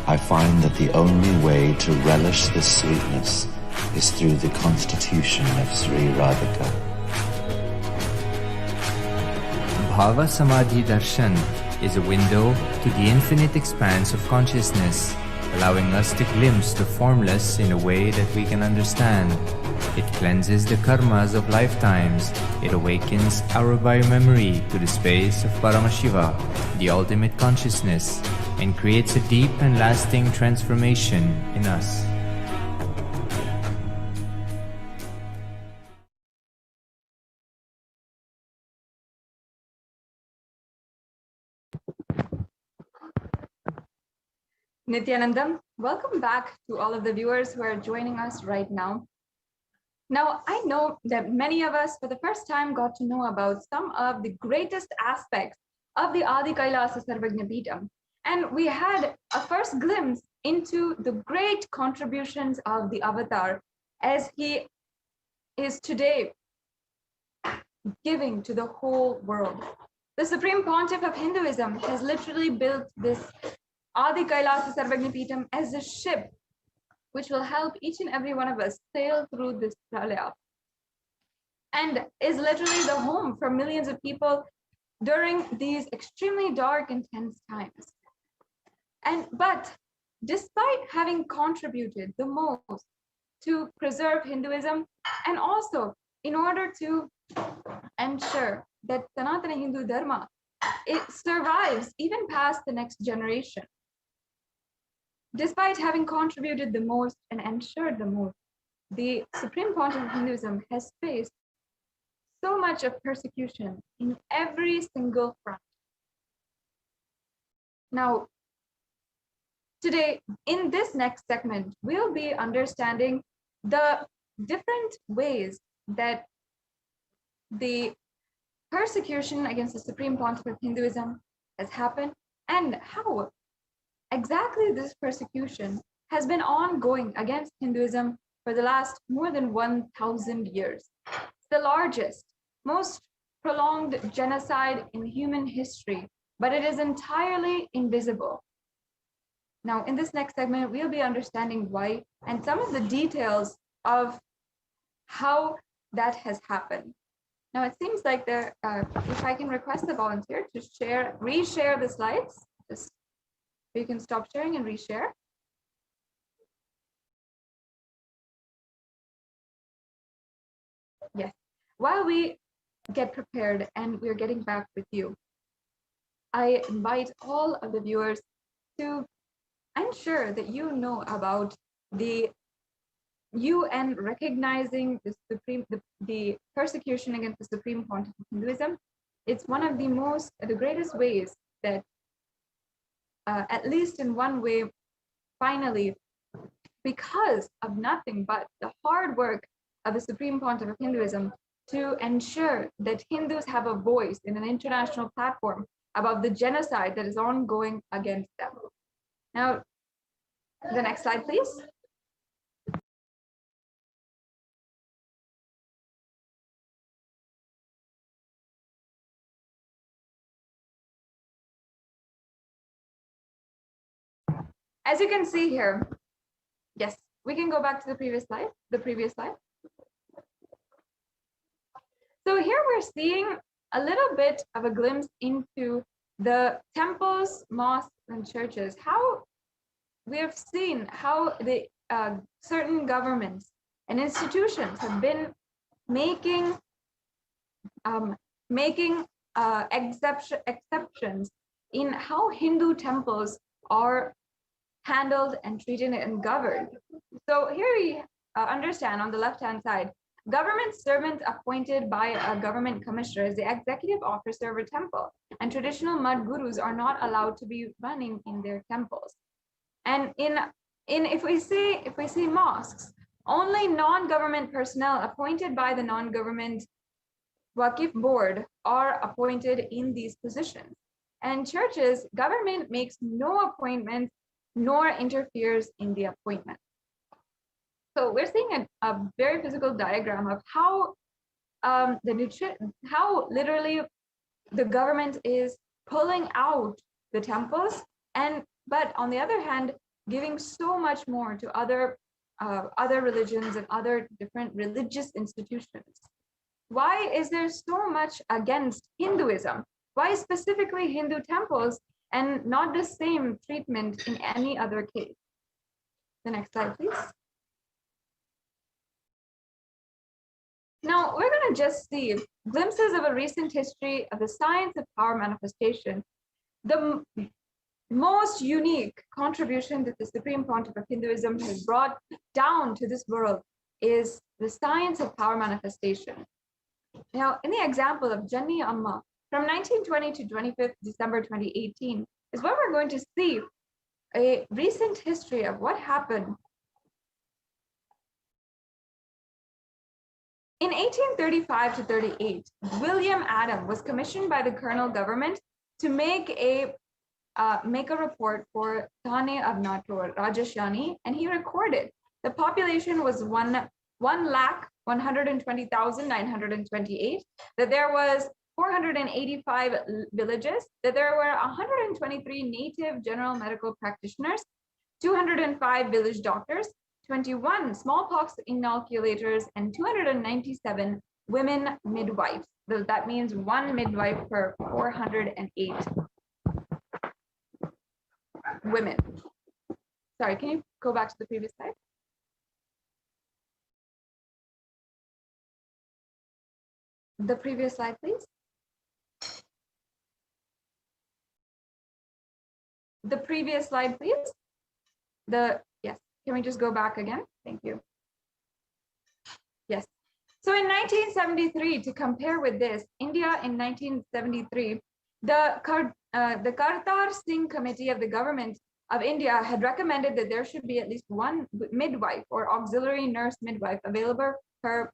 I find that the only way to relish this sweetness is through the constitution of Sri Radhika. Bhava Samadhi Darshan is a window to the infinite expanse of consciousness, allowing us to glimpse the formless in a way that we can understand. It cleanses the karmas of lifetimes. It awakens our biomemory to the space of Paramashiva, the ultimate consciousness, and creates a deep and lasting transformation in us. Nityanandam, welcome back to all of the viewers who are joining us right now. Now, I know that many of us for the first time got to know about some of the greatest aspects of the Adi Kailasa Sarvagna Peetham, and we had a first glimpse into the great contributions of the Avatar as he is today giving to the whole world. The Supreme Pontiff of Hinduism has literally built this Adi Kailasa Sarvagna Peetham as a ship which will help each and every one of us sail through this pralaya, and is literally the home for millions of people during these extremely dark and tense times. But despite having contributed the most to preserve Hinduism, and also in order to ensure that Sanatana Hindu Dharma, it survives even past the next generation, despite having contributed the most and ensured the most, the Supreme Pontiff of Hinduism has faced so much of persecution in every single front. Now, today, in this next segment, we'll be understanding the different ways that the persecution against the Supreme Pontiff of Hinduism has happened, and how exactly this persecution has been ongoing against Hinduism for the last more than 1,000 years. It's the largest, most prolonged genocide in human history, but it is entirely invisible. Now, in this next segment, we'll be understanding why and some of the details of how that has happened. Now, it seems like there, if I can request the volunteer to reshare the slides, just you can stop sharing and reshare. Yes, while we get prepared and we're getting back with you, I invite all of the viewers to ensure that you know about the UN recognizing the persecution against the Supreme Pontiff of Hinduism. It's one of the greatest ways that, at least in one way, finally, because of nothing but the hard work of the Supreme Pontiff of Hinduism to ensure that Hindus have a voice in an international platform about the genocide that is ongoing against them. Now, the next slide, please. As you can see here, yes, we can go back to the previous slide, So here we're seeing a little bit of a glimpse into the temples, mosques, and churches. How we have seen how the certain governments and institutions have been making exceptions in how Hindu temples are handled and treated and governed. So here we understand on the left-hand side, government servant appointed by a government commissioner is the executive officer of a temple, and traditional mud gurus are not allowed to be running in their temples. And if we see mosques, only non-government personnel appointed by the non-government Waqif board are appointed in these positions. And churches, government makes no appointments nor interferes in the appointment. So we're seeing a very physical diagram of how how literally the government is pulling out the temples, but on the other hand, giving so much more to other religions and other different religious institutions. Why is there so much against Hinduism? Why specifically Hindu temples and not the same treatment in any other case? The next slide, please. Now, we're going to just see glimpses of a recent history of the science of power manifestation. The most unique contribution that the Supreme Pontiff of Hinduism has brought down to this world is the science of power manifestation. Now, in the example of Janni Amma, from 1920 to 25th December 2018, is where we're going to see a recent history of what happened. In 1835 to 38, William Adam was commissioned by the colonial government to make a report for Thane of Natur, Rajasthani, and he recorded the population was 1,120,928, that there was 485 villages, that there were 123 native general medical practitioners, 205 village doctors, 21 smallpox inoculators, and 297 women midwives. So that means one midwife per 408 women. Sorry, can you go back to the previous slide? The previous slide, please. The previous slide, please. Yes, can we just go back again? Thank you. Yes. So in 1973, to compare with this, India in 1973, the Kartar Singh Committee of the government of India had recommended that there should be at least one midwife or auxiliary nurse midwife available per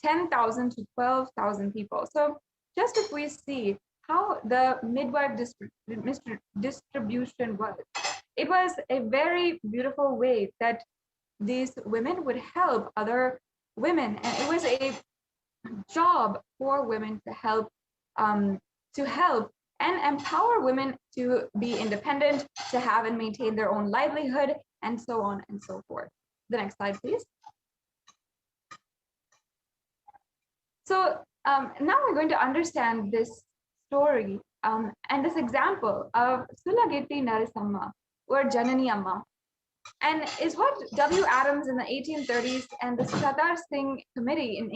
10,000 to 12,000 people. So just if we see how the midwife distribution was, it was a very beautiful way that these women would help other women, and it was a job for women to help and empower women to be independent, to have and maintain their own livelihood, and so on and so forth. The next slide, please. So now we're going to understand this story and this example of Sulagiti Narasamma, or Janani Amma, and is what W. Adams in the 1830s and the Satar Singh Committee in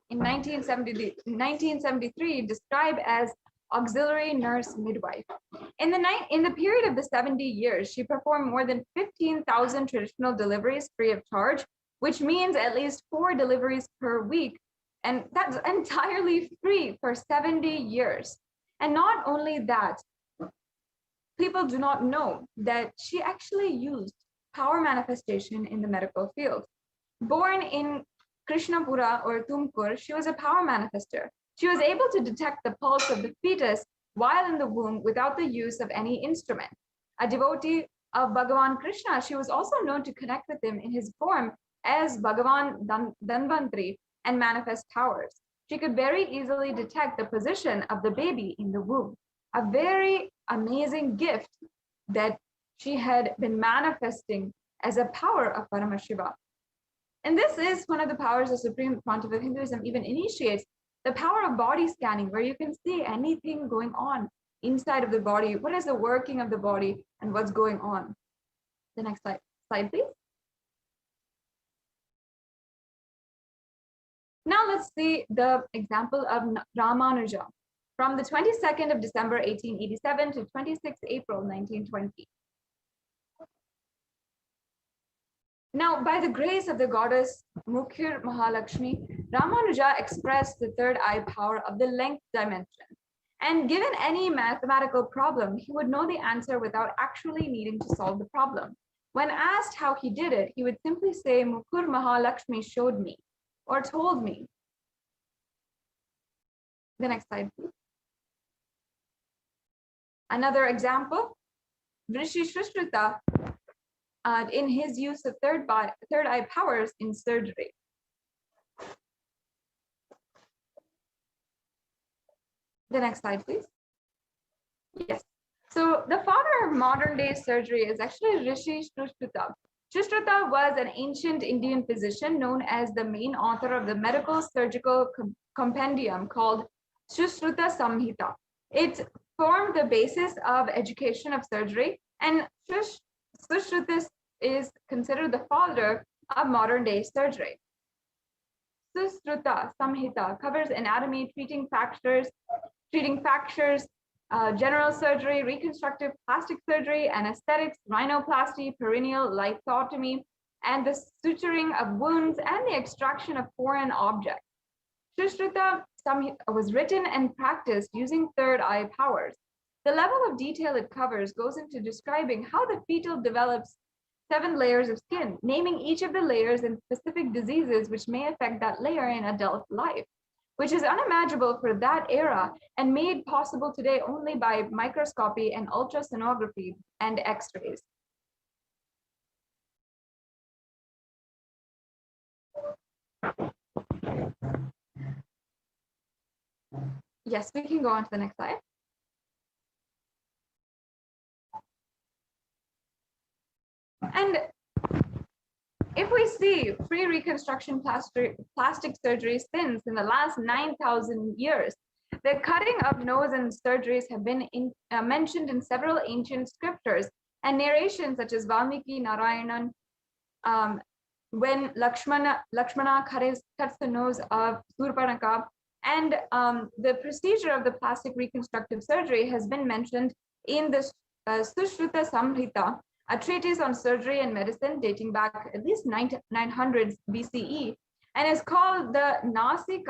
1973 described as auxiliary nurse midwife. In the period of the 70 years, she performed more than 15,000 traditional deliveries free of charge, which means at least 4 deliveries per week. And that's entirely free for 70 years. And not only that, people do not know that she actually used power manifestation in the medical field. Born in Krishnapura or Tumkur, she was a power manifester. She was able to detect the pulse of the fetus while in the womb without the use of any instrument. A devotee of Bhagavan Krishna, she was also known to connect with him in his form as Bhagavan Dhanvantri and manifest powers. She could very easily detect the position of the baby in the womb. A very amazing gift that she had been manifesting as a power of Paramashiva. And this is one of the powers the Supreme Pontiff of Hinduism even initiates, the power of body scanning, where you can see anything going on inside of the body. What is the working of the body and what's going on? The next slide, please. Now let's see the example of Ramanuja from the 22nd of December 1887 to 26th April 1920. Now, by the grace of the goddess Mukhir Mahalakshmi, Ramanuja expressed the third eye power of the length dimension. And given any mathematical problem, he would know the answer without actually needing to solve the problem. When asked how he did it, he would simply say, Mukhir Mahalakshmi showed me or told me. The next slide, please. Another example, Vrishi Shrishruta, in his use of third eye powers in surgery. The next slide, please. Yes. So the father of modern day surgery is actually Rishi Shrishruta. Shrishruta was an ancient Indian physician known as the main author of the medical surgical compendium called Shrishruta Samhita. It formed the basis of education of surgery, and Shrishruta is considered the father of modern day surgery. Shrishruta Samhita covers anatomy, treating fractures, general surgery, reconstructive plastic surgery, anesthetics, rhinoplasty, perineal lithotomy, and the suturing of wounds and the extraction of foreign objects. Shrishruta Samhita was written and practiced using third eye powers. The level of detail it covers goes into describing how the fetal develops 7 layers of skin, naming each of the layers and specific diseases which may affect that layer in adult life, which is unimaginable for that era and made possible today only by microscopy and ultrasonography and X-rays. Yes, we can go on to the next slide. And if we see free reconstruction plastic surgery since in the last 9,000 years, the cutting of nose and surgeries have been mentioned in several ancient scriptures and narrations such as Valmiki Narayanan, when Lakshmana cuts the nose of Surpanaka, and the procedure of the plastic reconstructive surgery has been mentioned in the Sushruta Samhita, a treatise on surgery and medicine dating back at least 900s BCE, and is called the Nasi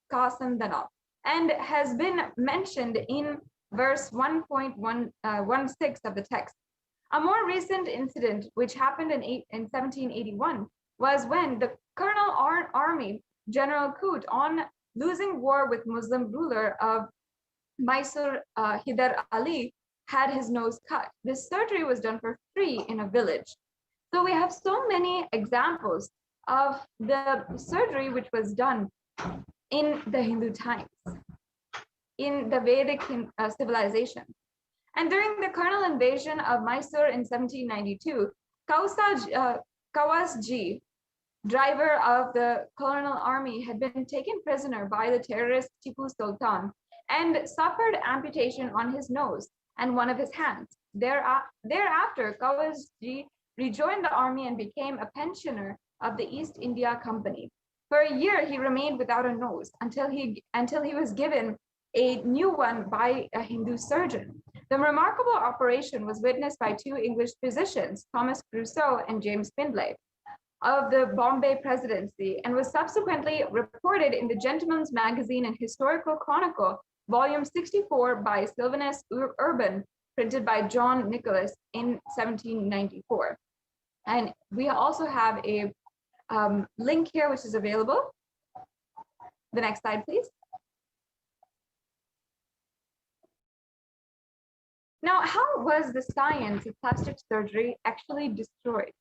Kasandana, and has been mentioned in verse 1.16 of the text. A more recent incident, which happened in 1781, was when the Colonel Army, General Coote, on losing war with Muslim ruler of Mysore, Hyder Ali, had his nose cut. This surgery was done for free in a village. So we have so many examples of the surgery which was done in the Hindu times, in the Vedic civilization. And during the colonial invasion of Mysore in 1792, Kawasji, driver of the colonial army, had been taken prisoner by the terrorist Tipu Sultan and suffered amputation on his nose and one of his hands. Thereafter, Kawasji rejoined the army and became a pensioner of the East India Company. For a year, he remained without a nose until he was given a new one by a Hindu surgeon. The remarkable operation was witnessed by two English physicians, Thomas Crusoe and James Findlay, of the Bombay Presidency, and was subsequently reported in the Gentleman's Magazine and Historical Chronicle, volume 64 by Sylvanus Urban, printed by John Nicholas in 1794. And we also have a link here which is available. The next slide, please. Now, how was the science of plastic surgery actually destroyed?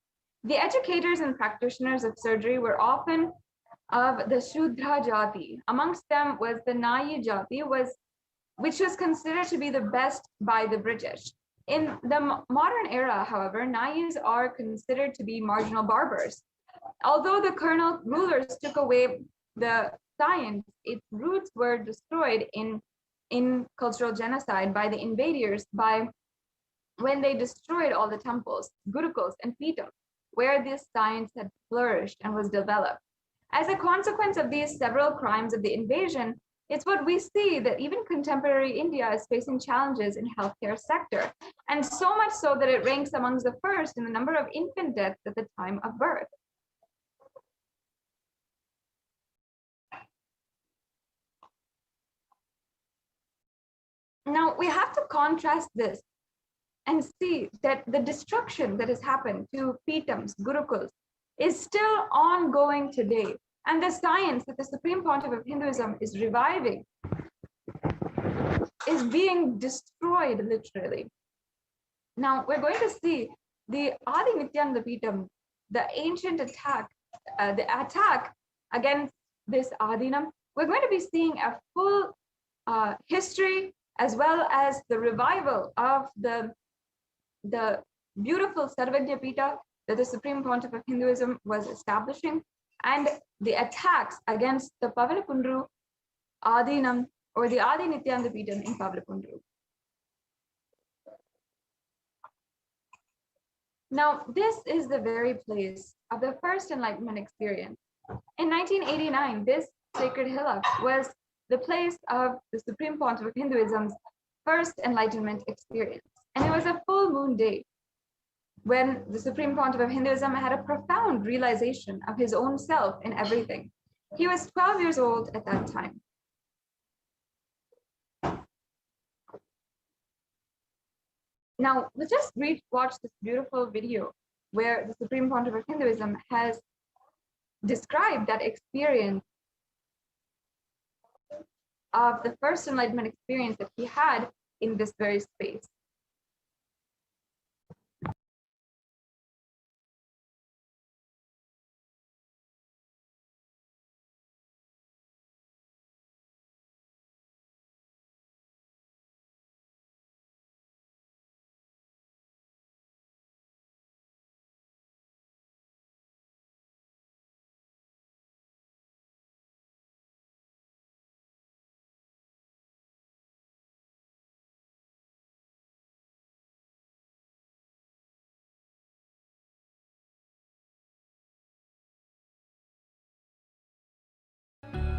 The educators and practitioners of surgery were often of the Shudra Jati. Amongst them was the Nayi Jati, which was considered to be the best by the British. In the modern era, however, Nayis are considered to be marginal barbers. Although the colonial rulers took away the science, its roots were destroyed in cultural genocide by the invaders when they destroyed all the temples, gurukuls, and peetams, where this science had flourished and was developed. As a consequence of these several crimes of the invasion, it's what we see that even contemporary India is facing challenges in healthcare sector, and so much so that it ranks amongst the first in the number of infant deaths at the time of birth. Now, we have to contrast this and see that the destruction that has happened to Peetams, Gurukuls, is still ongoing today. And the science that the Supreme Pontiff of Hinduism is reviving is being destroyed, literally. Now, we're going to see the Adi Nityananda Peetam, the ancient attack, the attack against this Adinam. We're going to be seeing a full history, as well as the revival of the beautiful Sarvagya Pita that the Supreme Pontiff of Hinduism was establishing, and the attacks against the Pavanapundru Adinam, or the Adi Nityananda Peetam in Pavanapundru. Now, this is the very place of the first Enlightenment experience. In 1989, this sacred hillock was the place of the Supreme Pontiff of Hinduism's first Enlightenment experience. And it was a full moon day when the Supreme Pontiff of Hinduism had a profound realization of his own self in everything. He was 12 years old at that time. Now, let's just watch this beautiful video where the Supreme Pontiff of Hinduism has described that experience of the first Enlightenment experience that he had in this very space.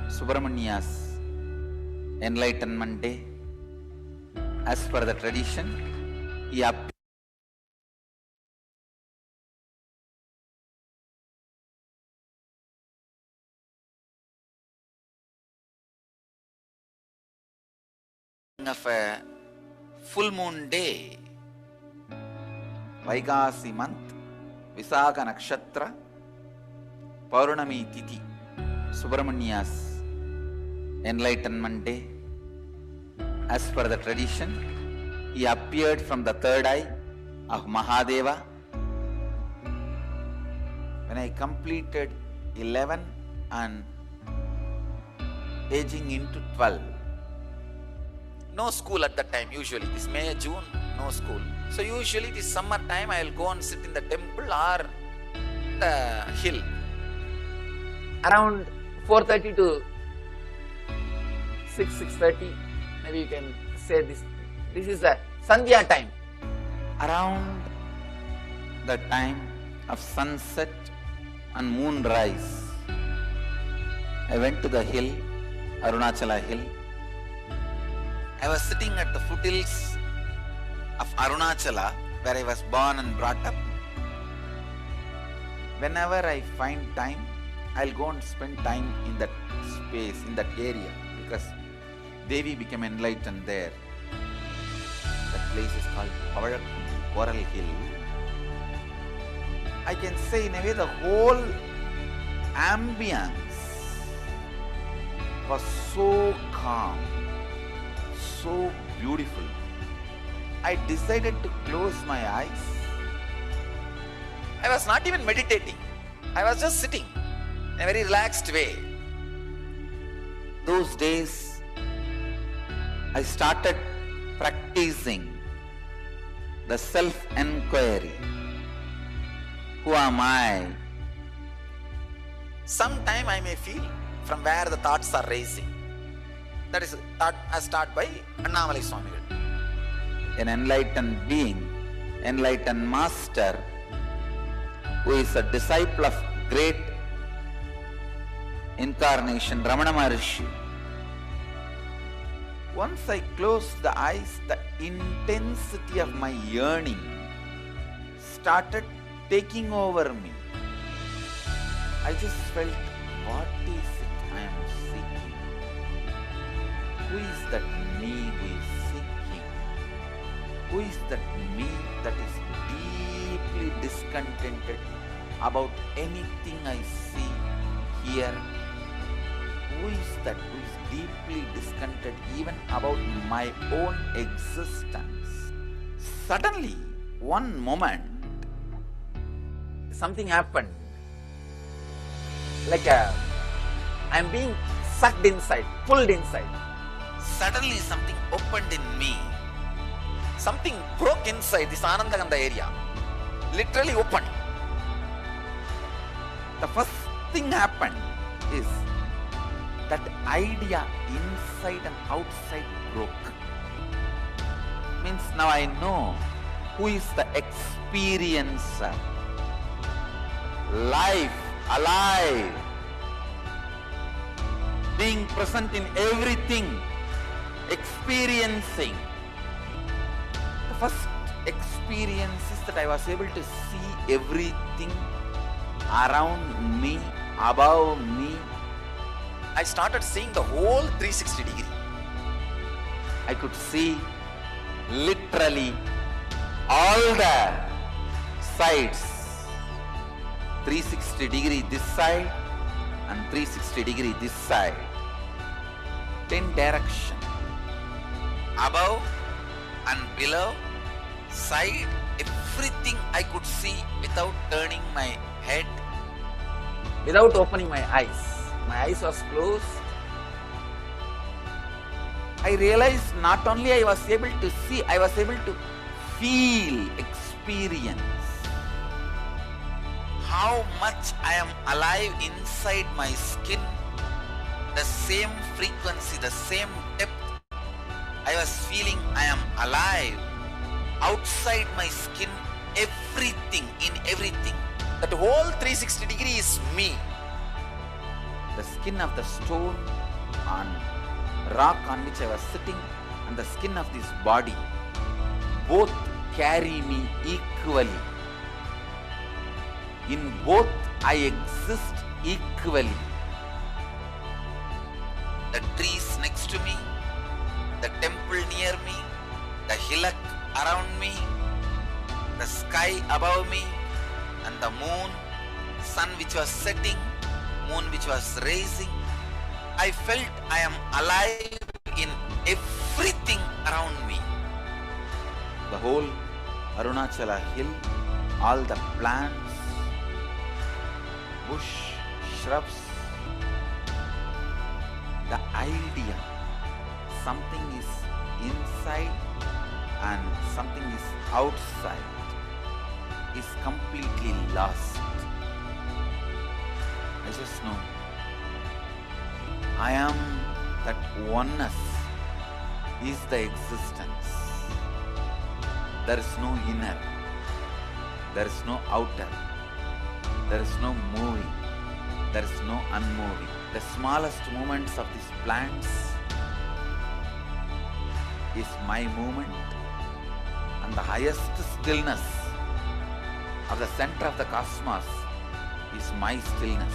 Subramania's Enlightenment Day. As per the tradition, he appeared of a full moon day, Vaikasi month, Visakha Nakshatra, Paurnami Tithi, Subramania's Enlightenment Day. As per the tradition, he appeared from the third eye of Mahadeva. When I completed 11 and aging into 12, no school at that time usually, this May, June, no school. So usually this summer time I will go and sit in the temple or the hill. Around 4:30 to 6:30, maybe you can say this is the Sandhya time. Around the time of sunset and moonrise, I went to the hill, Arunachala hill. I was sitting at the foothills of Arunachala, where I was born and brought up. Whenever I find time, I'll go and spend time in that space, in that area, because Devi became enlightened there. That place is called Coral Hill. I can say in a way the whole ambience was so calm, so beautiful. I decided to close my eyes. I was not even meditating. I was just sitting in a very relaxed way. Those days, I started practicing the self-enquiry. Who am I? Sometime I may feel from where the thoughts are rising. That is thought as taught by Annamalai Swamigal. An enlightened being, enlightened master, who is a disciple of great incarnation, Ramana Maharishi. Once I closed the eyes, the intensity of my yearning started taking over me. I just felt, what is it I am seeking? Who is that me who is seeking? Who is that me that is deeply discontented about anything I see, hear? Who is that who is deeply discontented even about my own existence? Suddenly, one moment, something happened. Like I'm being sucked inside, pulled inside. Suddenly something opened in me. Something broke inside this Anandaganda area. Literally opened. The first thing happened is that idea inside and outside broke. Means now I know who is the experiencer. Life, alive, being present in everything, experiencing. The first experience is that I was able to see everything around me, above me. I started seeing the whole 360 degree. I could see literally all the sides. 360 degree this side and 360 degree this side. 10 direction. Above and below, side, everything I could see without turning my head, without opening my eyes. My eyes was closed. I realized not only I was able to see, I was able to feel, experience how much I am alive inside my skin, the same frequency, the same depth. I was feeling I am alive outside my skin, everything, in everything. That whole 360 degree is me. The skin of the stone on rock on which I was sitting and the skin of this body both carry me equally. In both I exist equally. The trees next to me, the temple near me, the hillock around me, the sky above me, and the moon, sun which was setting, moon which was rising. I felt I am alive in everything around me. the whole Arunachala hill, all the plants, bush, shrubs, the idea something is inside and something is outside is completely lost. I just know I am that oneness is the existence. There is no inner, there is no outer, there is no moving, there is no unmoving. The smallest movements of these plants is my movement, and the highest stillness of the center of the cosmos is my stillness.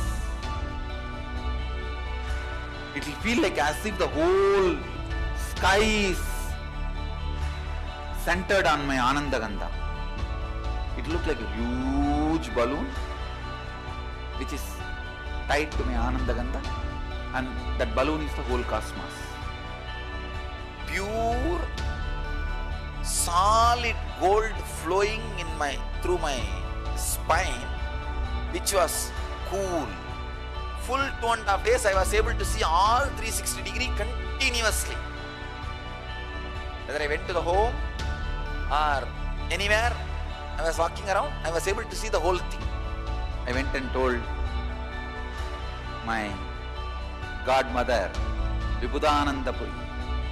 It will feel like as if the whole sky is centered on my Anandagandha. It looks like a huge balloon which is tied to my Anandagandha, and that balloon is the whole cosmos. Pure solid gold flowing through my spine, which was cool. Full 2.5 days I was able to see all 360 degrees continuously. Whether I went to the home or anywhere I was walking around, I was able to see the whole thing. I went and told my godmother, Vibhudanandapuri.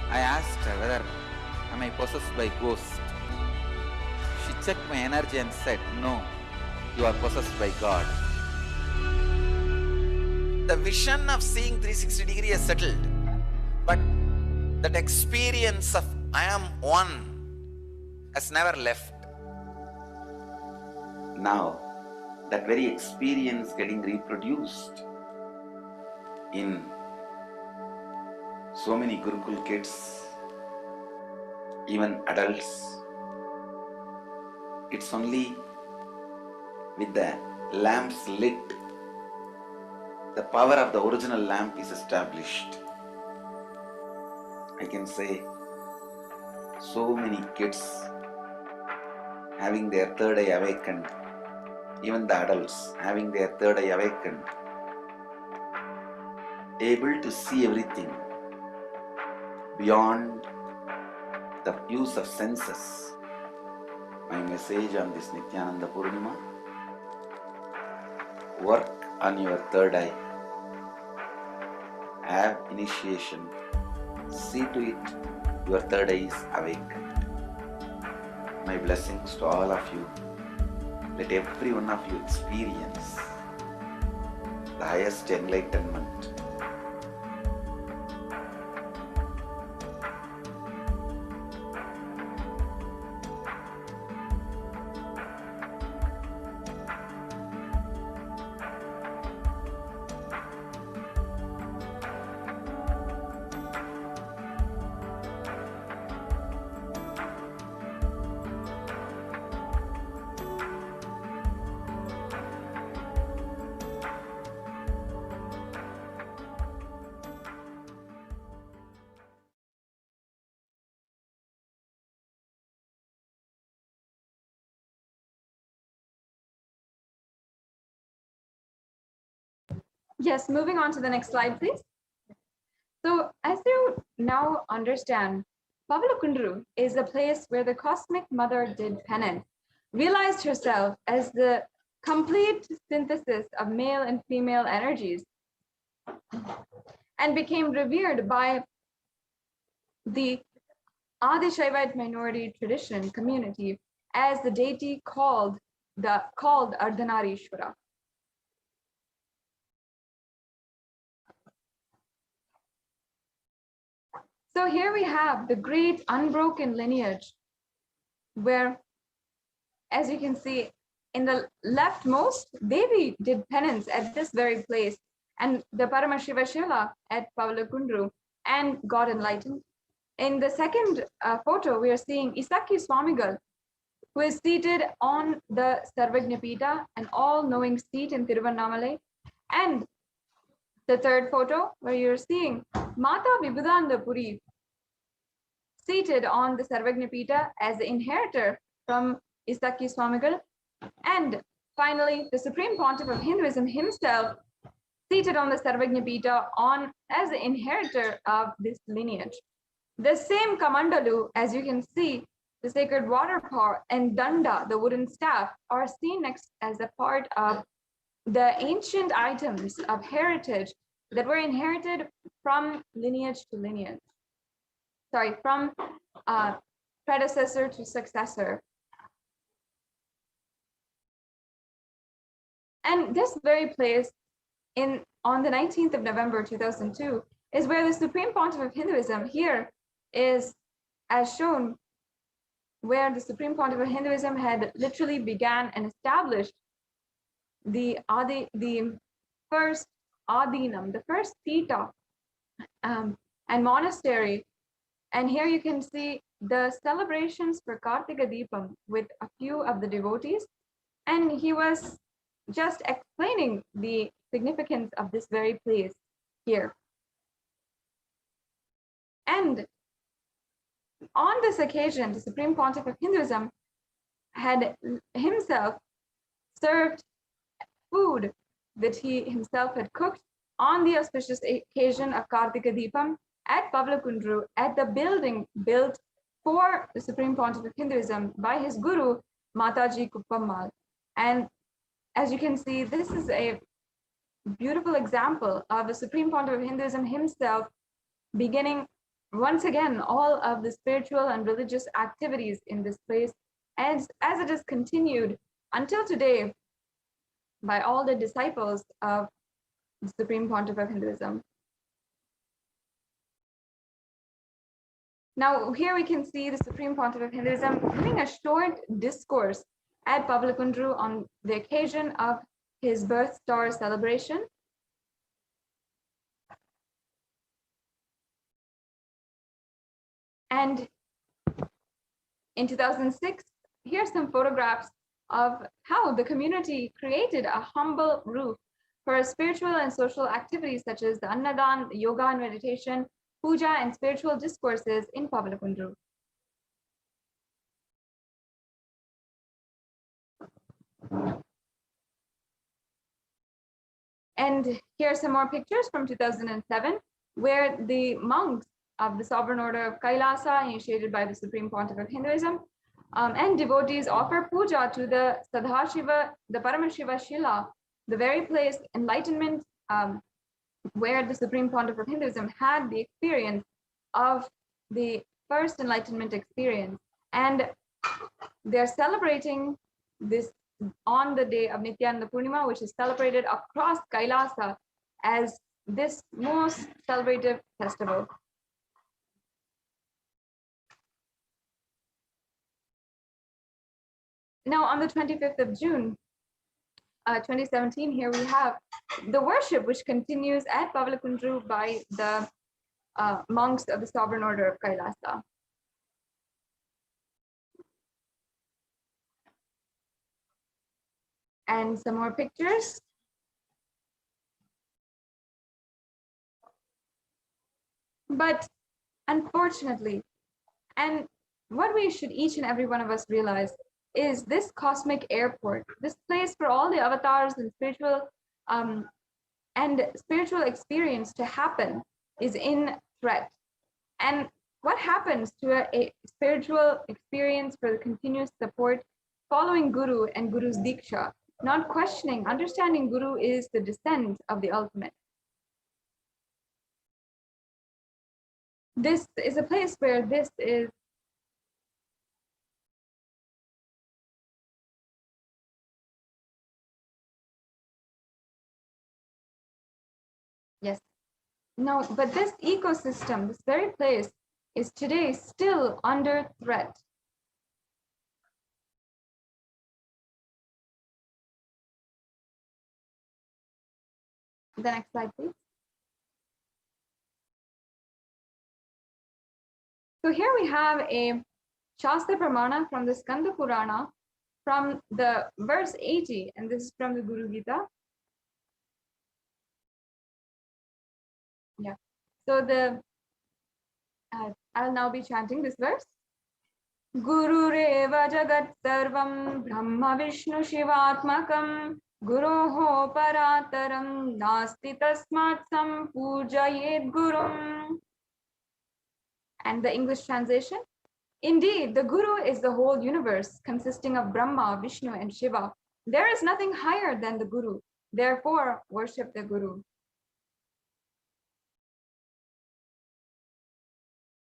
I asked her whether am I possessed by ghost. She checked my energy and said, no, you are possessed by God. The vision of seeing 360 degrees is settled, but that experience of I am one has never left. Now, that very experience getting reproduced in so many Gurukul kids, even adults. It's only with the lamps lit, the power of the original lamp is established. I can say so many kids having their third eye awakened, even the adults having their third eye awakened, able to see everything beyond the use of senses. My message on this Nityananda Purnima: work on your third eye, have initiation, see to it your third eye is awakened. My blessings to all of you. Let every one of you experience the highest enlightenment. Yes, moving on to the next slide, please. So as you now understand, Pavalakundru is a place where the cosmic mother did penance, realized herself as the complete synthesis of male and female energies, and became revered by the Adi Shaivite minority tradition community as the deity called Ardhanarishwara. So here we have the great unbroken lineage where, as you can see, in the leftmost, Devi did penance at this very place, and the Paramashiva Shila at Pavalakundru, and got enlightened. In the second photo, we are seeing Isaki Swamigal, who is seated on the Sarvajñapita, an all-knowing seat in Tiruvannamalai. And the third photo, where you're seeing Mata Vibhudananda Puri, seated on the Sarvagnapita as the inheritor from Isaki Swamigal. And finally, the Supreme Pontiff of Hinduism himself, seated on the Sarvagnapita as the inheritor of this lineage. The same Kamandalu, as you can see, the sacred water pot and Danda, the wooden staff, are seen next as a part of the ancient items of heritage that were inherited from lineage to lineage. Sorry, from predecessor to successor. And this very place on the 19th of November 2002 is where the Supreme Pontiff of Hinduism here is as shown, where the Supreme Pontiff of Hinduism had literally began and established the first Adinam, the first Pita and monastery. And here you can see the celebrations for Kartika Deepam with a few of the devotees. And he was just explaining the significance of this very place here. And on this occasion, the Supreme Pontiff of Hinduism had himself served food that he himself had cooked on the auspicious occasion of Kartika Deepam at Pavlakundru, at the building built for the Supreme Pontiff of Hinduism by his guru, Mataji Kuppammal. And as you can see, this is a beautiful example of the Supreme Pontiff of Hinduism himself beginning once again all of the spiritual and religious activities in this place, as it is continued until today by all the disciples of the Supreme Pontiff of Hinduism. Now here we can see the Supreme Pontiff of Hinduism giving a short discourse at Pavlakundru on the occasion of his birth star celebration. And in 2006, here's some photographs of how the community created a humble roof for spiritual and social activities such as the Annadan, yoga and meditation, puja and spiritual discourses in Pavlakundru. And here are some more pictures from 2007, where the monks of the Sovereign Order of Kailasa, initiated by the Supreme Pontiff of Hinduism, and devotees offer puja to the Sadhashiva, the Paramashiva Shila, the very place, enlightenment, where the Supreme Pontiff of Hinduism had the experience of the first enlightenment experience. And they're celebrating this on the day of Nityananda Purnima, which is celebrated across Kailasa as this most celebrative festival. Now, on the 25th of June, 2017, here we have the worship, which continues at Pavlakundru by the monks of the Sovereign Order of Kailasa. And some more pictures. But unfortunately, and what we should each and every one of us realize is this cosmic airport, this place for all the avatars and spiritual experience to happen, is in threat. And what happens to a spiritual experience for the continuous support following Guru and Guru's Diksha, not questioning, understanding Guru is the descent of the ultimate. This is a place where this is yes. No, but this ecosystem, this very place, is today still under threat. The next slide, please. So here we have a Shastra Pramana from the Skanda Purana, from the verse 80, and this is from the Guru Gita. Yeah. So I'll now be chanting this verse. Gurureva Jagat Sarvam Brahma Vishnu Shivatmakam Guroho Parataram Nasti Tasmat Sampujayet Gurum. And the English translation. Indeed, the Guru is the whole universe consisting of Brahma, Vishnu, and Shiva. There is nothing higher than the Guru. Therefore, worship the Guru.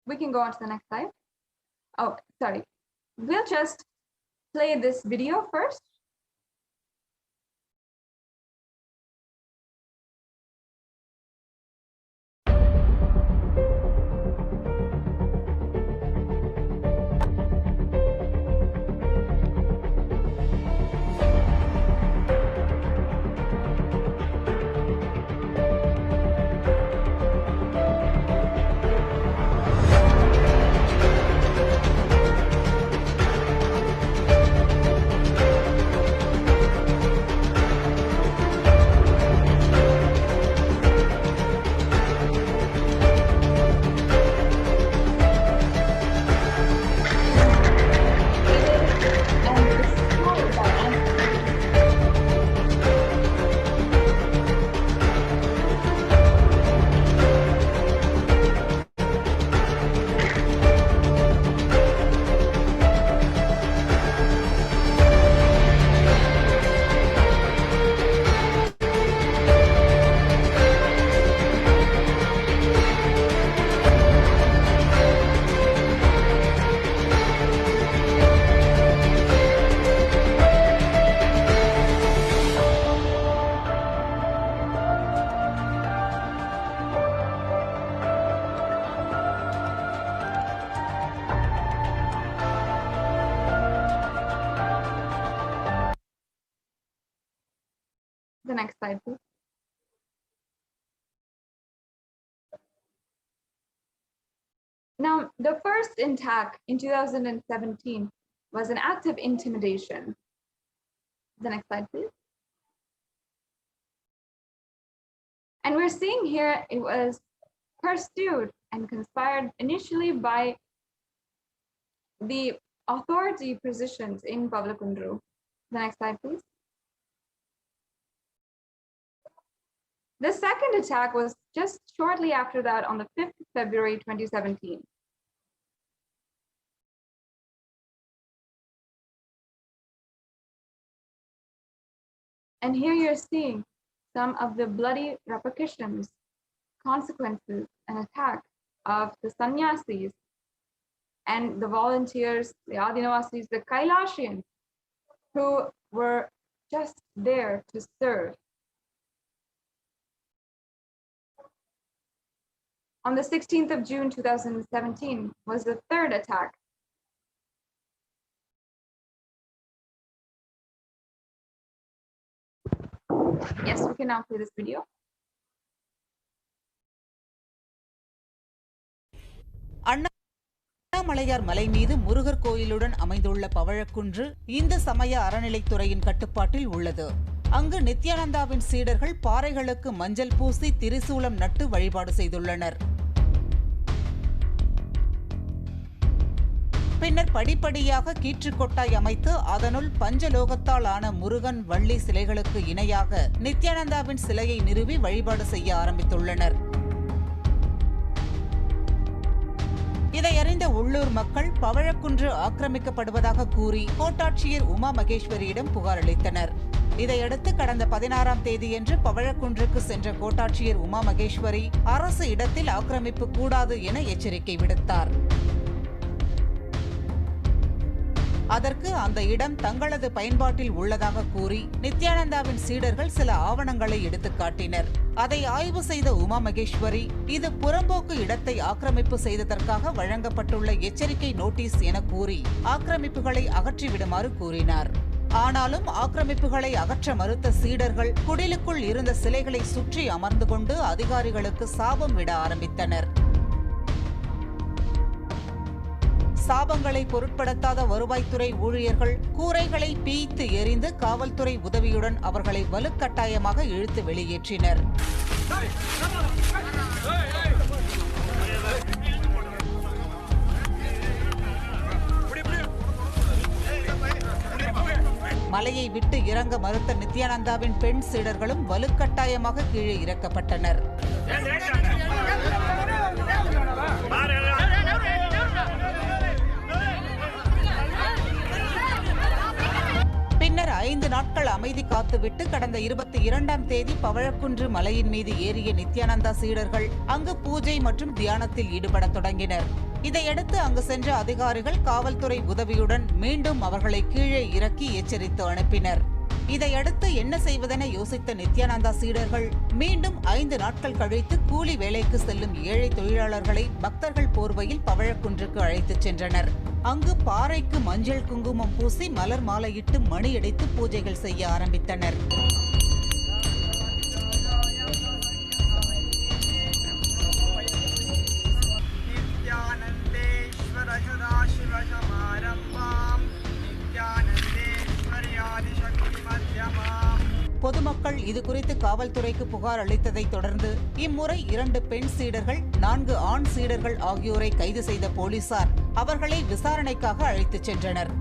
We can go on to the next slide. Oh, sorry. We'll just play this video first. The next slide, please. Now, the first attack in 2017 was an act of intimidation. The next slide, please. And we're seeing here it was pursued and conspired initially by the authority positions in Pavlakundru. The next slide, please. The second attack was just shortly after that on the 5th of February 2017. And here you're seeing some of the bloody repercussions, consequences, and attack of the sannyasis and the volunteers, the Adinavasis, the Kailashians, who were just there to serve. On the 16th of June 2017 was the third attack. Yes, we can now play this video. Annamalaiyar மலை மீது முருகர் கோயிலுடன் அமைந்துள்ள பவழக்குன்று இந்து சமய அறநிலைத்துறையின் கட்டுப்பாட்டில் உள்ளது. அங்கு நித்யானந்தாவின் சீடர்கள் பாறைகளுக்கு மஞ்சள் பூசி திரிசூலம் நட்டு வழிபாடு செய்துள்ளனர். பின்னர் படிப்படியாக கீற்றுக்கொட்டாய் அமைத்து அதனுள் பஞ்சலோகத்தால் ஆன முருகன் வள்ளி சிலைகளுக்கு இணையாக நித்யானந்தாவின் சிலையை நிறுவி வழிபாடு செய்ய ஆரம்பித்துள்ளனர். இதை அறிந்த உள்ளூர் மக்கள் பவழக்குன்று ஆக்கிரமிக்கப்படுவதாக கூறி கோட்டாட்சியர் உமா மகேஸ்வரியிடம் புகார் அளித்தனர். இதையடுத்து கடந்த 16ஆம் தேதியன்று பவழக்குன்றுக்கு சென்ற கோட்டாட்சியர் உமா மகேஸ்வரி அரசு இடத்தில் ஆக்கிரமிப்பு கூடாது என எச்சரிக்கை விடுத்தார். அதற்கு அந்த இடம் தங்களது பயன்பாட்டில் உள்ளதாக கூறி நித்யானந்தாவின் சீடர்கள் சில ஆவணங்களை எடுத்துக் காட்டினர். அதை ஆய்வு செய்த உமா மகேஸ்வரி இது புறம்போக்கு இடத்தை ஆக்கிரமிப்பு செய்ததற்காக வழங்கப்பட்டுள்ள எச்சரிக்கை நோட்டீஸ் என கூறி ஆக்கிரமிப்புகளை அகற்றிவிடுமாறு கூறினார். ஆனாலும் ஆக்கிரமிப்புகளை அகற்ற மறுத்த சீடர்கள் குடிலுக்குள் இருந்த சிலைகளை சுற்றி அமர்ந்து கொண்டு அதிகாரிகளுக்கு சாபம் விட ஆரம்பித்தனர். சாபங்களை பொருட்படுத்தாத வருவாய்த்துறை ஊழியர்கள் கூரைகளை பீய்த்து எறிந்து காவல்துறை உதவியுடன் அவர்களை வலுக்கட்டாயமாக இழுத்து வெளியேற்றினர். மலையை விட்டு இறங்க மறுத்த நித்யானந்தாவின் பெண் சீடர்களும் வலுக்கட்டாயமாக கீழே இறக்கப்பட்டனர். பின்னர் 5 நாட்கள் அமைதி காத்துவிட்டு கடந்த 22ஆம் தேதி பவழக்குன்று மலையின் மீது ஏறிய நித்யானந்தா சீடர்கள் அங்கு பூஜை மற்றும் தியானத்தில் ஈடுபடத் தொடங்கினர். இதையடுத்து அங்கு சென்ற அதிகாரிகள் காவல்துறை உதவியுடன் மீண்டும் அவர்களை கீழே இறக்கி எச்சரித்து அனுப்பினர். இதையடுத்து என்ன செய்வதென யோசித்த நித்யானந்தா சீடர்கள் மீண்டும் 5 நாட்கள் கழித்து கூலி வேலைக்கு செல்லும் ஏழை தொழிலாளர்களை பக்தர்கள் போர்வையில் பவழக்குன்றுக்கு அழைத்துச் சென்றனர். அங்கு பாறைக்கு மஞ்சள் குங்குமம் பூசி மலர் மாலையிட்டு மணியடித்து பூஜைகள் செய்ய ஆரம்பித்தனர். பொதுமக்கள் இதுகுறித்து காவல்துறைக்கு புகார் அளித்ததை தொடர்ந்து இம்முறை 2 பெண் சீடர்கள் 4 ஆண் சீடர்கள் ஆகியோரை கைது செய்த போலீசார் அவர்களை விசாரணைக்காக அழைத்துச் சென்றனர்.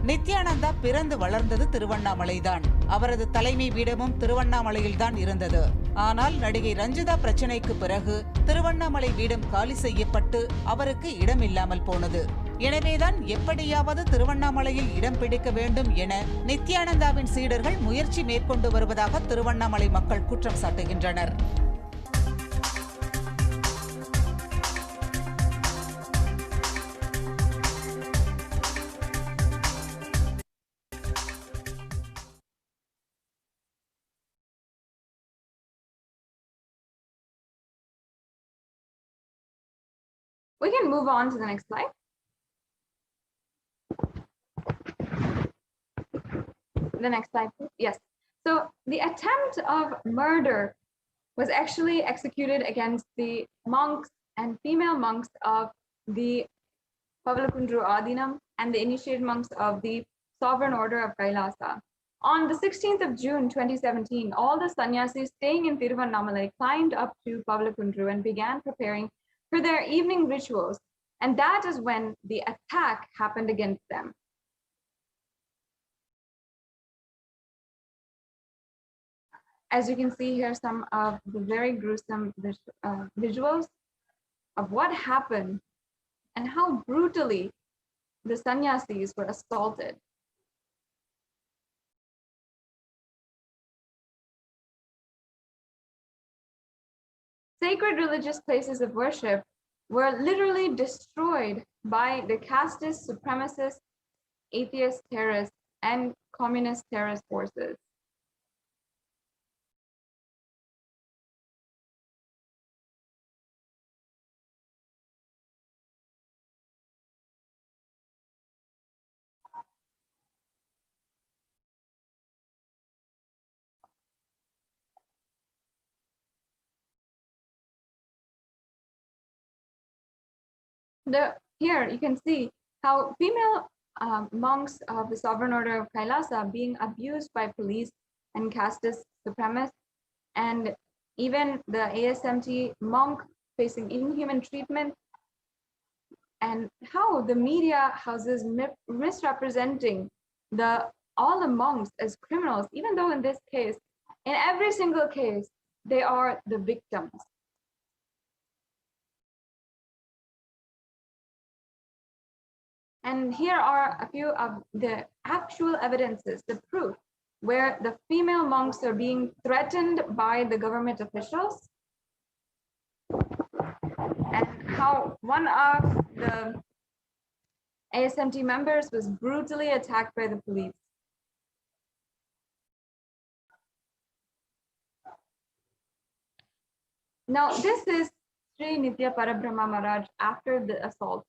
நித்யானந்தா பிறந்து வளர்ந்தது திருவண்ணாமலைதான். அவரது தலைமை வீடமும் திருவண்ணாமலையில்தான் இருந்தது. ஆனால் நடிகை ரஞ்சிதா பிரச்சனைக்கு பிறகு திருவண்ணாமலை வீடம் காலி செய்யப்பட்டு அவருக்கு இடமில்லாமல் போனது. எனவேதான் எப்படியாவது திருவண்ணாமலையில் இடம் பிடிக்க வேண்டும் என நித்யானந்தாவின் சீடர்கள் முயற்சி மேற்கொண்டு வருவதாக திருவண்ணாமலை மக்கள் குற்றம் சாட்டுகின்றனர். We can move on to the next slide. The next slide, please. Yes. So the attempt of murder was actually executed against the monks and female monks of the Pavlakundru Adinam and the initiated monks of the Sovereign Order of Kailasa. On the 16th of June 2017, all the sannyasis staying in Tiruvannamalai climbed up to Pavlakundru and began preparing for their evening rituals, and that is when the attack happened against them. As you can see here, some of the very gruesome visuals of what happened and how brutally the sannyasis were assaulted. Sacred religious places of worship were literally destroyed by the casteist, supremacist, atheist terrorists and communist terrorist forces. Here you can see how female monks of the Sovereign Order of Kailasa being abused by police and casteist supremacists, and even the ASMT monk facing inhuman treatment, and how the media houses misrepresenting all the monks as criminals, even though in this case, in every single case, they are the victims. And here are a few of the actual evidences, the proof, where the female monks are being threatened by the government officials, and how one of the ASMT members was brutally attacked by the police. Now, this is Sri Nitya Parabrahma Maharaj after the assault.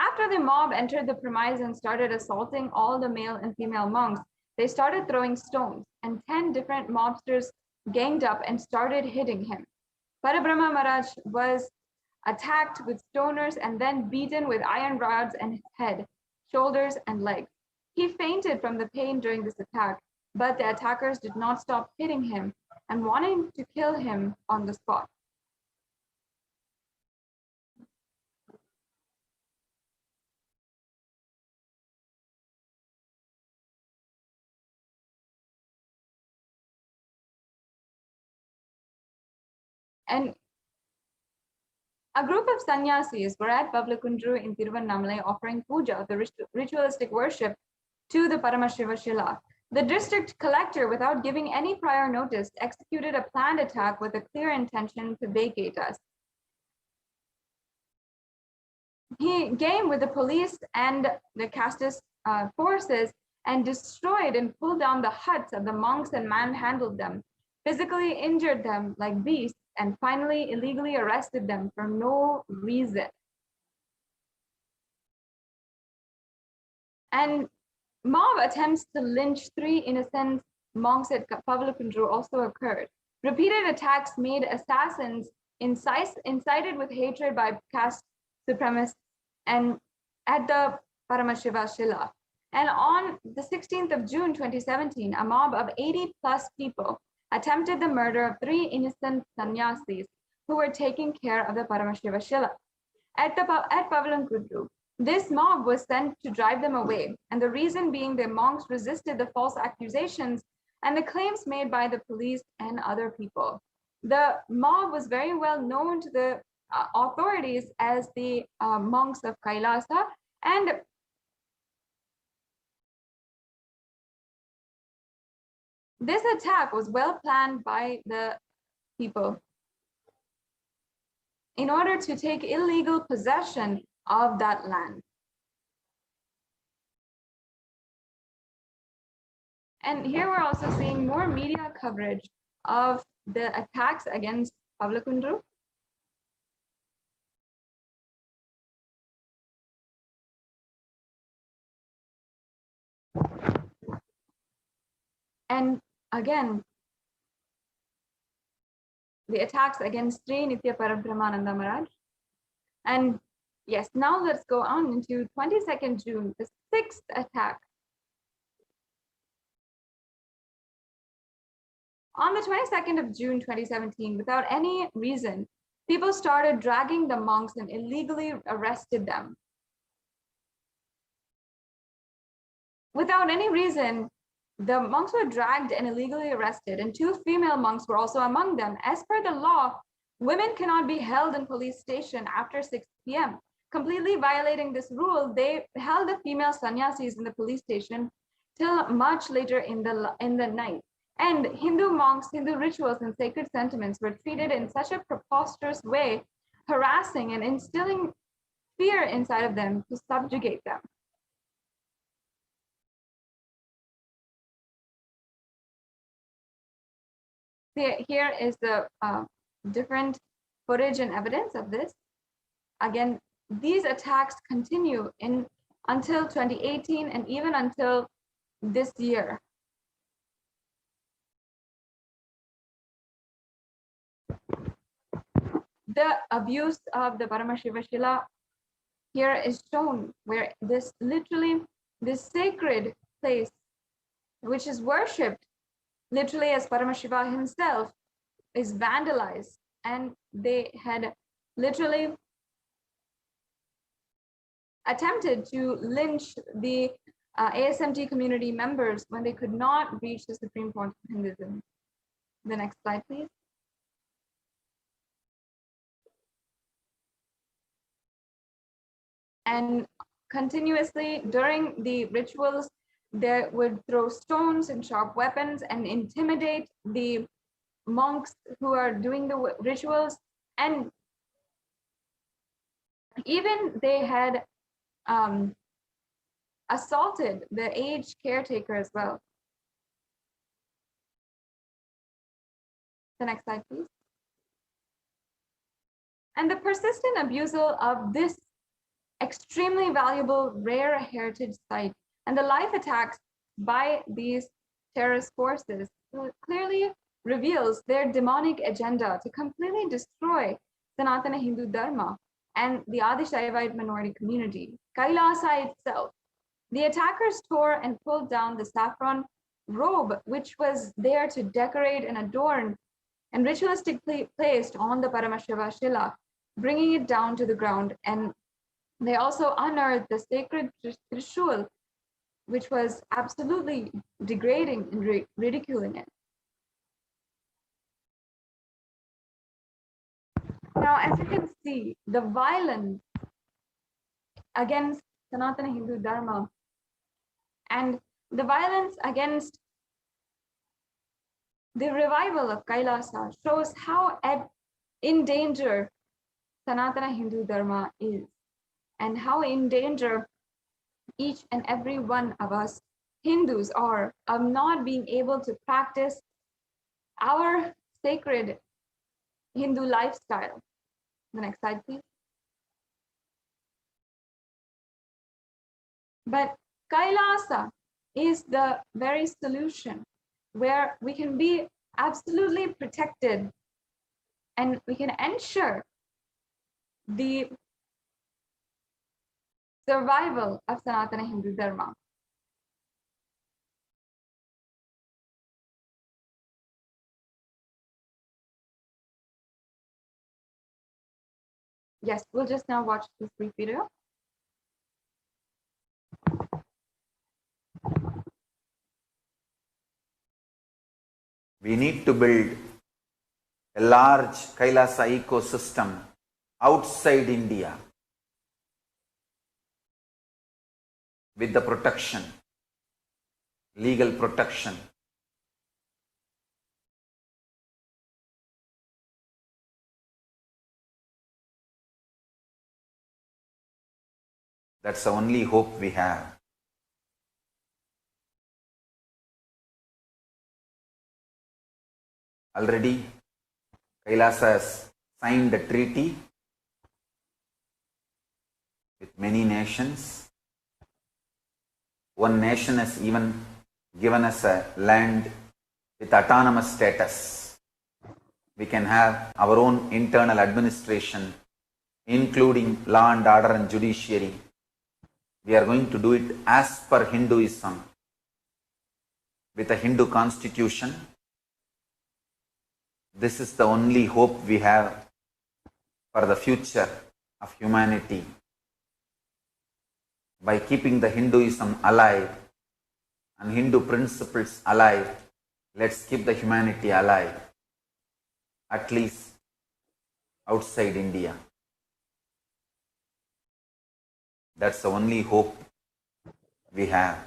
After the mob entered the premise and started assaulting all the male and female monks, they started throwing stones, and 10 different mobsters ganged up and started hitting him. Parabrahma Maharaj was attacked with stoners and then beaten with iron rods in his head, shoulders, and legs. He fainted from the pain during this attack, but the attackers did not stop hitting him and wanting to kill him on the spot. And a group of sannyasis were at Pavlakundru in Tiruvannamalai offering puja, the ritualistic worship, to the Paramashiva Shila. The district collector, without giving any prior notice, executed a planned attack with a clear intention to vacate us. He came with the police and the casteist forces and destroyed and pulled down the huts of the monks and manhandled them, physically injured them like beasts, and finally illegally arrested them for no reason. And mob attempts to lynch 3 innocent monks at Pavlakundru also occurred. Repeated attacks made assassins incited with hatred by caste supremacists and at the Paramashiva Shila. And on the 16th of June 2017, a mob of 80 plus people attempted the murder of 3 innocent sannyasis who were taking care of the Paramashiva Shila. At Pavlakundru, this mob was sent to drive them away, and the reason being the monks resisted the false accusations and the claims made by the police and other people. The mob was very well known to the authorities as the monks of Kailasa, and this attack was well planned by the people in order to take illegal possession of that land. And here we're also seeing more media coverage of the attacks against Pavlakundru. And again, the attacks against Sri Nitya Parabrahmananda Maharaj. And yes, now let's go on into 22nd June, the 6th attack. On the 22nd of June 2017, without any reason, people started dragging the monks and illegally arrested them. Without any reason, the monks were dragged and illegally arrested, and 2 female monks were also among them. As per the law, women cannot be held in police station after 6 p.m. Completely violating this rule, they held the female sannyasis in the police station till much later in the night. And Hindu monks, Hindu rituals and sacred sentiments were treated in such a preposterous way, harassing and instilling fear inside of them to subjugate them. Here is the different footage and evidence of this. Again, these attacks continue until 2018 and even until this year. The abuse of the Paramashiva Shila here is shown, where this sacred place, which is worshipped literally as Paramashiva himself, is vandalized, and they had literally attempted to lynch the ASMT community members when they could not reach the Supreme Court of Hinduism. The next slide, please. And continuously during the rituals, they would throw stones and sharp weapons and intimidate the monks who are doing the rituals. And even they had assaulted the aged caretaker as well. The next slide, please. And the persistent abusal of this extremely valuable, rare heritage site and the life attacks by these terrorist forces clearly reveals their demonic agenda to completely destroy Sanatana Hindu Dharma and the Adi Shaivite minority community. Kailasa itself. The attackers tore and pulled down the saffron robe, which was there to decorate and adorn and ritualistically placed on the Paramashiva Shila, bringing it down to the ground. And they also unearthed the sacred Trishul, which was absolutely degrading and ridiculing it. Now, as you can see, the violence against Sanatana Hindu Dharma and the violence against the revival of Kailasa shows how in danger Sanatana Hindu Dharma is, and how in danger each and every one of us Hindus are of not being able to practice our sacred Hindu lifestyle. The next slide, please. But Kailasa is the very solution where we can be absolutely protected and we can ensure the survival of Sanatana Hindu Dharma. Yes, we'll just now watch this brief video. We need to build a large Kailasa ecosystem outside India with the protection, legal protection. That's the only hope we have. Already, Kailasa has signed a treaty with many nations. One nation has even given us a land with autonomous status. We can have our own internal administration, including law and order and judiciary. We are going to do it as per Hinduism, with a Hindu constitution. This is the only hope we have for the future of humanity. By keeping the Hinduism alive and Hindu principles alive, let's keep the humanity alive, at least outside India. That's the only hope we have.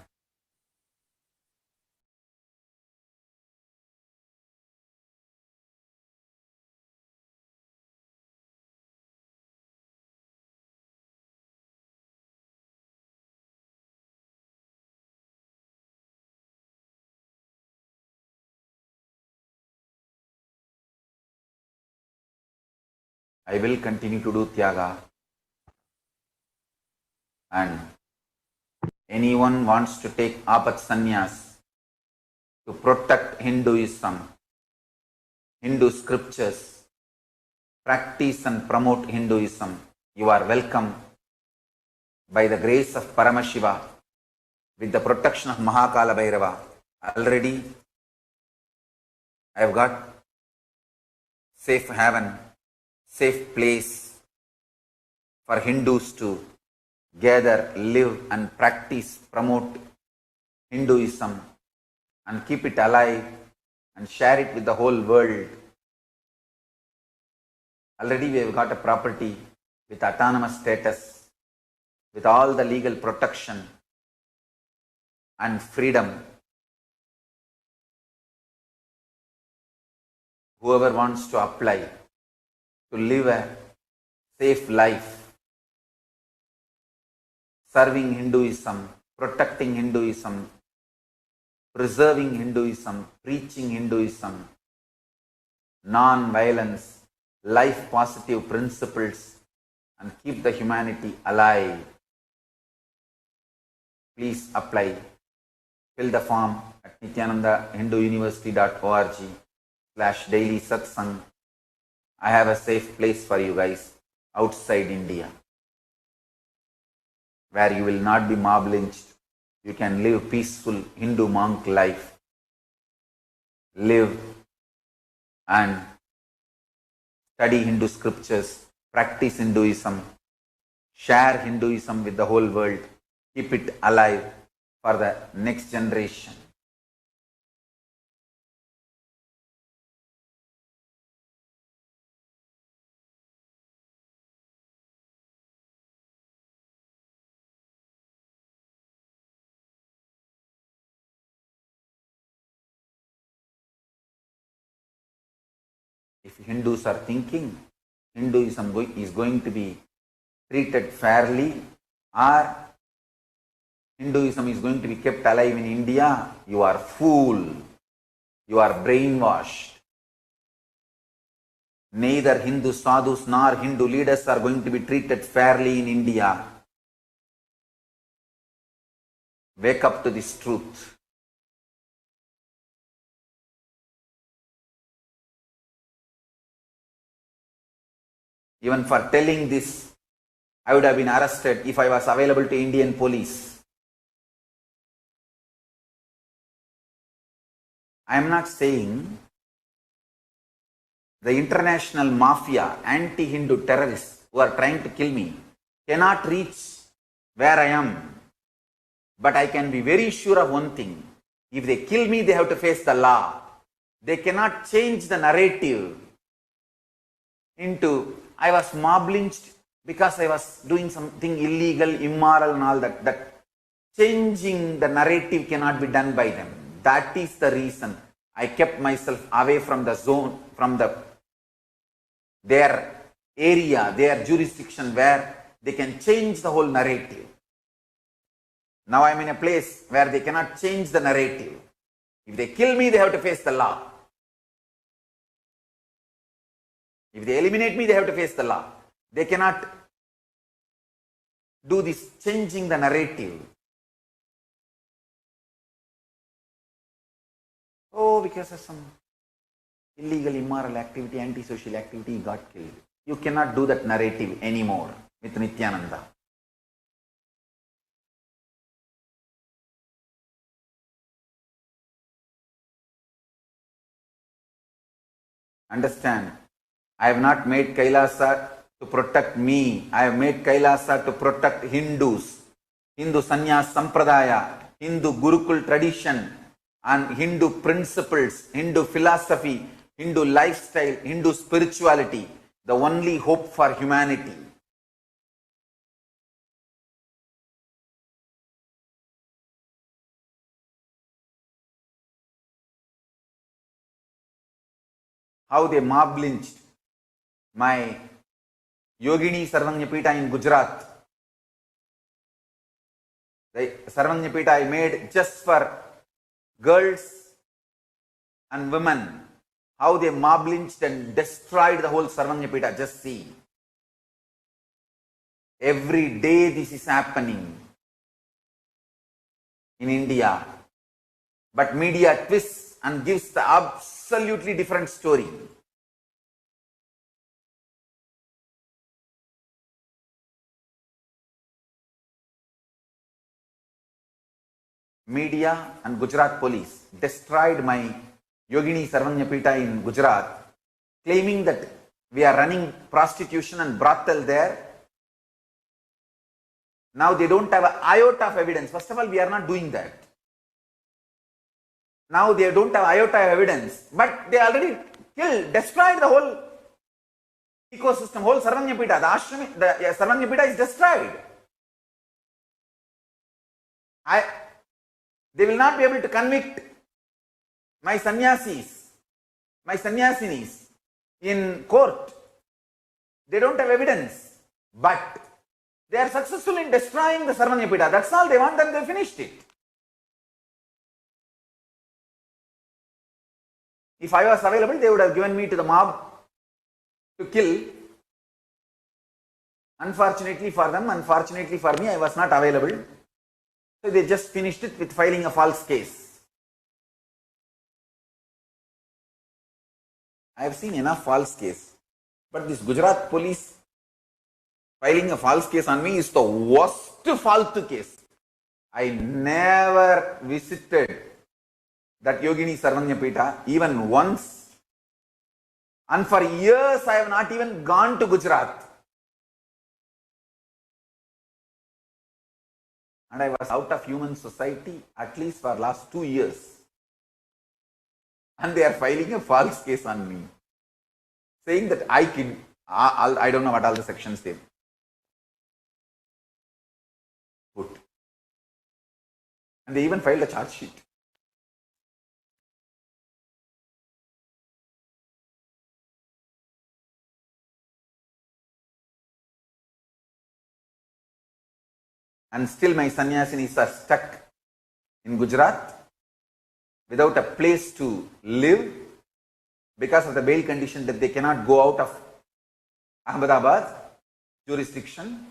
I will continue to do Tyaga, and anyone wants to take Apat Sannyas to protect Hinduism, Hindu scriptures, practice and promote Hinduism, you are welcome by the grace of Paramashiva, with the protection of Mahakala Bhairava. Already I have got safe haven, safe place for Hindus to gather, live and practice, promote Hinduism and keep it alive and share it with the whole world. Already we have got a property with autonomous status, with all the legal protection and freedom. Whoever wants to apply to live a safe life, serving Hinduism, protecting Hinduism, preserving Hinduism, preaching Hinduism, non-violence, life positive principles, and keep the humanity alive. Please apply. Fill the form at nityanandahinduuniversity.org/daily satsang. I have a safe place for you guys outside India, where you will not be mob lynched. You can live peaceful Hindu monk life. Live and study Hindu scriptures, practice Hinduism, share Hinduism with the whole world, keep it alive for the next generation. If Hindus are thinking Hinduism is going to be treated fairly, or Hinduism is going to be kept alive in India, you are fool. You are brainwashed. Neither Hindu sadhus nor Hindu leaders are going to be treated fairly in India. Wake up to this truth. Even for telling this, I would have been arrested if I was available to Indian police. I am not saying the international mafia, anti-Hindu terrorists who are trying to kill me cannot reach where I am. But I can be very sure of one thing. If they kill me, they have to face the law. They cannot change the narrative into I was mob lynched because I was doing something illegal, immoral and all that. That changing the narrative cannot be done by them. That is the reason I kept myself away from the zone, from their area, their jurisdiction where they can change the whole narrative. Now I am in a place where they cannot change the narrative. If they kill me, they have to face the law. If they eliminate me, they have to face the law. They cannot do this changing the narrative. Oh, because of some illegal, immoral activity, antisocial activity, he got killed. You cannot do that narrative anymore with Nityananda. Understand, I have not made Kailasa to protect me. I have made Kailasa to protect Hindus, Hindu Sannyas Sampradaya, Hindu Gurukul tradition, and Hindu principles, Hindu philosophy, Hindu lifestyle, Hindu spirituality, the only hope for humanity. How they mob lynched my Yogini Sarvanyapita in Gujarat. The Sarvanyapita I made just for girls and women. How they mob lynched and destroyed the whole Sarvanyapita. Just see. Every day this is happening in India. But media twists and gives the absolutely different story. Media and Gujarat police destroyed my Yogini Sarvanyapita in Gujarat, claiming that we are running prostitution and brothel there. Now they don't have an iota of evidence. First of all, we are not doing that. Now they don't have iota of evidence, but they already killed, destroyed the whole ecosystem, whole Sarvanyapita. The ashram, the Sarvanyapita is destroyed. They will not be able to convict my sannyasis, my sannyasinis in court. They don't have evidence, but they are successful in destroying the Sarvanyapita. That's all they want, and they finished it. If I was available, they would have given me to the mob to kill. Unfortunately for them, unfortunately for me, I was not available. So they just finished it with filing a false case. I have seen enough false case. But this Gujarat police filing a false case on me is the worst false case. I never visited that Yogini Sarvanyapita even once, and for years I have not even gone to Gujarat, and I was out of human society at least for last 2 years, and they are filing a false case on me, saying that I don't know what all the sections they put, and they even filed a charge sheet. and still my sannyasinis are stuck in Gujarat without a place to live because of the bail condition that they cannot go out of Ahmedabad jurisdiction.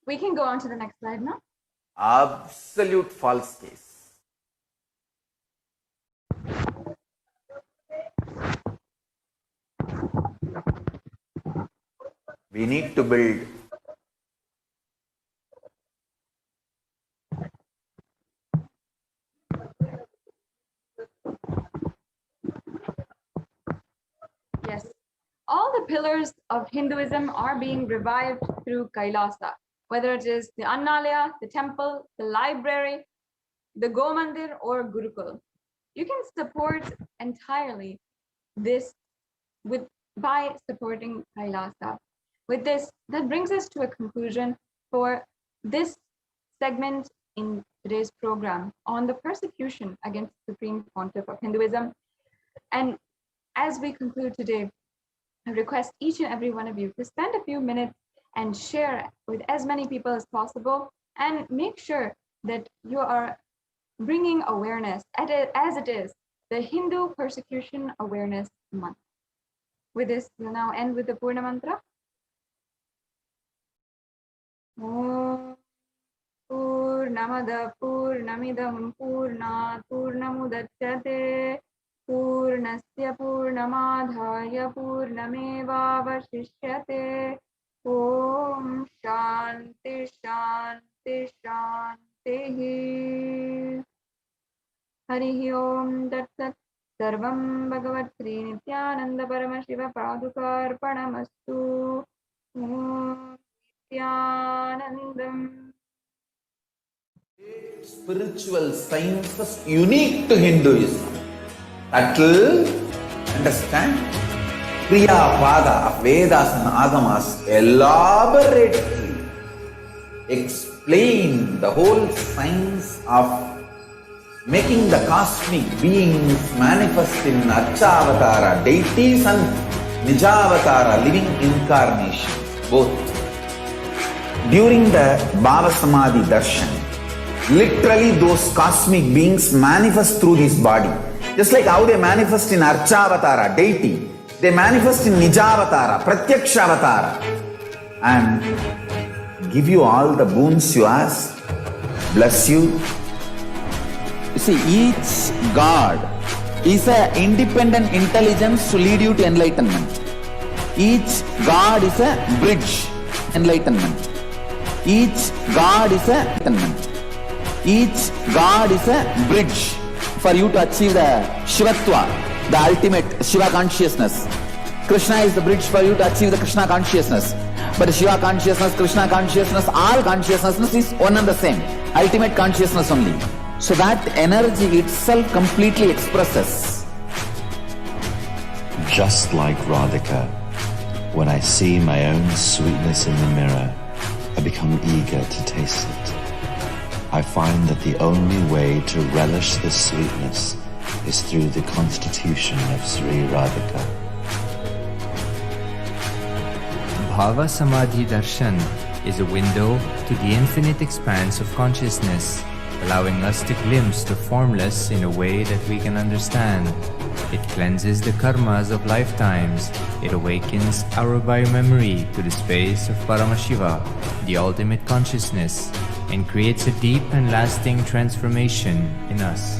We can go on to the next slide now. Absolute false case. We need to build Yes, all the pillars of Hinduism are being revived through Kailasa, whether it is the Annalaya, the temple, the library, the Gomandir, or Gurukul. You can support entirely this by supporting Kailasa. With this, that brings us to a conclusion for this segment in today's program on the persecution against the Supreme Pontiff of Hinduism. And as we conclude today, I request each and every one of you to spend a few minutes and share with as many people as possible, and make sure that you are bringing awareness as it is the Hindu Persecution Awareness Month. With this, we'll now end with the Purna Mantra. Om Purnamada Purnamidam Purnat Purnamudachyate Purnasya Purnamadhaya Purnamevavashishyate. Om Shanti Shanti Shanti. Harihi Om Tat Sat. Sarvam Bhagavat Sri Nityananda Paramashiva Padukarpanamastu. Om Nityanandam. Spiritual sciences unique to Hinduism that will understand Kriya Pada of Vedas and Agamas elaborately explain the whole science of making the cosmic beings manifest in Archavatara deities and Nijavatara living incarnations, both. During the Bhava Samadhi Darshan, literally those cosmic beings manifest through this body. Just like how they manifest in Archavatara deity, they manifest in Nijavatara, Pratyakshavatara, and give you all the boons you ask, bless you. You see, each God is an independent intelligence to lead you to enlightenment. Each God is a bridge, enlightenment. Each God is a enlightenment. Each God is a bridge for you to achieve the Shivatva, the ultimate Shiva consciousness. Krishna is the bridge for you to achieve the Krishna consciousness. But Shiva consciousness, Krishna consciousness, all consciousness is one and the same. Ultimate consciousness only. So that energy itself completely expresses. Just like Radhika, when I see my own sweetness in the mirror, I become eager to taste it. I find that the only way to relish this sweetness is through the constitution of Sri Radhika. Bhava Samadhi Darshan is a window to the infinite expanse of consciousness, allowing us to glimpse the formless in a way that we can understand. It cleanses the karmas of lifetimes. It awakens our biomemory to the space of Paramashiva, the ultimate consciousness, and creates a deep and lasting transformation in us.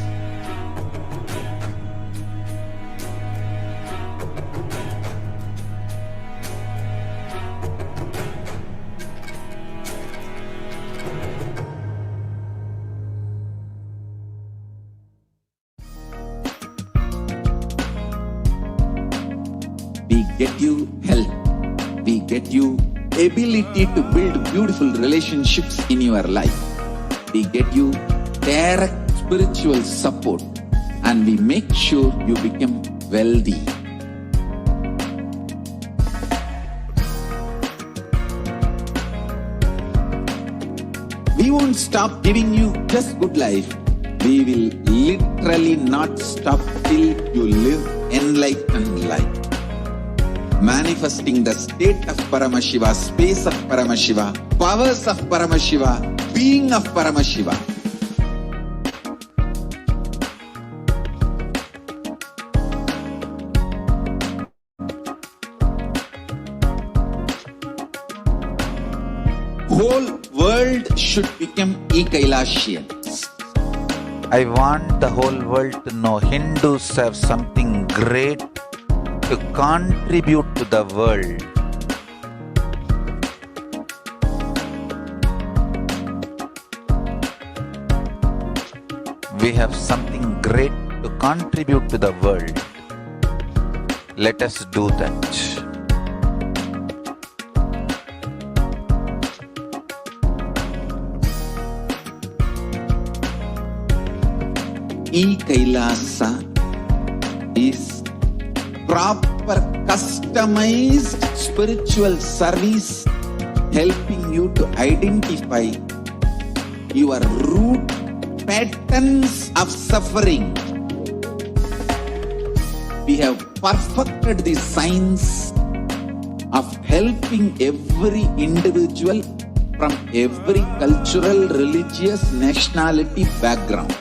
We get you health. We get you ability to build beautiful relationships in your life. We get you direct spiritual support, and we make sure you become wealthy. We won't stop giving you just good life. we will literally not stop till you live enlightened life. Manifesting the state of Paramashiva, space of Paramashiva, powers of Paramashiva, being of Paramashiva. Whole world should become e-Kailashians. I want the whole world to know Hindus have something great to contribute to the world. We have something great to contribute to the world. Let us do that. E-Kailasa is proper customized spiritual service helping you to identify your root patterns of suffering. We have perfected the science of helping every individual from every cultural, religious, nationality background.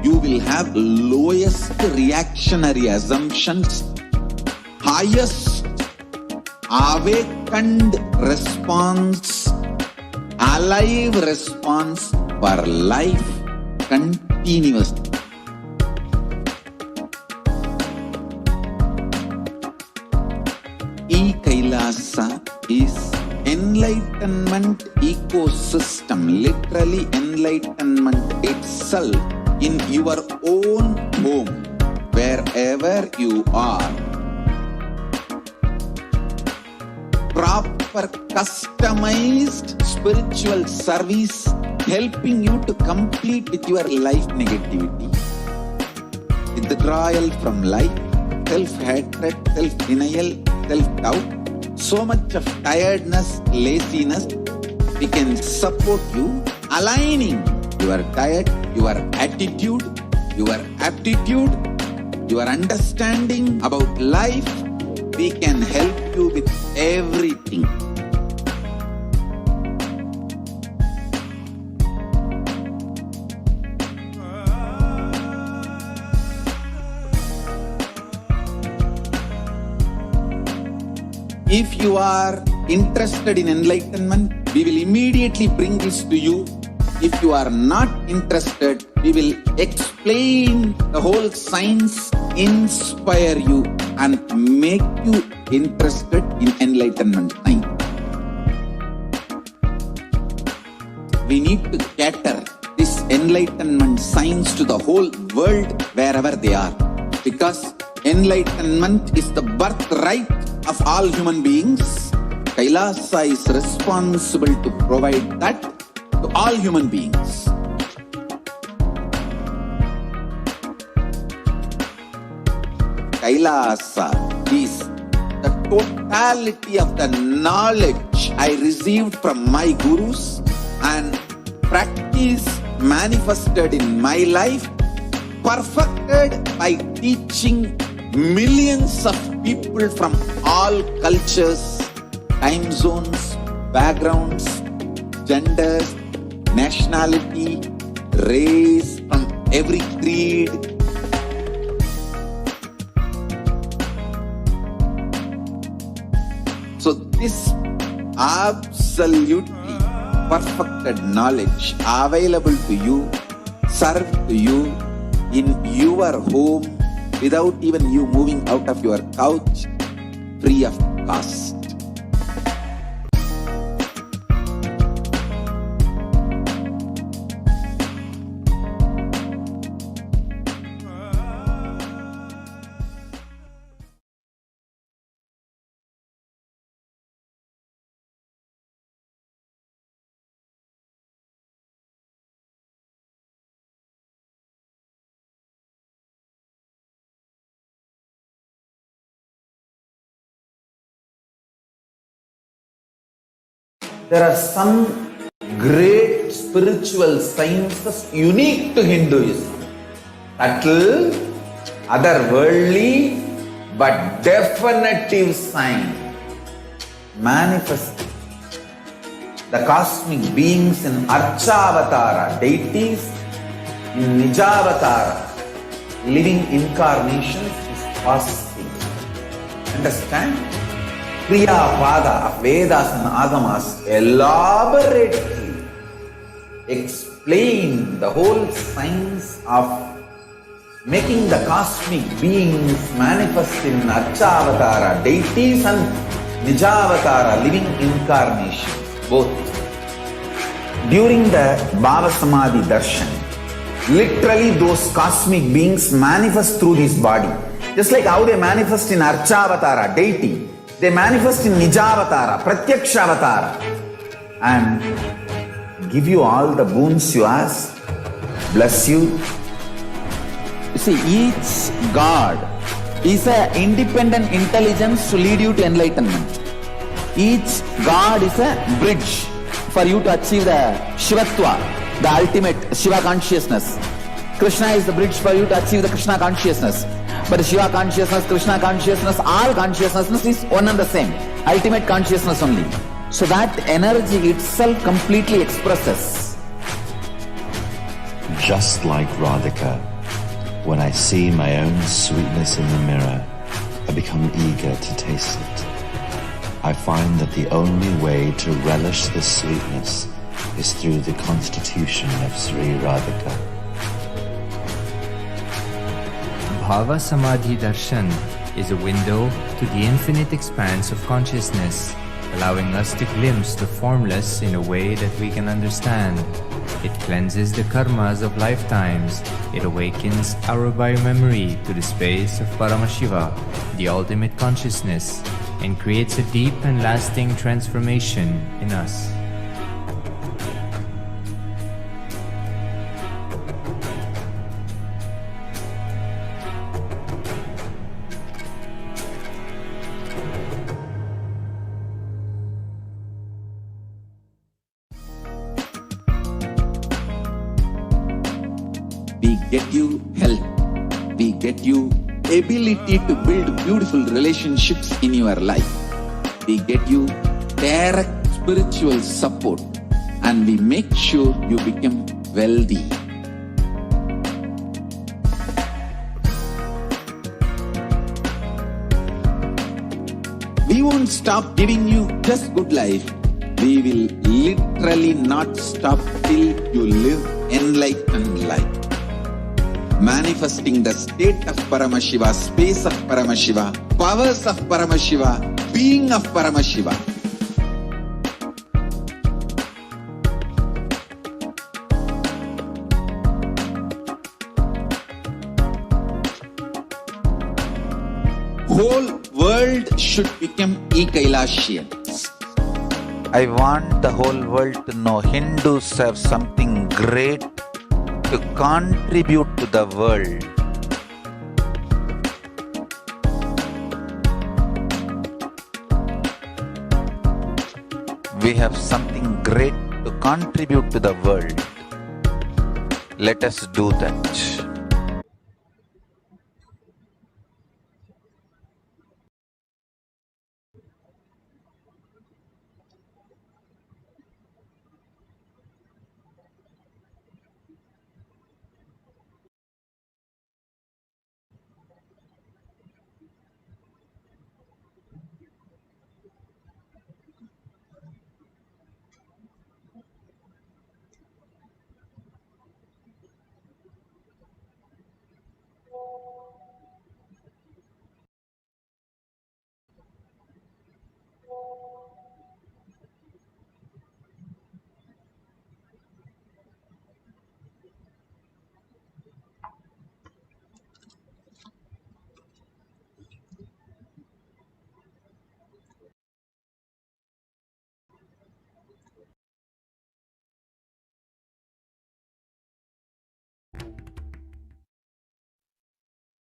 You will have lowest reactionary assumptions, highest awakened response, alive response for life continuously. E-Kailasa is enlightenment ecosystem, literally enlightenment itself in your own home, wherever you are. Proper customized spiritual service helping you to complete with your life negativity, withdrawal from life, self-hatred, self-denial, self-doubt, so much of tiredness, laziness. We can support you aligning your diet, your attitude, your aptitude, your understanding about life. We can help you with everything. If you are interested in enlightenment, we will immediately bring this to you. If you are not interested, we will explain the whole science, inspire you and make you interested in enlightenment time. We need to cater this enlightenment science to the whole world wherever they are, because enlightenment is the birthright of all human beings. Kailasa is responsible to provide that to all human beings. Kailasa is the totality of the knowledge I received from my gurus and practice manifested in my life, perfected by teaching millions of people from all cultures, time zones, backgrounds, genders, nationality, race, from every creed. So this absolutely perfected knowledge available to you, served to you in your home without even you moving out of your couch, free of cost. There are some great spiritual sciences unique to Hinduism. Subtle, otherworldly, but definitive sign. Manifesting the cosmic beings in Archavatara, deities in Nijavatara, living incarnations is possible. Understand? Kriya Pada of Vedas and Agamas elaborately explain the whole science of making the cosmic beings manifest in Archavatara, deities and Nijavatara, living incarnations, both. During the Bhava Samadhi Darshan, literally those cosmic beings manifest through this body. Just like how they manifest in Archavatara, deity, they manifest in Nijavatara, Pratyakshavatara, and give you all the boons you ask, bless you. You see, each God is an independent intelligence to lead you to enlightenment. Each God is a bridge for you to achieve the Shivatva, the ultimate Shiva consciousness. Krishna is the bridge for you to achieve the Krishna consciousness. But Shiva consciousness, Krishna consciousness, all consciousness is one and the same. Ultimate consciousness only. So that energy itself completely expresses. Just like Radhika, when I see my own sweetness in the mirror, I become eager to taste it. I find that the only way to relish this sweetness is through the constitution of Sri Radhika. Bhava Samadhi Darshan is a window to the infinite expanse of consciousness, allowing us to glimpse the formless in a way that we can understand. It cleanses the karmas of lifetimes. It awakens our biomemory to the space of Paramashiva, the ultimate consciousness, and creates a deep and lasting transformation in us. We get you health. We get you ability to build beautiful relationships in your life. We get you direct spiritual support, and we make sure you become wealthy. We won't stop giving you just good life. We will literally not stop till you live enlightened life. Manifesting the state of Paramashiva, space of Paramashiva, powers of Paramashiva, being of Paramashiva. Whole world should become e-Kailashians. I want the whole world to know Hindus have something great to contribute to the world. We have something great to contribute to the world. Let us do that.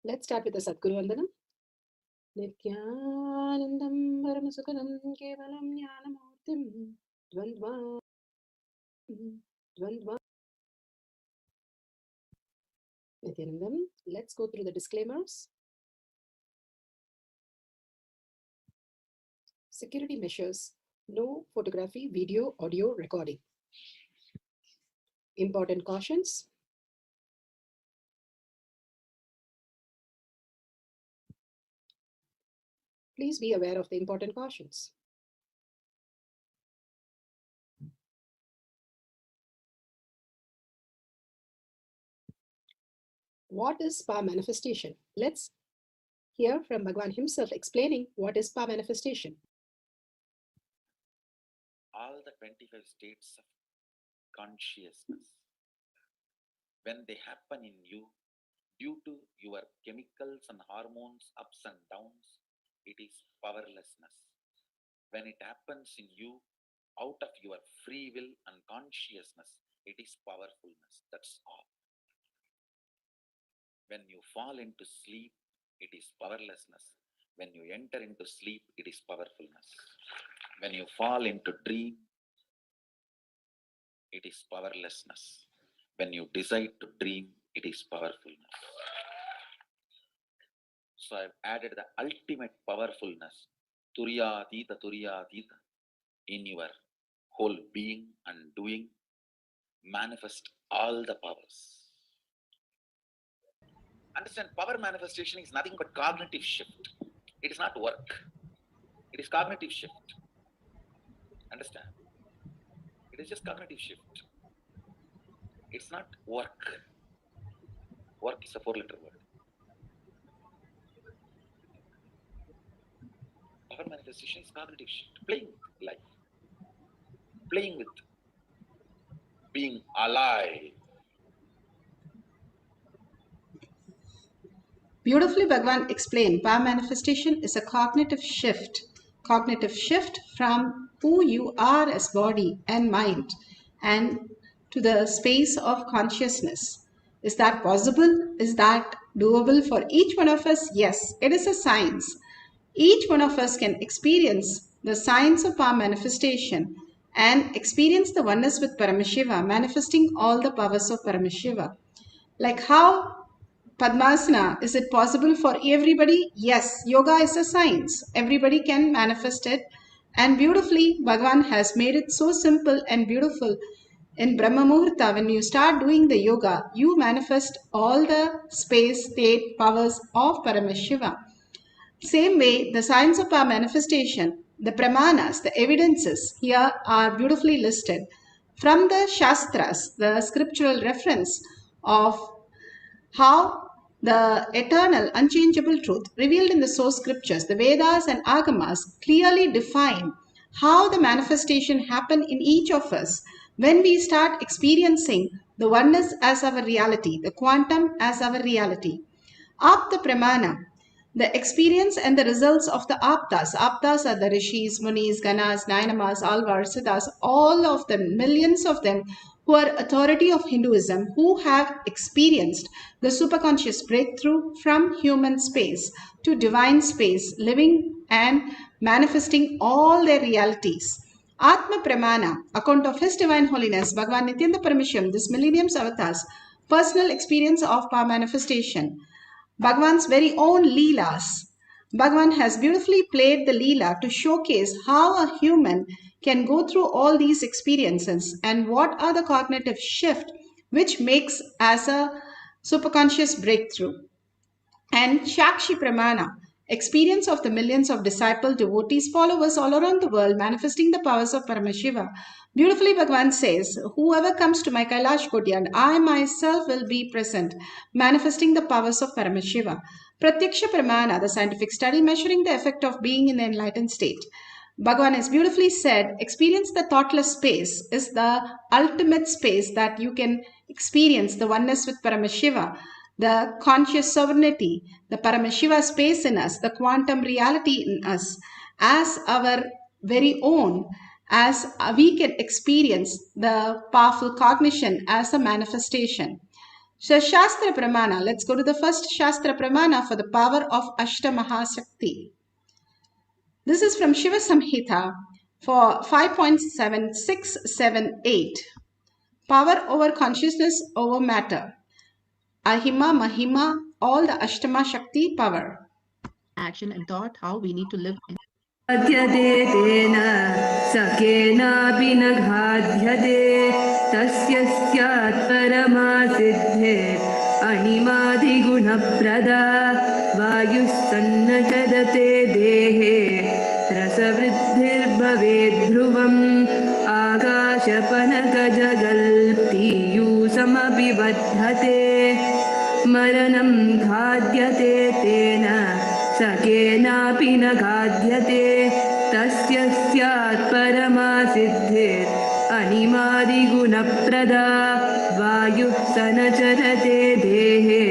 Let's start with the Sadguru Vandanam. Nityanandam Paramasukhanam Kevalam Jnanamurtim Dvandva. Dvandva. Nityanandam. Let's go through the disclaimers. Security measures. No photography, video, audio recording. Important cautions. Please be aware of the important cautions. What is power manifestation? Let's hear from Bhagwan himself explaining what is power manifestation. All the 25 states of consciousness, when they happen in you, due to your chemicals and hormones ups and downs, it is powerlessness. When it happens in you, out of your free will and consciousness, it is powerfulness. That's all. When you fall into sleep, it is powerlessness. When you enter into sleep, it is powerfulness. When you fall into dream, it is powerlessness. When you decide to dream, it is powerfulness. So I've added the ultimate powerfulness, Turiyatita, in your whole being and doing. Manifest all the powers. Understand, power manifestation is nothing but cognitive shift. It is not work. It is cognitive shift. Understand? It is just cognitive shift. It's not work. Work is a 4-letter word. Power manifestation is cognitive shift. Playing with life. Playing with being alive. Beautifully, Bhagwan explained, power manifestation is a cognitive shift from who you are as body and mind and to the space of consciousness. Is that possible? Is that doable for each one of us? Yes, it is a science. Each one of us can experience the science of power manifestation and experience the oneness with Paramashiva, manifesting all the powers of Paramashiva. Like how Padmasana, is it possible for everybody? Yes, yoga is a science. Everybody can manifest it. And beautifully, Bhagavan has made it so simple and beautiful. In Brahma Muhurta, when you start doing the yoga, you manifest all the space, state, powers of Paramashiva. Same way, the science of power manifestation, the pramanas, the evidences here are beautifully listed. From the Shastras, the scriptural reference of how the eternal, unchangeable truth revealed in the source scriptures, the Vedas and Agamas clearly define how the manifestation happen in each of us when we start experiencing the oneness as our reality, the quantum as our reality. Apta Pramana, the experience and the results of the Aptas. Aptas are the Rishis, Munis, Ganas, Nainamas, Alvars, Siddhas, all of them, millions of them, who are authority of Hinduism, who have experienced the superconscious breakthrough from human space to divine space, living and manifesting all their realities. Atma Pramana, account of His Divine Holiness, Bhagavan Nityanda Parameshwaram, this millennium's avatars, personal experience of power manifestation. Bhagavan's very own Leelas. Bhagavan has beautifully played the Leela to showcase how a human can go through all these experiences and what are the cognitive shift which makes as a superconscious breakthrough. And Shakshi Pramana, experience of the millions of disciple devotees, followers all around the world manifesting the powers of Paramashiva. Beautifully, Bhagavan says, whoever comes to my Kailash Kodyan, I myself will be present, manifesting the powers of Paramashiva. Pratyaksha Pramana, the scientific study measuring the effect of being in the enlightened state. Bhagavan has beautifully said, experience the thoughtless space is the ultimate space that you can experience the oneness with Paramashiva, the conscious sovereignty, the Paramashiva space in us, the quantum reality in us as our very own, as we can experience the powerful cognition as a manifestation. So Shastra Pramana, let's go to the first Shastra Pramana for the power of Ashta Mahashakti. This is from Shiva Samhita for 5.7678. Power over consciousness over matter. Ahima, Mahima, all the Ashtama Shakti power. Action and thought, how we need to live in. घाध्यते तेन सकेनापि न घाध्यते तस्य स्यात् परमा सिद्धिर् अणिमादिगुणप्रदा वायुस्सन्न चदते देहे रसवृद्धिर्भवेद् ध्रुवम् आकाशपनकजगल्पीयूषमपि बध्यते मरणं घाध्यते तेन सकेनापि न घाध्यते तस्य स्यात् परमा सिद्धिर् अणिमादिगुणप्रदा वायुः स न चरते देहे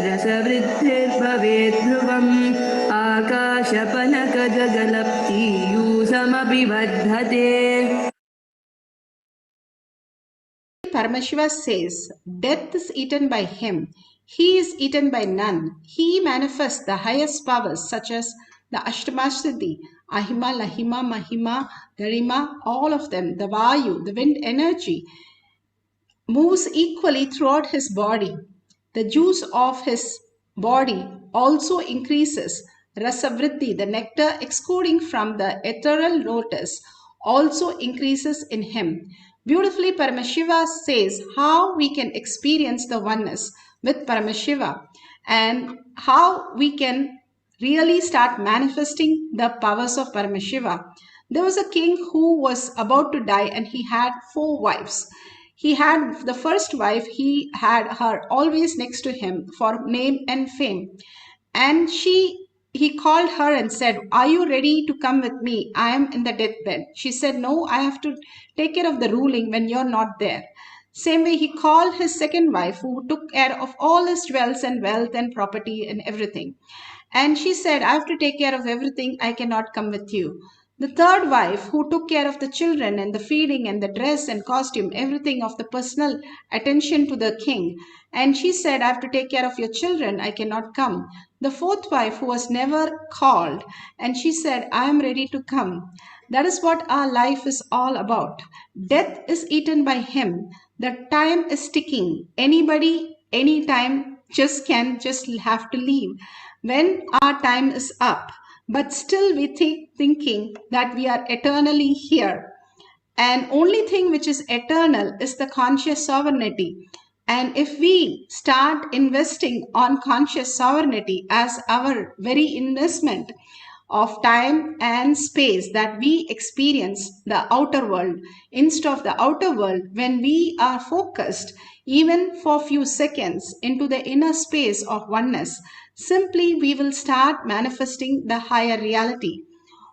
रसवृद्धिर्भवेद् ध्रुवम् आकाशपनकजगल्पीयूषमपि बध्यते. Paramashiva says, death is eaten by him. He is eaten by none. He manifests the highest powers such as the Ashtamasiddhi, Ahima, Lahima, Mahima, Garima, all of them, the Vayu, the wind energy, moves equally throughout his body. The juice of his body also increases. Rasavriddhi, the nectar exuding from the ethereal lotus, also increases in him. Beautifully, Paramashiva says how we can experience the oneness with Paramashiva and how we can really start manifesting the powers of Paramashiva. There was a king who was about to die and he had 4 wives. He had the first wife, he had her always next to him for name and fame. And he called her and said, "Are you ready to come with me? I am in the deathbed." She said, "No, I have to take care of the ruling when you're not there." Same way, he called his second wife who took care of all his jewels and wealth and property and everything. And she said, "I have to take care of everything. I cannot come with you." The third wife who took care of the children and the feeding and the dress and costume, everything of the personal attention to the king. And she said, "I have to take care of your children. I cannot come." The fourth wife who was never called and she said, "I am ready to come." That is what our life is all about. Death is eaten by him. The time is ticking. Anybody, anytime just have to leave. When our time is up, but still we thinking that we are eternally here. And only thing which is eternal is the conscious sovereignty. And if we start investing on conscious sovereignty as our very investment of time and space that we experience the outer world, instead of the outer world, when we are focused even for few seconds into the inner space of oneness, simply we will start manifesting the higher reality.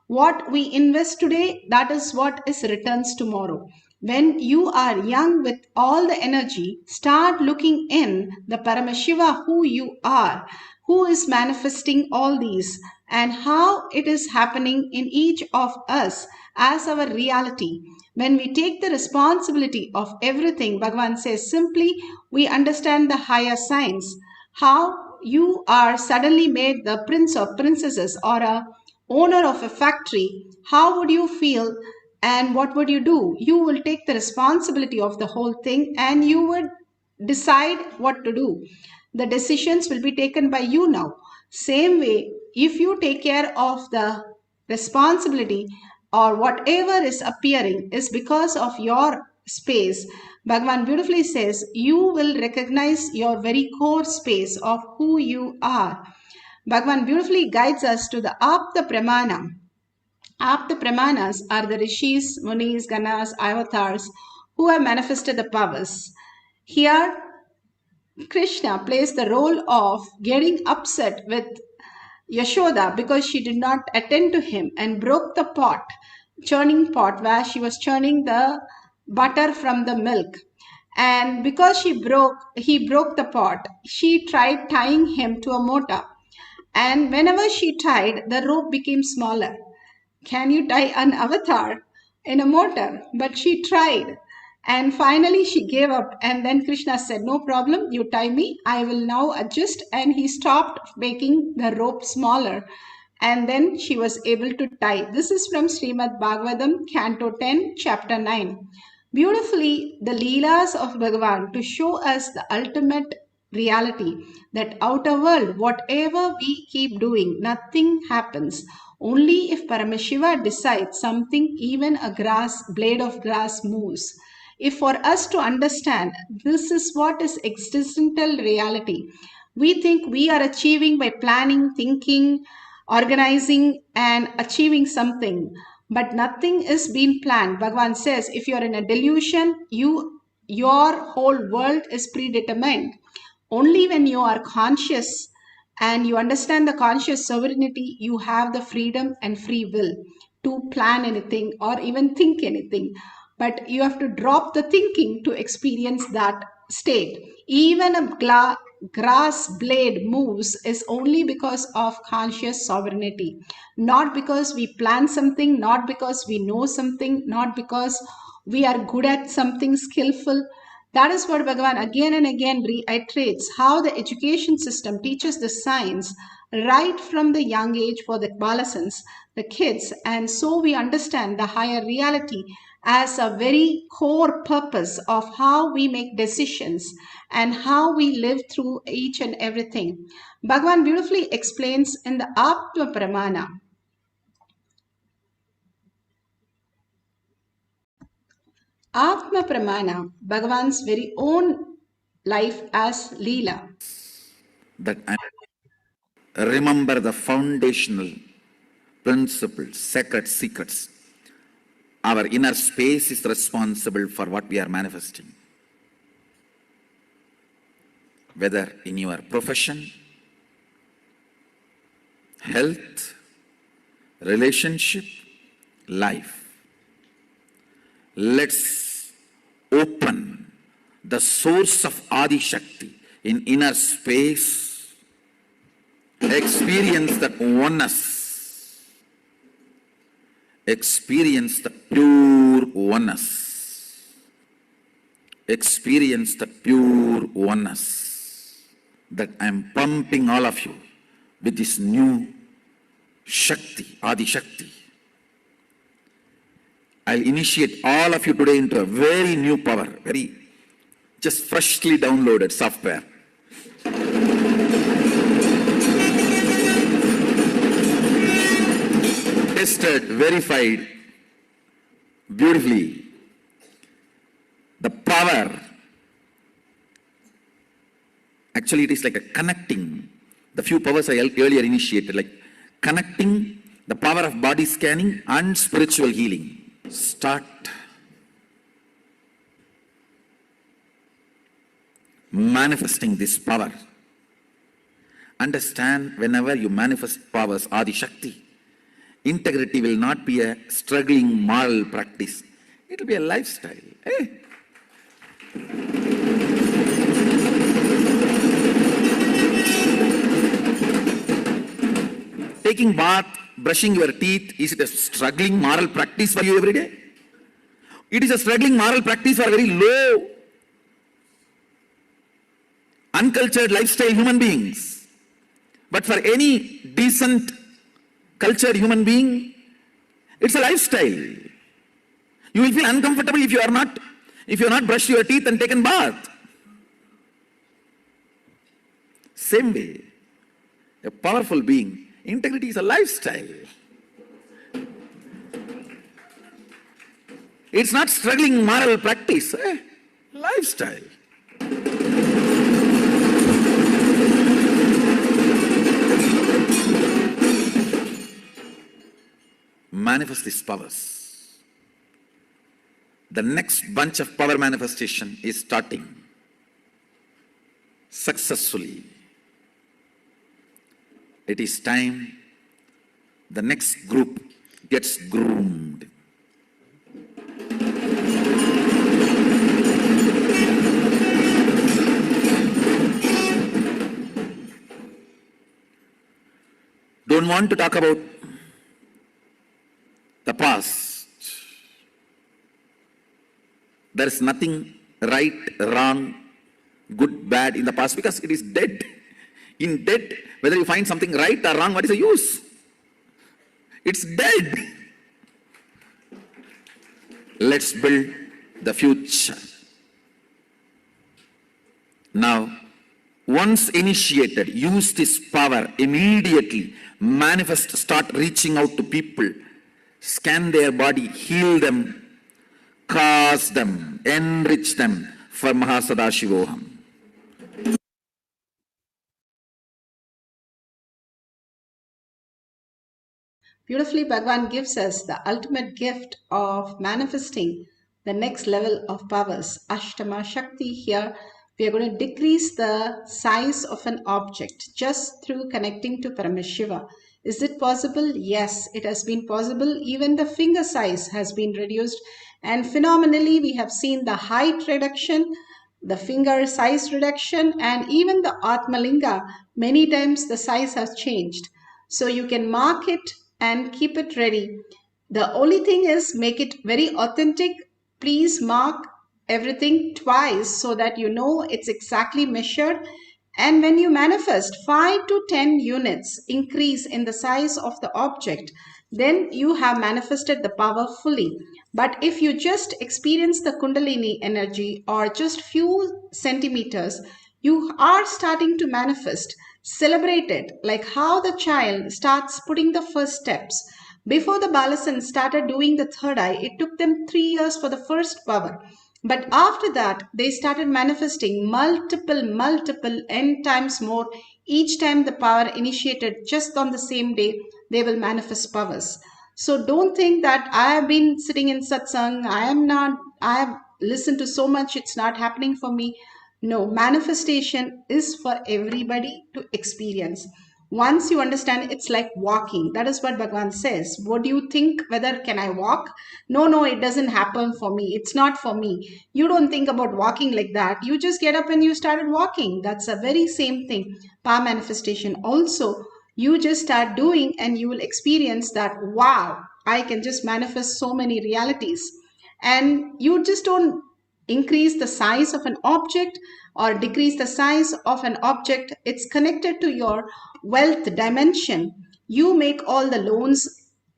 What we invest today, that is what is returns tomorrow. When you are young with all the energy, start looking in the Paramashiva who you are, who is manifesting all these and how it is happening in each of us as our reality. When we take the responsibility of everything, Bhagavan says simply we understand the higher science, how you are suddenly made the prince or princesses or a owner of a factory. How would you feel and what would you do? You will take the responsibility of the whole thing and you would decide what to do. The decisions will be taken by you now. Same way, if you take care of the responsibility or whatever is appearing is because of your space, Bhagavan beautifully says you will recognize your very core space of who you are. Bhagavan beautifully guides us to the Apta Pramana. Apta Pramanas are the rishis, munis, ganas, avatars who have manifested the powers. Here, Krishna plays the role of getting upset with Yashoda because she did not attend to him and broke the pot, churning pot where she was churning the butter from the milk. And because he broke the pot, she tried tying him to a motor. And whenever she tied, the rope became smaller. Can you tie an avatar in a motor? But she tried. And finally she gave up. And then Krishna said, "No problem, you tie me. I will now adjust." And he stopped making the rope smaller and then she was able to tie. This is from Srimad Bhagavatam, Canto 10, Chapter 9. Beautifully, the Leelas of Bhagavan to show us the ultimate reality, that outer world, whatever we keep doing, nothing happens. Only if Paramashiva decides something, even a blade of grass moves. If for us to understand, this is what is existential reality. We think we are achieving by planning, thinking, organizing and achieving something, but nothing is being planned. Bhagavan says, if you are in a delusion, your whole world is predetermined. Only when you are conscious and you understand the conscious sovereignty, you have the freedom and free will to plan anything or even think anything. But you have to drop the thinking to experience that state. Even a grass blade moves is only because of conscious sovereignty, not because we plan something, not because we know something, not because we are good at something skillful. That is what Bhagavan again and again reiterates, how the education system teaches the science right from the young age for the adolescents, the kids, and so we understand the higher reality as a very core purpose of how we make decisions and how we live through each and everything. Bhagavan beautifully explains in the Atma Pramana. Atma Pramana, Bhagavan's very own life as Leela. That I remember the foundational principles, sacred secrets. Our inner space is responsible for what we are manifesting. Whether in your profession, health, relationship, life. Let's open the source of Adi Shakti in inner space, experience that oneness. Experience the pure oneness. Experience the pure oneness that I am pumping all of you with this new Shakti, Adi Shakti. I'll initiate all of you today into a very new power, very just freshly downloaded software. Tested, verified, beautifully. The power, actually it is like a connecting, the few powers I earlier initiated, like connecting the power of body scanning and spiritual healing. Start manifesting this power. Understand, whenever you manifest powers, Adi Shakti, integrity will not be a struggling moral practice. It will be a lifestyle. Hey. Taking bath, brushing your teeth, is it a struggling moral practice for you every day? It is a struggling moral practice for very low, uncultured lifestyle human beings. But for any decent, cultured human being, it's a lifestyle. You will feel uncomfortable if you are not brushed your teeth and taken bath. Same way, a powerful being, integrity is a lifestyle. It's not struggling moral practice, lifestyle. Manifest these powers. The next bunch of power manifestation is starting successfully. It is time the next group gets groomed. Don't want to talk about the past. There is nothing right, wrong, good, bad in the past because it is dead. In dead, whether you find something right or wrong, what is the use? It's dead. Let's build the future. Now, once initiated, use this power immediately. Manifest, start reaching out to people. Scan their body, heal them, cause them, enrich them for Mahasadashivoham. Beautifully, Bhagavan gives us the ultimate gift of manifesting the next level of powers. Ashtama Shakti here. We are going to decrease the size of an object just through connecting to Paramashiva. Is it possible? Yes, it has been possible. Even the finger size has been reduced. And phenomenally, we have seen the height reduction, the finger size reduction, and even the Atmalinga. Many times the size has changed. So you can mark it and keep it ready. The only thing is make it very authentic. Please mark everything twice so that you know it's exactly measured. And when you manifest 5 to 10 units increase in the size of the object, then you have manifested the power fully. But if you just experience the Kundalini energy or just few centimeters, you are starting to manifest. Celebrate it like how the child starts putting the first steps. Before the Balasan started doing the third eye, it took them 3 years for the first power. But after that, they started manifesting multiple n times more. Each time the power initiated just on the same day, they will manifest powers. So don't think that I have been sitting in satsang, I have listened to so much, it's not happening for me. No, manifestation is for everybody to experience. Once you understand, it's like walking. That is what Bhagavan says. What do you think? Whether can I walk? No, it doesn't happen for me. It's not for me. You don't think about walking like that. You just get up and you started walking. That's a very same thing. Power manifestation also. You just start doing and you will experience that, wow, I can just manifest so many realities. And you just don't increase the size of an object or decrease the size of an object. It's connected to your wealth dimension. You make all the loans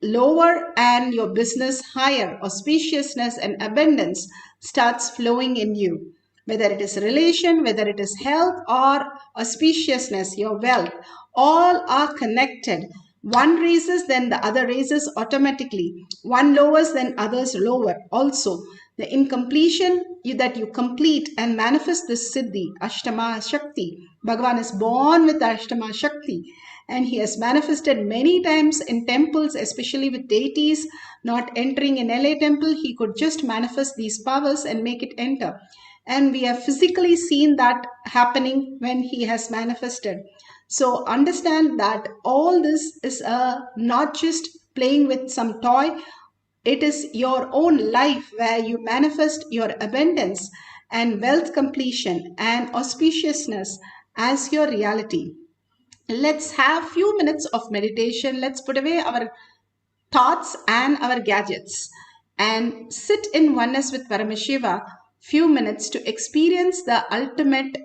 lower and your business higher. Auspiciousness and abundance starts flowing in you. Whether it is relation, whether it is health or auspiciousness, your wealth, all are connected. One raises, then the other raises automatically. One lowers, then others lower also. The incompletion that you complete and manifest this Siddhi, Ashtama Shakti. Bhagavan is born with Ashtama Shakti and he has manifested many times in temples, especially with deities not entering in LA temple. He could just manifest these powers and make it enter. And we have physically seen that happening when he has manifested. So understand that all this is not just playing with some toy. It is your own life where you manifest your abundance and wealth completion and auspiciousness as your reality. Let's have few minutes of meditation. Let's put away our thoughts and our gadgets and sit in oneness with Paramashiva few minutes to experience the ultimate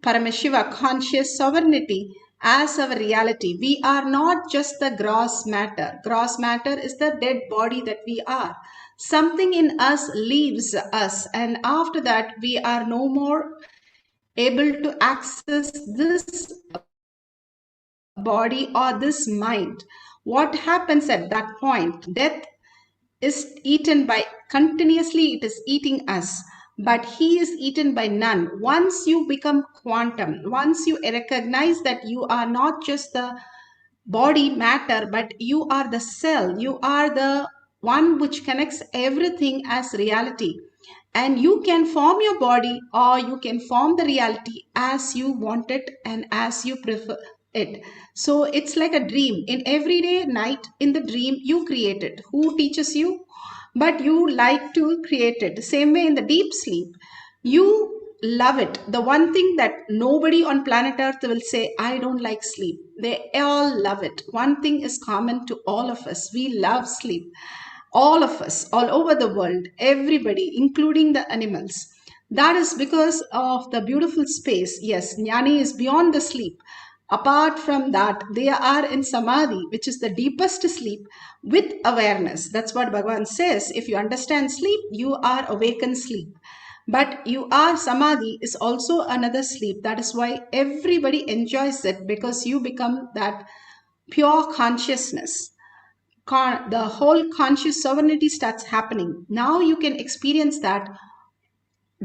Paramashiva conscious sovereignty as our reality. We are not just the gross matter. Gross matter is the dead body that we are. Something in us leaves us, and after that we are no more able to access this body or this mind. What happens at that point? Death is eaten by, continuously it is eating us, but he is eaten by none. Once you become quantum, once you recognize that you are not just the body matter, but you are the cell, you are the one which connects everything as reality. And you can form your body or you can form the reality as you want it and as you prefer it. So it's like a dream. In everyday night, in the dream, you create it. Who teaches you? But you like to create it. Same way in the deep sleep, you love it. The one thing that nobody on planet Earth will say, I don't like sleep. They all love it. One thing is common to all of us. We love sleep. All of us, all over the world, everybody, including the animals. That is because of the beautiful space. Yes, Jnani is beyond the sleep. Apart from that, they are in samadhi, which is the deepest sleep with awareness. That's what Bhagavan says. If you understand sleep, you are awakened sleep. But you are samadhi is also another sleep. That is why everybody enjoys it, because you become that pure consciousness. The whole conscious sovereignty starts happening. Now you can experience that,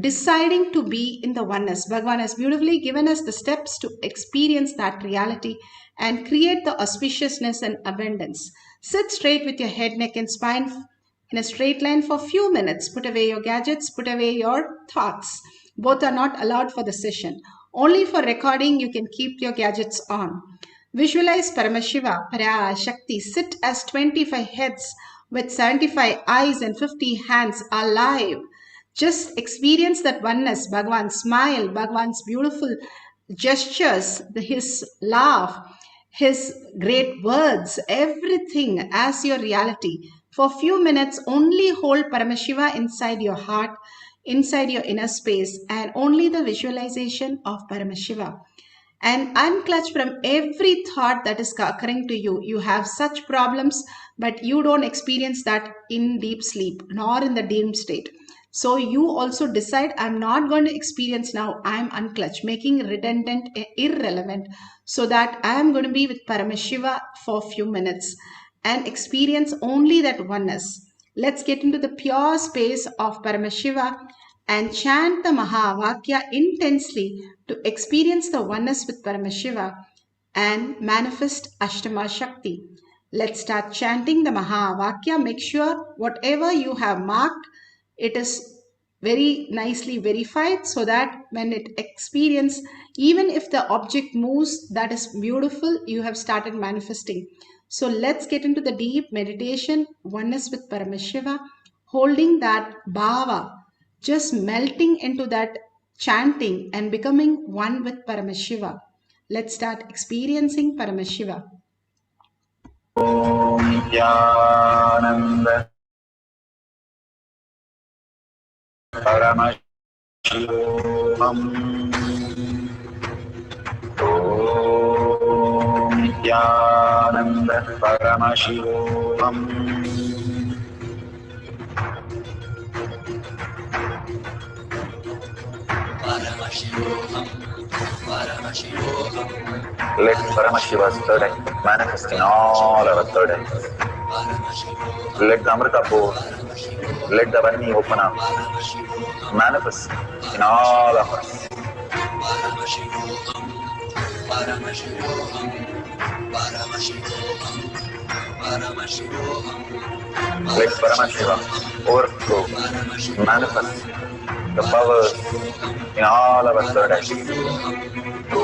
deciding to be in the oneness. Bhagavan has beautifully given us the steps to experience that reality and create the auspiciousness and abundance. Sit straight with your head, neck and spine in a straight line for a few minutes. Put away your gadgets, put away your thoughts. Both are not allowed for the session. Only for recording you can keep your gadgets on. Visualize Paramashiva, PARASHAKTI, sit as 25 heads with 75 eyes and 50 hands alive. Just experience that oneness, Bhagavan's smile, Bhagavan's beautiful gestures, his laugh, his great words, everything as your reality. For a few minutes, only hold Paramashiva inside your heart, inside your inner space, and only the visualization of Paramashiva. And unclutch from every thought that is occurring to you. You have such problems, but you don't experience that in deep sleep, nor in the dream state. So you also decide, I'm not going to experience now, I'm unclutched, making redundant, irrelevant, so that I am going to be with Paramashiva for a few minutes and experience only that oneness. Let's get into the pure space of Paramashiva and chant the Mahavakya intensely to experience the oneness with Paramashiva and manifest Ashtama Shakti. Let's start chanting the Mahavakya. Make sure whatever you have marked, it is very nicely verified, so that when it experience, even if the object moves, that is beautiful, you have started manifesting. So let's get into the deep meditation, oneness with Paramashiva, holding that bhava, just melting into that chanting and becoming one with Paramashiva. Let's start experiencing Paramashiva. Paramashivoham Om Nityananda Paramashivoham Let Paramashiva's third eye manifest in all our third eyes. Let the Amrita pour, let the Vani open up, manifest in all of us. Let Paramashiva overflow, manifest the powers in all of our third eyes. Om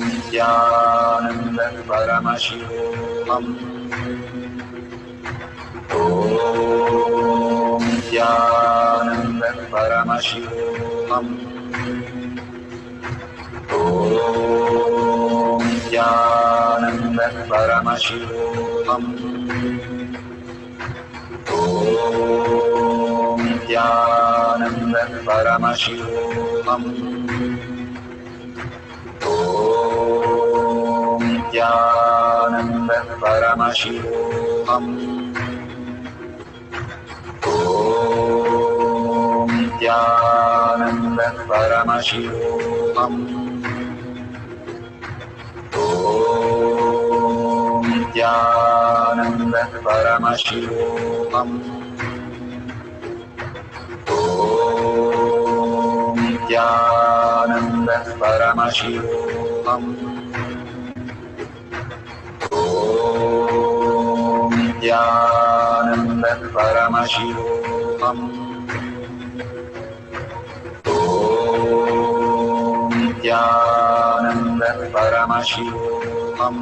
Nityananda Paramashivoham Om Nityananda Paramashivoham Om Nityananda Paramashivoham Om Nityananda Paramashivoham Om Nityananda Paramashivoham Om Nityananda Paramashivoham Om Nityananda Paramashivoham Om Nityananda Paramashivoham Om Nityananda Paramashivoham Om Nityananda Paramashivoham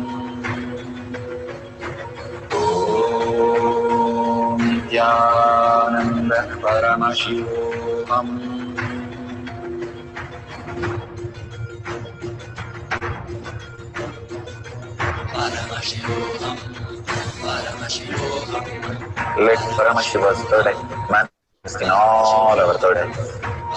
Om Nityananda Paramashivoham Let Paramashiva's third eye manifest in all our third eyes.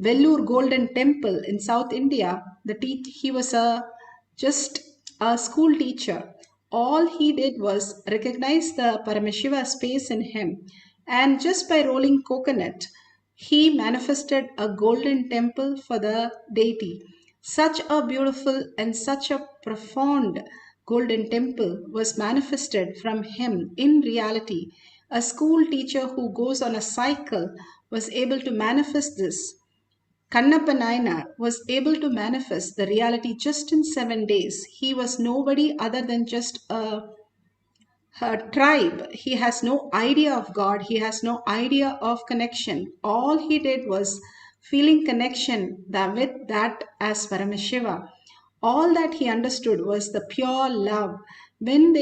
Vellore Golden Temple in South India. He was just a school teacher. All he did was recognize the Paramashiva space in him, and just by rolling coconut, he manifested a golden temple for the deity. Such a beautiful and such a profound golden temple was manifested from him in reality. A school teacher who goes on a cycle was able to manifest this. Kannappa Nayanar was able to manifest the reality just in 7 days. He was nobody other than just a tribe. He has no idea of God. He has no idea of connection. All he did was feeling connection with that as Paramashiva. All that he understood was the pure love. When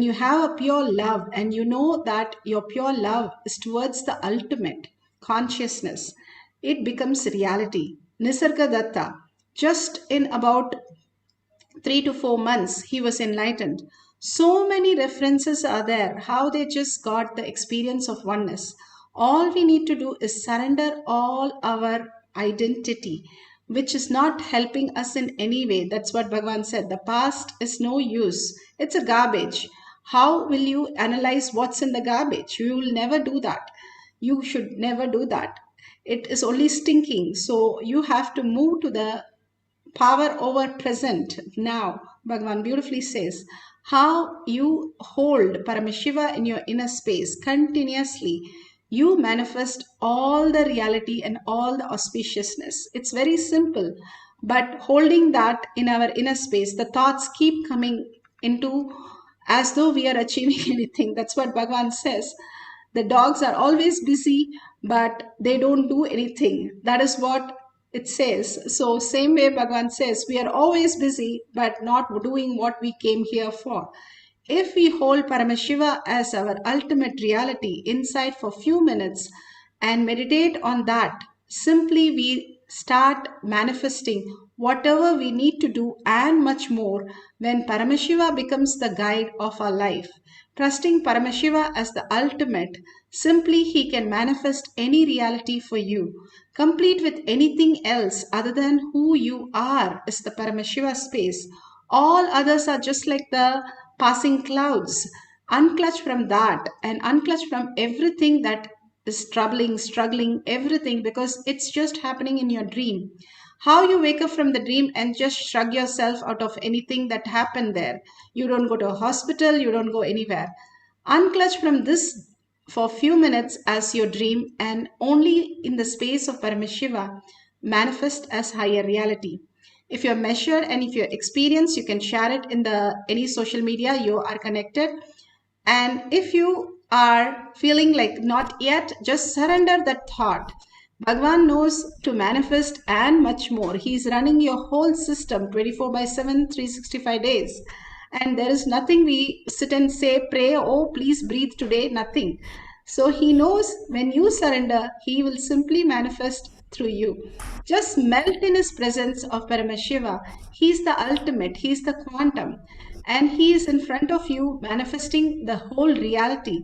you have a pure love and you know that your pure love is towards the ultimate consciousness, it becomes reality. Nisarga Datta, just in about 3 to 4 months, he was enlightened. So many references are there, how they just got the experience of oneness. All we need to do is surrender all our identity, which is not helping us in any way. That's what Bhagavan said. The past is no use. It's a garbage. How will you analyze what's in the garbage? You will never do that. You should never do that. It is only stinking. So you have to move to the power over present now. Bhagavan beautifully says, how you hold Paramashiva in your inner space continuously, you manifest all the reality and all the auspiciousness. It's very simple, but holding that in our inner space, the thoughts keep coming into as though we are achieving anything. That's what Bhagavan says. The dogs are always busy, but they don't do anything. That is what it says. So same way Bhagavan says, we are always busy, but not doing what we came here for. If we hold Paramashiva as our ultimate reality inside for few minutes and meditate on that, simply we start manifesting whatever we need to do and much more when Paramashiva becomes the guide of our life. Trusting Paramashiva as the ultimate, simply he can manifest any reality for you. Complete with anything else other than who you are is the Paramashiva space. All others are just like the passing clouds. Unclutch from that and unclutch from everything that is troubling, struggling, everything, because it's just happening in your dream. How you wake up from the dream and just shrug yourself out of anything that happened there. You don't go to a hospital, you don't go anywhere. Unclutch from this for a few minutes as your dream, and only in the space of Paramashiva manifest as higher reality. If you're measured and if you're experienced, you can share it in any social media you are connected. And if you are feeling like not yet, just surrender that thought. Bhagavan knows to manifest and much more. He's running your whole system 24/7, 365 days. And there is nothing we sit and say, pray, oh, please breathe today, nothing. So he knows when you surrender, he will simply manifest through you. Just melt in his presence of Paramashiva. He's the ultimate, he's the quantum. And he is in front of you manifesting the whole reality.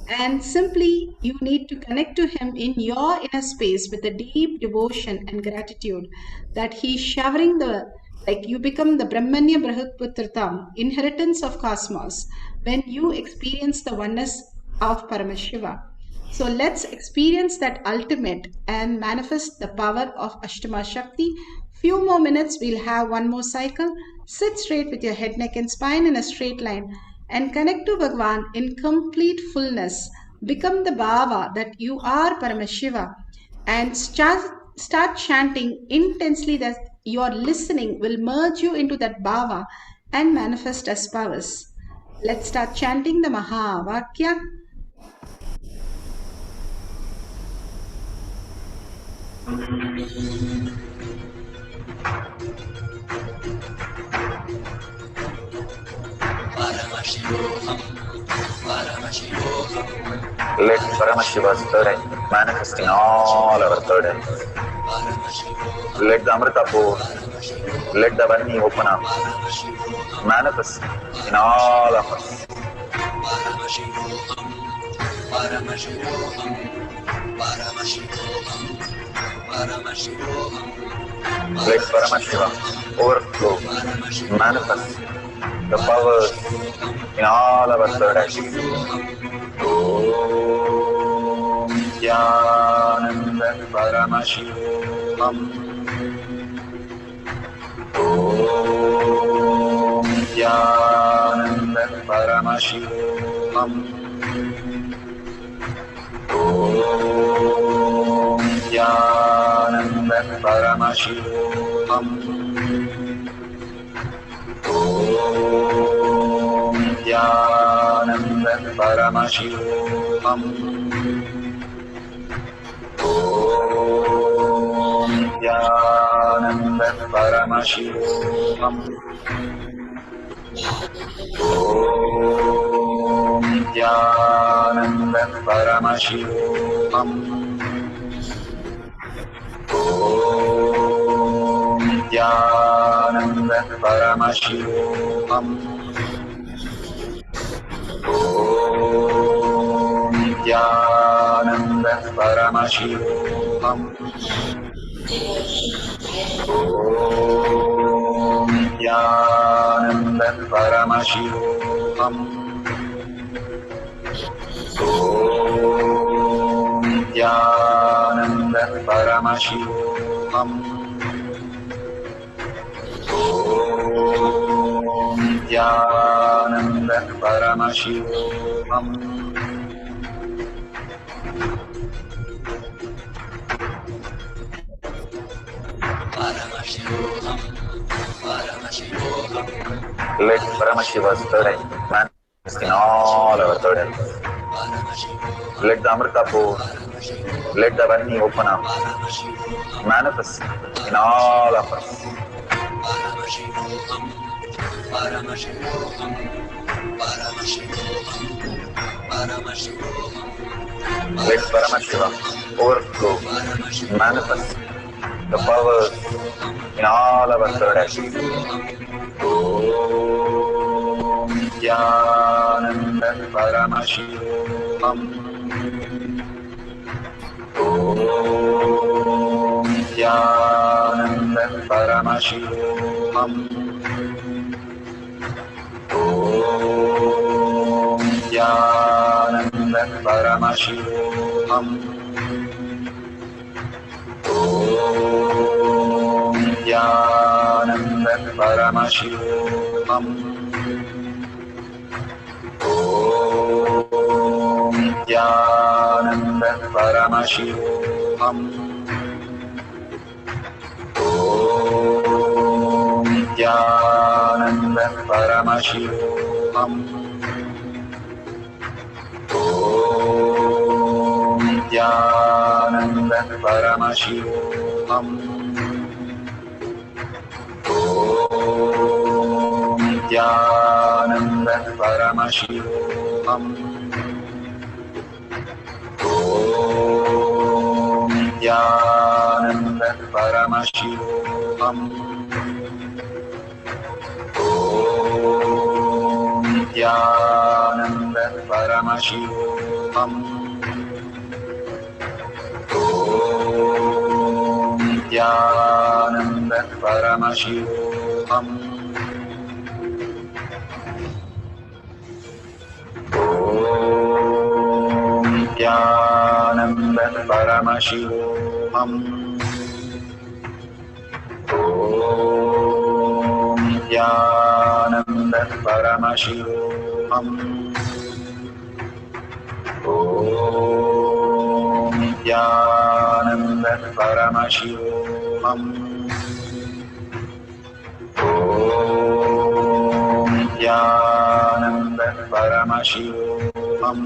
And simply you need to connect to him in your inner space with a deep devotion and gratitude that he's showering like you become the Brahmanya Brahutputratam, inheritance of cosmos, when you experience the oneness of Paramashiva. So let's experience that ultimate and manifest the power of Ashtama Shakti. Few more minutes, we'll have one more cycle. Sit straight with your head, neck and spine in a straight line and connect to Bhagavan in complete fullness. Become the Bhava that you are Paramashiva and start chanting intensely that your listening will merge you into that Bhava and manifest as powers. Let's start chanting the Mahavakya. Let Paramashiva's third eye manifest in all our third eyes. Let the Amrita pour, let the Vani open up, manifest in all of us. Let Paramashiva overflow, manifest the powers in all our third actions. Om Nityananda Paramashivam. Om Nityananda Paramashivam. Om Nityananda Paramashivam. Om Nityananda Paramashivam. Om Nityananda Paramashivam. Om Nityananda Paramashivam. Om Nityananda Paramashivam. Om Nityananda Paramashivam. Om Nityananda Paramashivam. Om Nityananda Paramashivam. Om Nityananda Paramashivam. Let Paramashiva's third eye manifest in all our third eyes. Let the Amrita pour, let the Vani open up, manifest in all of us. Let Paramashiva overflow, manifest the powers in all our third actions. Om Nityananda Paramashivam. Om Nityananda Paramashivam. Om Nityananda Paramashivam. Om Nityananda Paramashivam. Om Nityananda Paramashivam. Om Nityananda Paramashivam. Om Nityananda Paramashivam. Om Nityananda Paramashivam. Om Nityananda Paramashivam. Om Nityananda Paramashivam. Om Nityananda Paramashivam. Om Nityananda Paramashivam. Om Nityananda Paramashivam. Om Nityananda Paramashivam. Om Nityananda Paramashivam.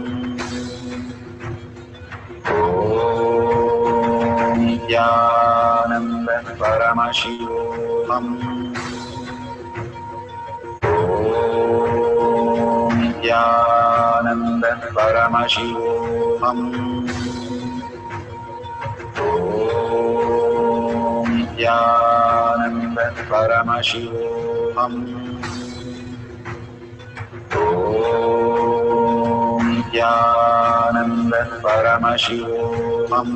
Om Nityananda Paramashivam. Om Nityananda Paramashivam. Om Nityananda Paramashivam. Om Nityananda Paramashivam.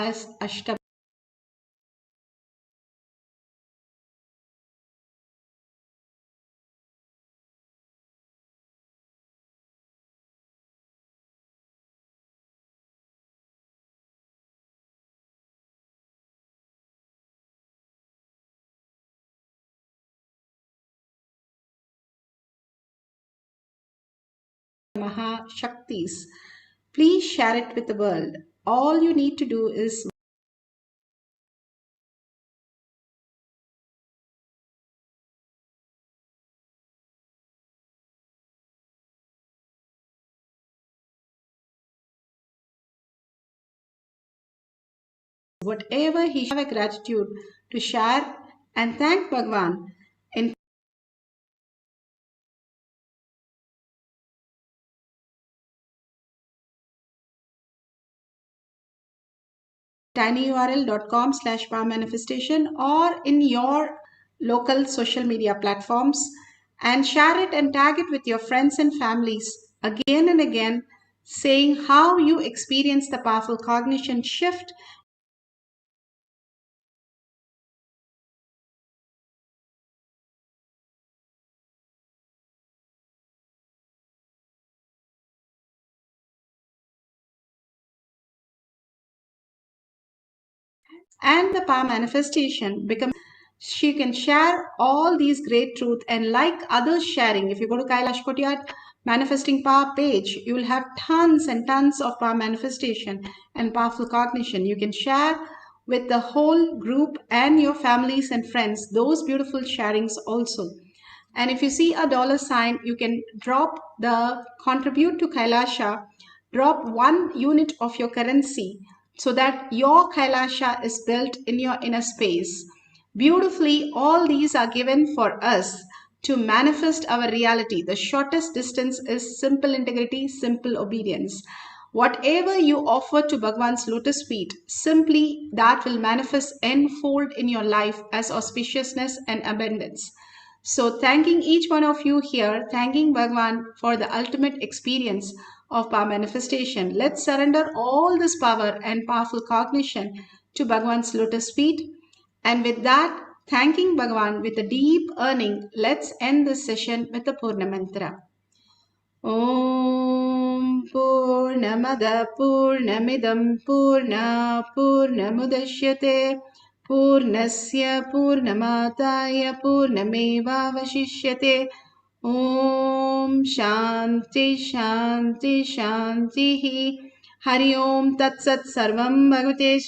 as Ashtam. Mahashaktis. Please share it with the world. All you need to do is whatever he have a gratitude to share and thank Bhagwan in tinyurl.com/powermanifestation or in your local social media platforms, and share it and tag it with your friends and families again and again, saying how you experience the powerful cognition shift and the power manifestation becomes. She can share all these great truth, and like others sharing, if you go to Kailash Kotiad Manifesting Power page, you will have tons and tons of power manifestation and powerful cognition. You can share with the whole group and your families and friends those beautiful sharings also. And if you see a $sign, you can drop the contribute to Kailasha, drop 1 unit of your currency so that your Kailasha is built in your inner space. Beautifully, all these are given for us to manifest our reality. The shortest distance is simple integrity, simple obedience. Whatever you offer to Bhagwan's lotus feet, simply that will manifest enfold in your life as auspiciousness and abundance. So thanking each one of you here, thanking Bhagwan for the ultimate experience of power manifestation. Let's surrender all this power and powerful cognition to Bhagwan's lotus feet. And with that, thanking Bhagwan with a deep earning, let's end this session with the Purna Mantra. Om Purnamada Purnamidam Purna Purnamudashyate Purnasya Purnamataya Purnameva Vashishyate. Om Shanti Shanti Shanti Hari Om Tat Sat Sarvam Bhagavate